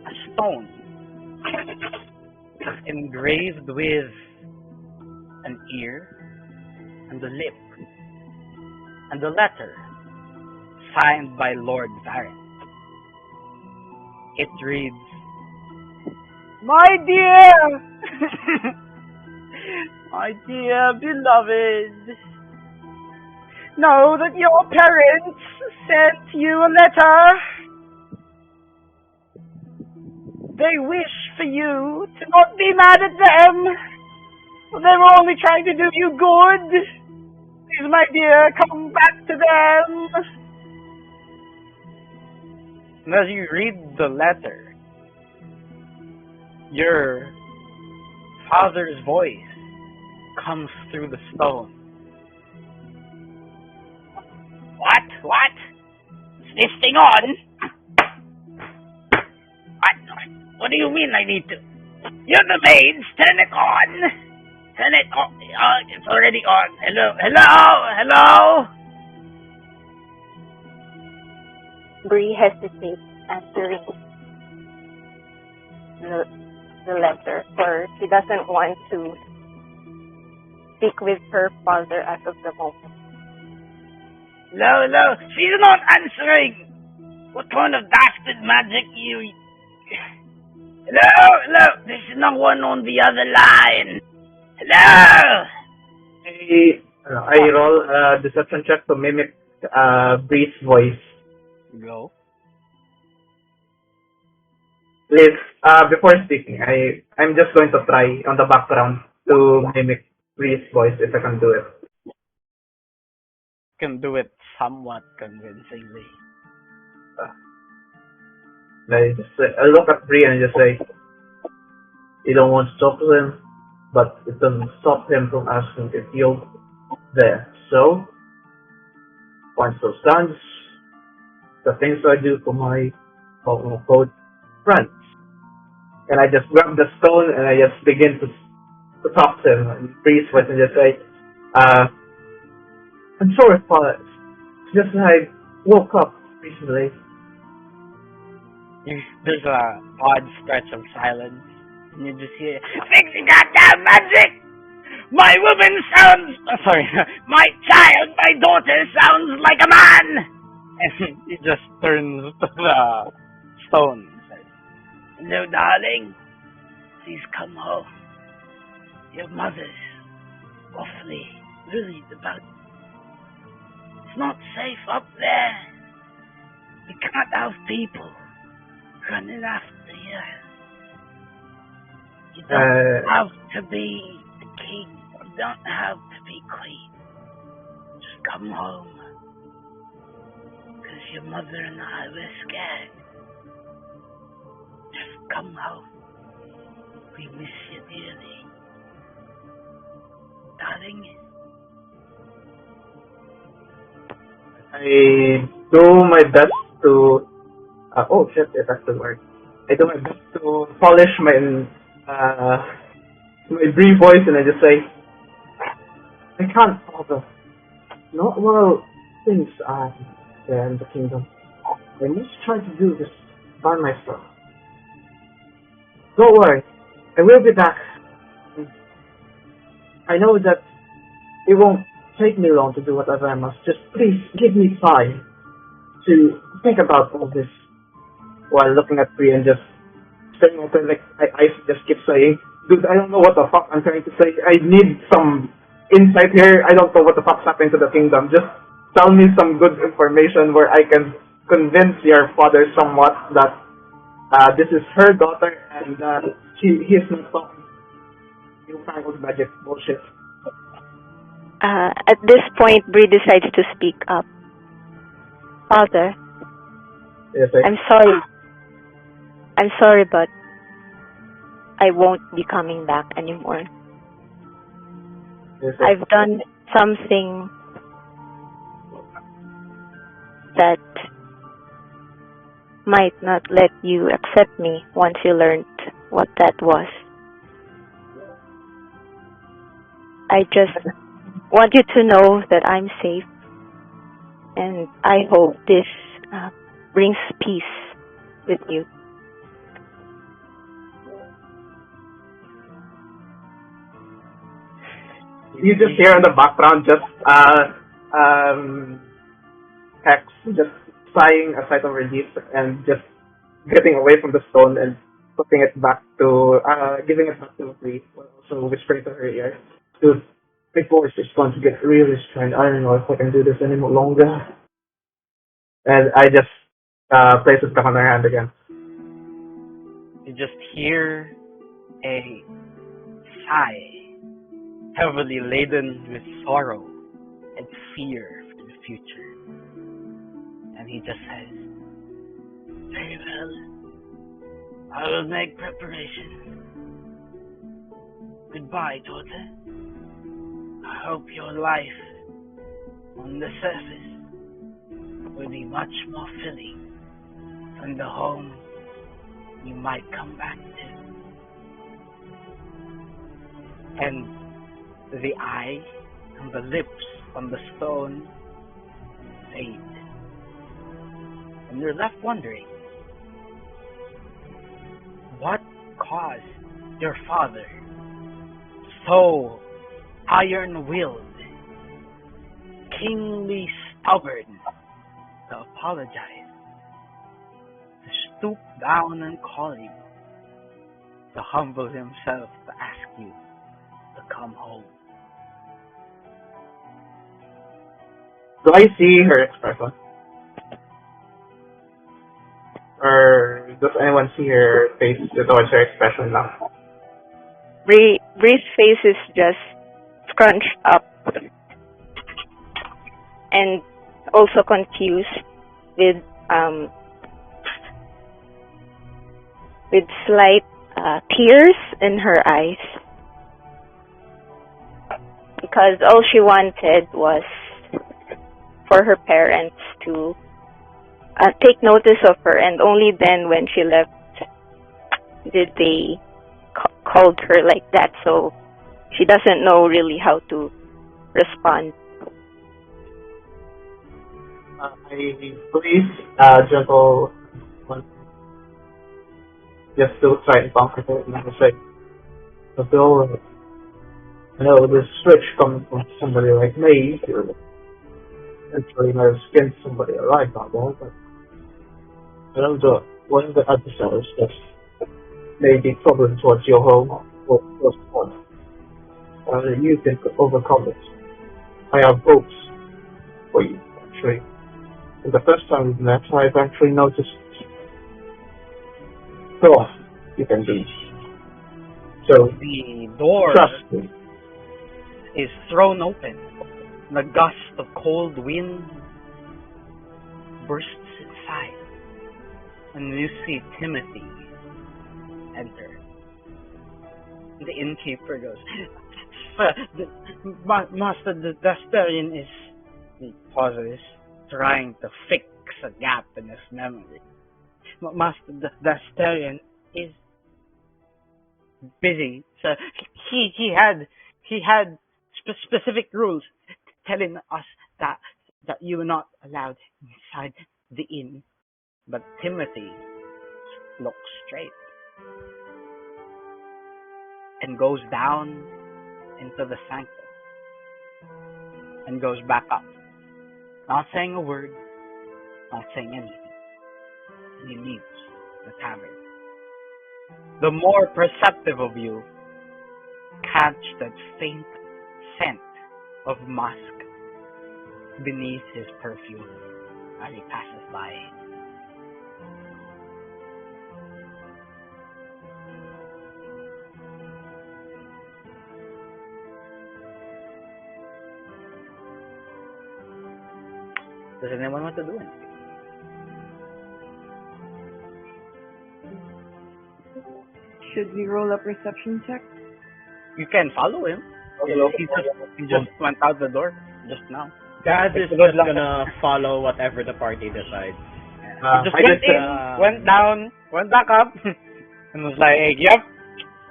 a stone engraved with an ear and a lip and a letter signed by Lord Varyn. It reads, "My dear, my dear beloved, know that your parents sent you a letter. They wish for you to not be mad at them. They were only trying to do you good. Please, my dear, come back to them." And as you read the letter, your father's voice comes through the stone. What? What? Is this thing on? What do you mean I need to? You're the maids. Turn it on. Turn it on. It's already on. Hello? Hello? Hello? Bree hesitates answering the letter, for she doesn't want to speak with her father as of the moment. Hello, she's not answering! What kind of dastard magic you... Hello, there's no one on the other line! Hello! I roll a deception check to mimic Bree's voice. Go. Please, before speaking, I'm just going to try on the background to mimic Bree's voice if I can do it. Can do it somewhat convincingly. I look at Bree and just say, you don't want to talk to him, but it doesn't stop him from asking if you're there. So, once those stands, the things I do for my quote friends. And I just grab the stone and I just begin to talk to him and Bree's voice and just say, I'm sorry, Father. It's just I woke up recently. There's a odd stretch of silence, and you just hear, "Fix the goddamn magic! My woman sounds... my child, my daughter sounds like a man!" And he just turns to the stone and says, "Hello, darling. Please come home. Your mother's awfully worried about you. It's not safe up there. You can't have people running after you. You don't have to be the king. You don't have to be queen. Just come home. Because your mother and I were scared. Just come home. We miss you dearly. Darling." I do my best to oh shit, it actually worked. I do my best to polish my Bree voice and I just say, I can't, Father. Not while things are there in the kingdom. I must try to do this by myself. Don't worry, I will be back. I know that it won't take me long to do whatever I must. Just please give me time to think about all this while looking at Bree and just staring at her like I just keep saying, dude, I don't know what the fuck I'm trying to say. I need some insight here. I don't know what the fuck's happening to the kingdom. Just tell me some good information where I can convince your father somewhat that this is her daughter and he is not talking newfangled magic bullshit. At this point, Bree decides to speak up. Father, Yes, I'm sorry. I'm sorry, but I won't be coming back anymore. yes, I've done something that might not let you accept me once you learned what that was. I just want you to know that I'm safe, and I hope this brings peace with you. You just hear in the background just Hex just sighing a sigh of relief and just getting away from the stone and putting it back to giving it back to Bree, also whispering to her ear, dude, my voice is going to get really strained. I don't know if I can do this any longer. And I just place it back on her hand again. You just hear a sigh, heavily laden with sorrow and fear for the future. And he just says, "Very well. I will make preparations. Goodbye, daughter. I hope your life on the surface will be much more filling than the home you might come back to." And the eye and the lips on the stone fade. And you're left wondering, what caused your father, so iron-willed, kingly stubborn, to apologize, to stoop down and call you, to humble himself to ask you to come home? Do I see her expression? Or does anyone see her face towards her expression now? Bree's face is just scrunched up and also confused with slight tears in her eyes, because all she wanted was for her parents to take notice of her, and only then when she left did they called her like that, so she doesn't know really how to respond. I please, gentle one, just to try and comfort her, and I was like, but Bill, I know this switch coming from somebody like me, you're actually might have skinned somebody alive, not all, but I know one of the episodes that may be problem towards your home was one. You can overcome it. I have hopes for you, actually. And the first time we met, I've actually noticed how you can be. So, The door trust me. is thrown open. And a gust of cold wind bursts inside. And you see Timothy enter. The innkeeper goes, Master, the Dastarian is... He pauses, trying to fix a gap in his memory. Master, the Dastarian is busy. So he had specific rules telling us that you were not allowed inside the inn. But Timothy looks straight and goes down into the sanctum and goes back up, not saying a word, not saying anything. And he leaves the tavern. The more perceptive of you catch that faint scent of musk beneath his perfume as he passes by. Does anyone want to do anything? Should we roll a perception check? You can follow him. He just went out the door just now. Dad is Good just luck. gonna follow whatever the party decides. He just went in, went down, went back up, and was like, hey, yep,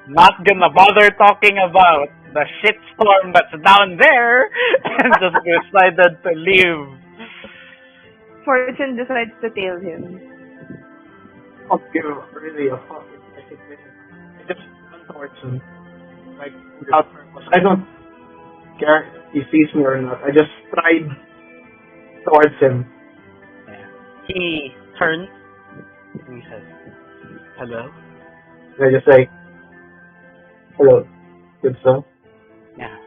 not gonna bother talking about the shitstorm that's down there, and just decided to leave. Fortune decides to tail him. Fuck you, really a fucking recognition. I just went towards him. Like, without purpose. I don't care if he sees me or not. I just tried towards him. Yeah. He turns and he says, hello? And I just say, hello, good sir. Yeah.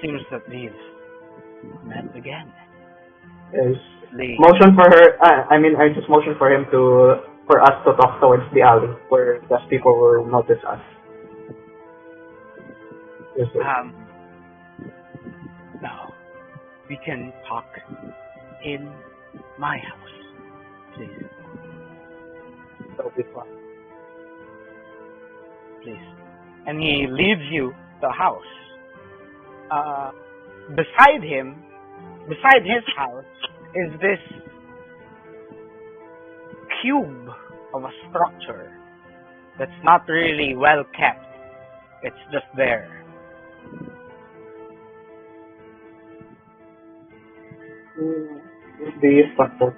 Seems that we've met again. Yes. The Motion for her, I just motion for him for us to talk towards the alley where less people will notice us. Yes, sir. no. We can talk in my house, please. That'll be fun. Please. And he leads you to the house. Beside his house, is this cube of a structure that's not really well kept. It's just there. The structure.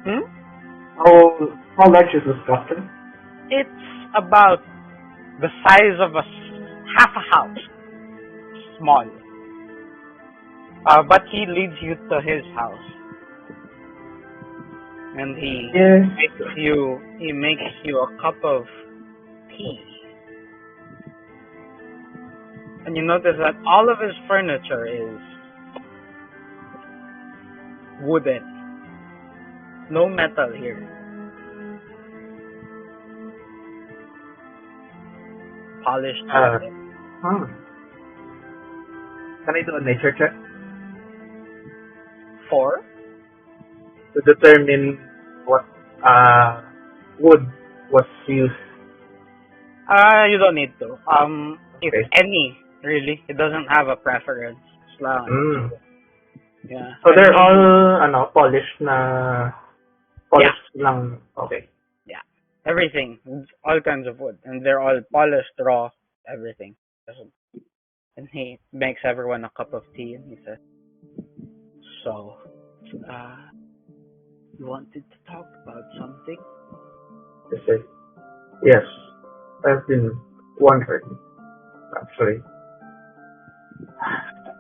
Hmm? How large is the structure? It's about the size of half a house. Small. But he leads you to his house. And he Yes. makes you a cup of tea. And you notice that all of his furniture is wooden. No metal here. Polished wood. Can I do a nature check 4. to determine what wood was used? You don't need to. If Okay. any, really, it doesn't have a preference. It's lang. Mm. Yeah. So they're all polished lang. Okay. Yeah. Everything. All kinds of wood. And they're all polished, raw, everything. And he makes everyone a cup of tea and he says, so, you wanted to talk about something? They say, yes, I've been wondering, actually,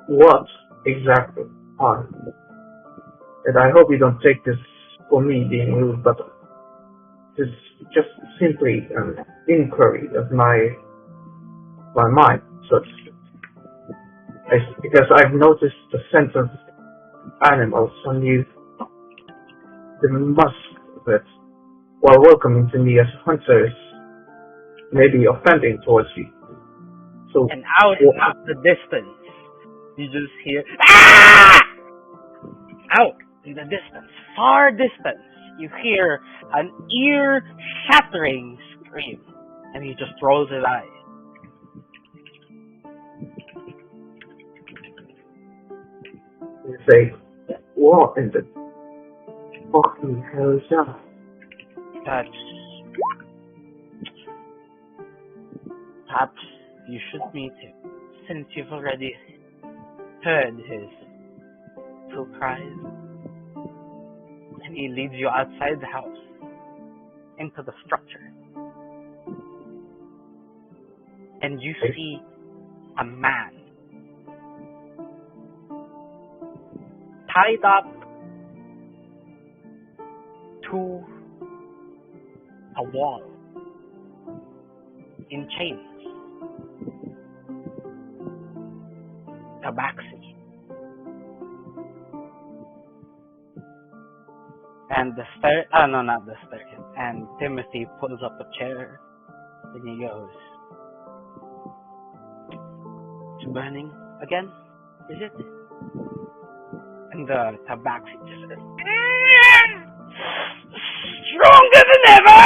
what exactly are, and I hope you don't take this for me being rude, but this is just simply an inquiry of my mind, so to speak. Because I've noticed the scent of animals on you, the musk of it, while welcoming to me as hunters, may be offending towards you. So, And out of the distance, you just hear, ah! Out in the distance, far distance, you hear an ear-shattering scream. And he just rolls his eyes. you say, what in the fucking hell is that? That's... Perhaps you should meet him, since you've already heard his little cries. And he leads you outside the house, into the structure. And you see a man tied up to a wall in chains. Tabaxi. And not the stair. And Timothy pulls up a chair and he goes, it's burning again, is it? And the Tabaxi just says, stronger than ever!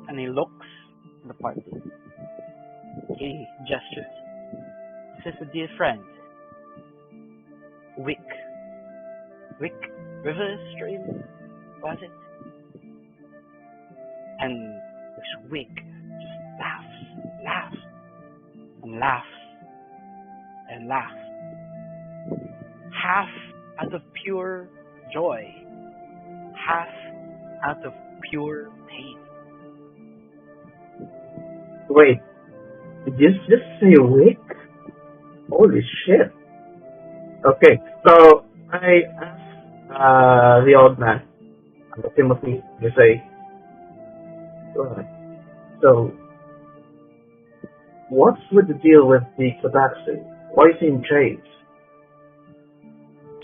And he looks at the party. He gestures. This is a dear friend. Wick River Stream, was it? And this Wick just laughs, and laughs, and laughs. Half out of pure joy, half out of pure pain. Wait, did you just say Wick? Holy shit. Okay, so I asked the old man, Timothy, to say, so, what's with the deal with the Tabaxi? Why is he in chains?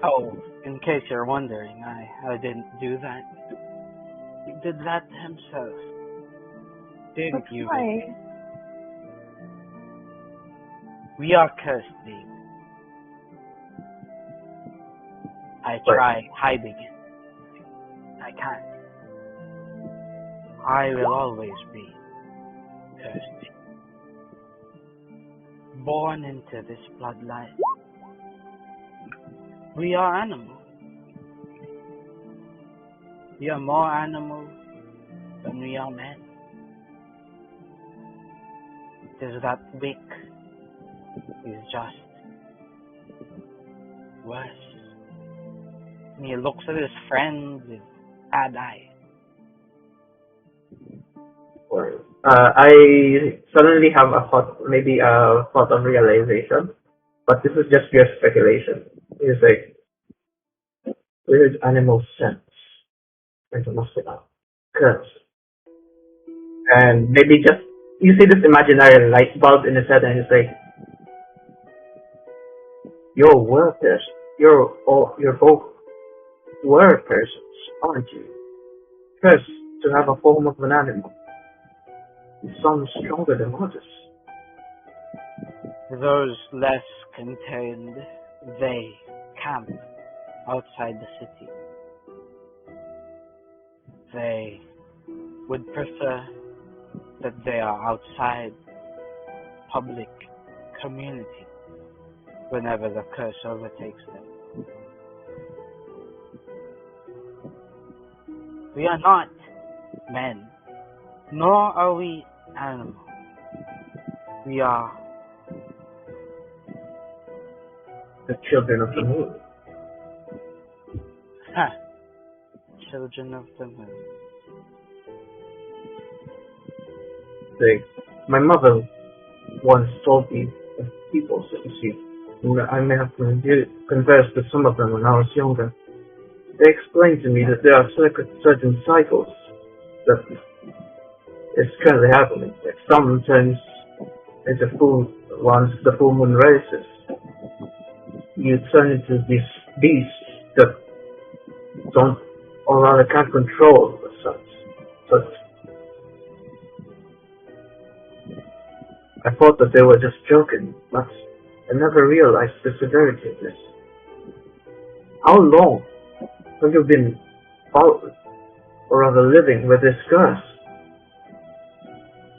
Oh, in case you're wondering, I didn't do that. He did that himself. Didn't you? Why? We are cursed, babe. I try hiding it. I can't. I will always be cursed. Born into this bloodline. We are animals. We are more animals than we are men. It is that Wick is just worse. He looks at his friend with bad eyes. I suddenly have a thought, maybe a thought of realization, but this is just pure speculation. It's like weird animal sense. I don't know curse. And maybe just you see this imaginary light bulb in his head, and it's like, you're workers. You're both were persons, aren't you? Cursed to have a form of an animal. You sound stronger than others. Those less contained, they camp outside the city. They would prefer that they are outside public community whenever the curse overtakes them. We are not men, nor are we animals. We are The children of the moon. children of the moon. Like, my mother once told me of people, so you see, I may have conversed with some of them when I was younger. They explained to me that there are certain cycles that is currently happening. Like sun turns into full once the full moon rises. You turn into these beasts that don't, or rather can't control the sun. But I thought that they were just joking, but I never realized the severity of this. How long have you been following, or rather living with this curse?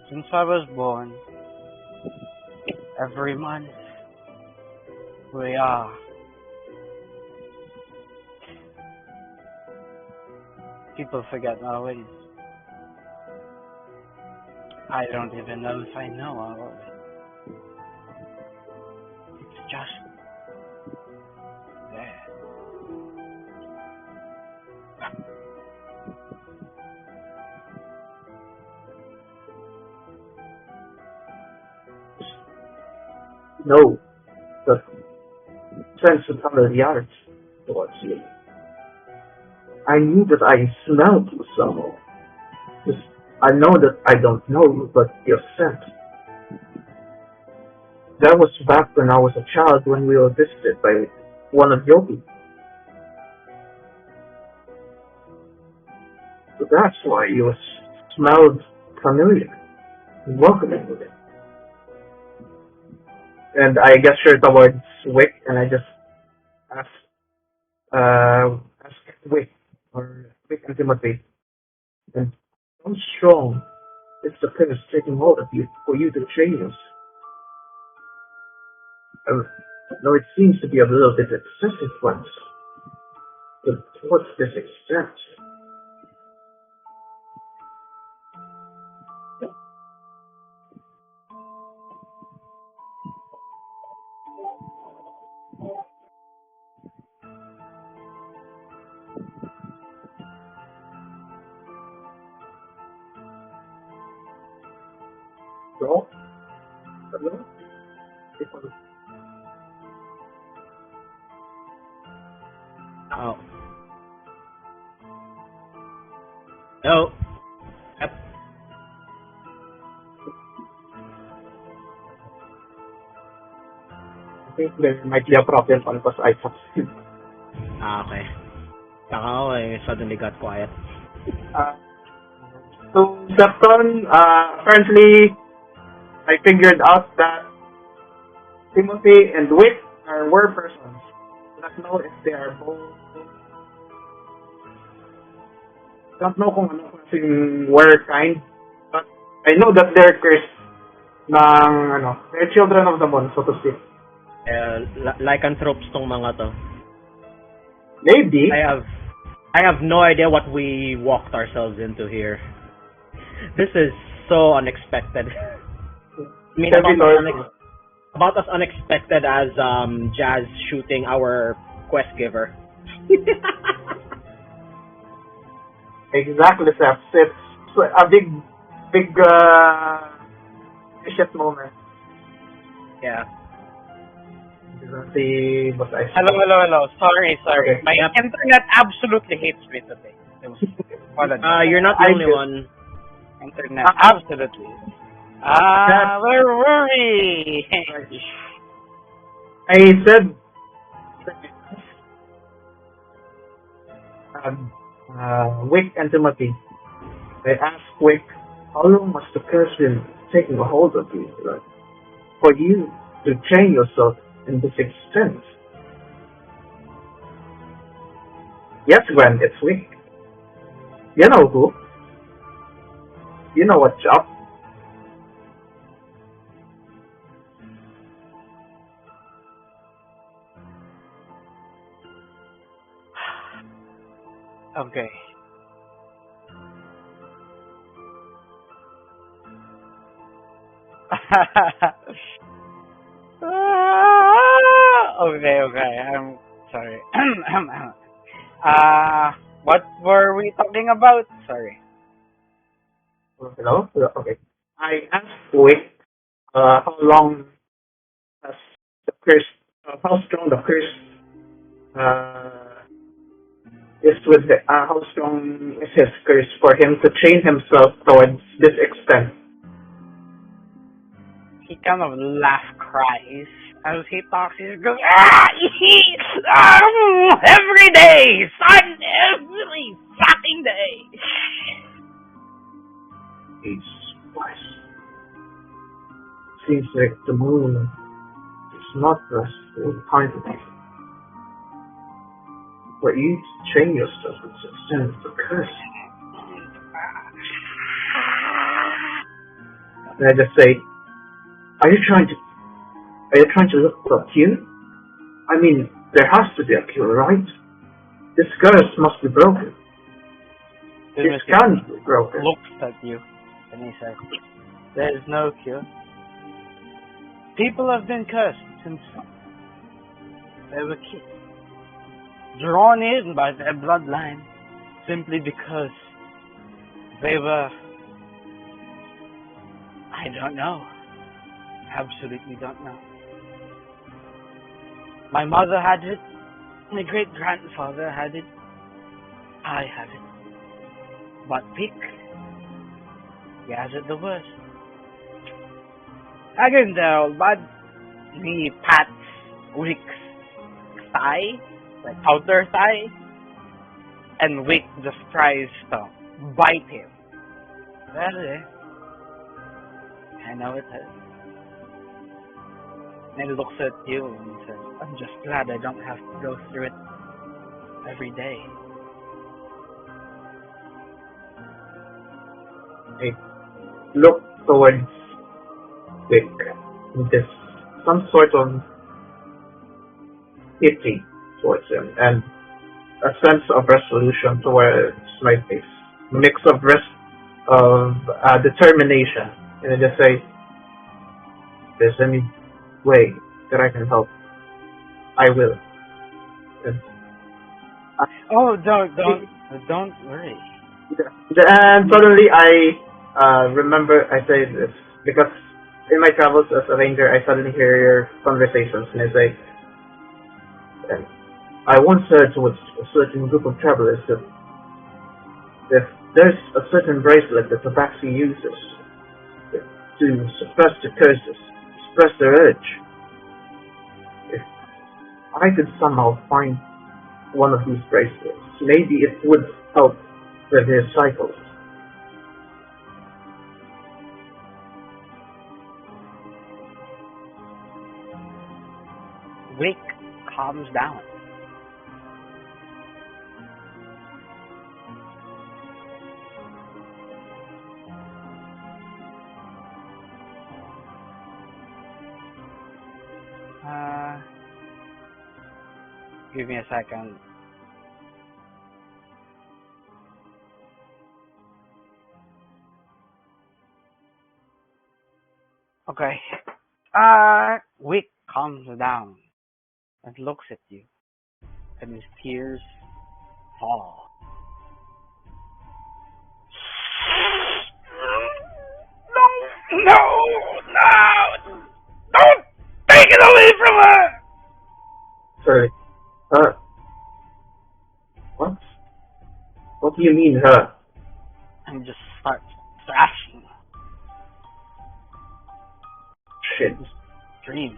Since I was born, every month we are people forget our ways. I don't even know if I know our ways. It's just there. No, the sense of familiarity towards you. I knew that I smelled you somehow. I know that I don't know you, but your scent. That was back when I was a child when we were visited by one of your people. So that's why you smelled familiar, welcoming with it. And I gesture towards Wick, and I just ask Wick, or Wick and Timothy, and how strong is the curse taking hold of you for you to train us? No, it seems to be a little bit excessive once. But what's this extent? So, hello? Oh. No. Yep. I think there might be a problem on because I succeed. Okay. Saka ako suddenly got quiet. So, Septon, apparently, I figured out that Timothy and Wick were persons. I don't know if they are both. Don't know kung ano kasing were kind, but I know that they're cursed they're children of the moon, so to speak. Lycanthropes tong mga to. Maybe. I have no idea what we walked ourselves into here. This is so unexpected. I mean, about as unexpected as Jazz shooting our quest giver. Exactly, Seth. It's a big shit moment. Yeah. See what I Hello. Sorry. Okay. My internet absolutely hates me today. You're not the only one. Internet, absolutely. Where were we? I said Wick and Timothy. I asked Wick, how long must the curse be taking a hold of you, like, for you to train yourself in this extent? Yes, Gwen, it's Wick. You know who? You know what's up. Okay. Okay. I'm sorry. What were we talking about? Sorry. Hello? Okay. I asked Wick how long has the curse, how strong the curse is with how strong is his curse for him to train himself towards this extent. He kind of cries as he talks. He goes, every day, son, every fucking day. It's twice. Seems like the moon is not restful kindly. For you to train yourself to extend the curse. And I just say, are you trying to look for a cure? I mean, there has to be a cure, right? This curse must be broken. It can't be broken. Looks at you and he says, there is no cure. People have been cursed since they were kids, drawn in by their bloodline simply because they were, I don't know, absolutely don't know. My mother had it, my great-grandfather had it, I had it. But Vic, he has it the worst. I can tell, but he pats Wick's thigh, like outer thigh, and Wick just tries to bite him. Well, I know it hurts. And he looks at you and he says, I'm just glad I don't have to go through it every day. I look towards Vic with this some sort of pity towards him and a sense of resolution towards my face. A mix of determination. And I just say, if there's any way that I can help, I will. And don't worry. And suddenly I remember I say this because in my travels as a ranger I suddenly hear your conversations and I say, and I once heard towards a certain group of travelers that if there's a certain bracelet that the Tabaxi uses to suppress the curses, suppress the urge, if I could somehow find one of these bracelets, maybe it would help with his cycles. Wick calms down. Give me a second. Okay. Wick calms down and looks at you, and his tears fall. Sorry. What? What do you mean, her? And just start thrashing. Shit. Dream.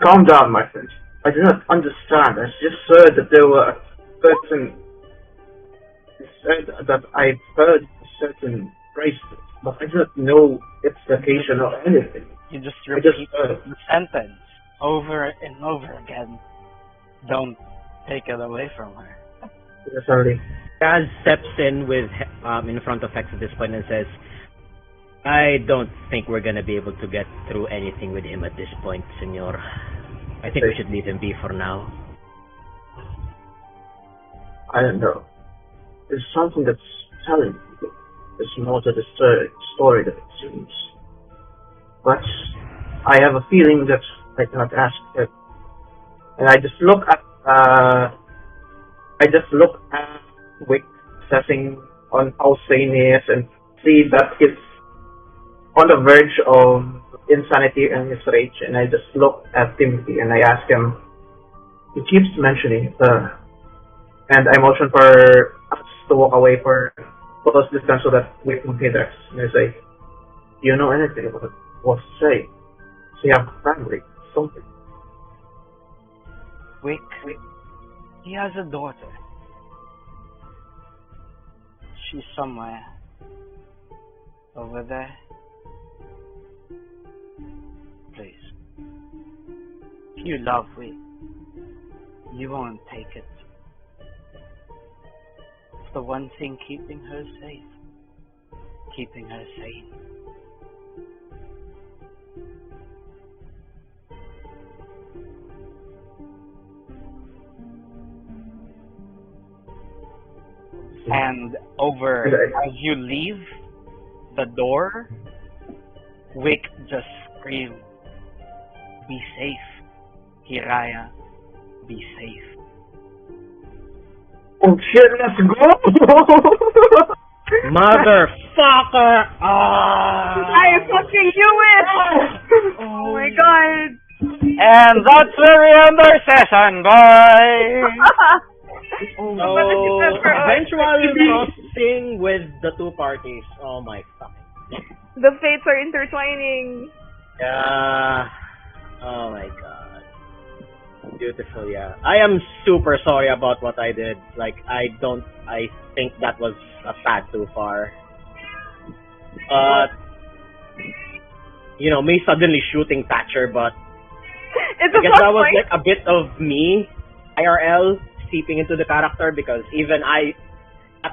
Calm down, my friend. I do not understand. I just heard that there were a certain... I said that I've heard a certain bracelet, but I do not know its location or anything. You just I just repeat heard. the sentence over and over again. Don't take it away from her. Yes, sorry. Kaz steps in with in front of Hex at this point and says, I don't think we're gonna be able to get through anything with him at this point, Senor. I think we should leave him be for now. I don't know. There's something that's telling me there's more to the story than it seems. But I have a feeling that I cannot ask it. And I just look at Wick assessing on how sane he is and see that he's on the verge of insanity and his rage, and I just look at Timothy and I ask him, he keeps mentioning her, and I motion for us to walk away for close distance so that we can hit us. And I say, do you know anything about what to say? So you have family, something. Wick, he has a daughter. She's somewhere over there. Please. If you love Wick, you won't take it. It's the one thing keeping her safe. Keeping her sane. And as you leave the door, Wick just screamed, "Be safe, Hiraya, be safe." Oh shit, let's go! Motherfucker! I fucking knew it! Oh my god. And that's where we end our session. Bye! So, eventual crossing with the two parties. Oh my fuck. The fates are intertwining. Yeah. Oh my god. Beautiful, yeah. I am super sorry about what I did. Like, I think that was a tad too far. But, you know, me suddenly shooting Thatcher, but It's I a guess fun that was point. like a bit of me, IRL, seeping into the character, because even at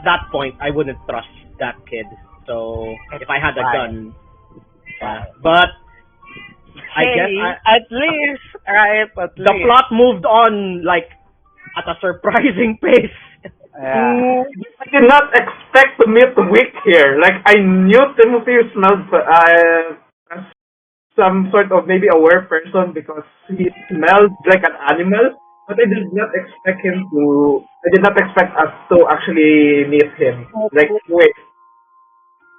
that point, I wouldn't trust that kid. So, if I had a gun, yeah. But, I guess at least, right? the plot moved on, like, at a surprising pace. Yeah. I did not expect to meet Wick here. Like, I knew Timothy smelled as some sort of maybe aware person because he smelled like an animal, but I did not expect us to actually meet him. Like, wait.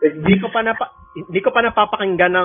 Hindi ko pa napapakinggan ng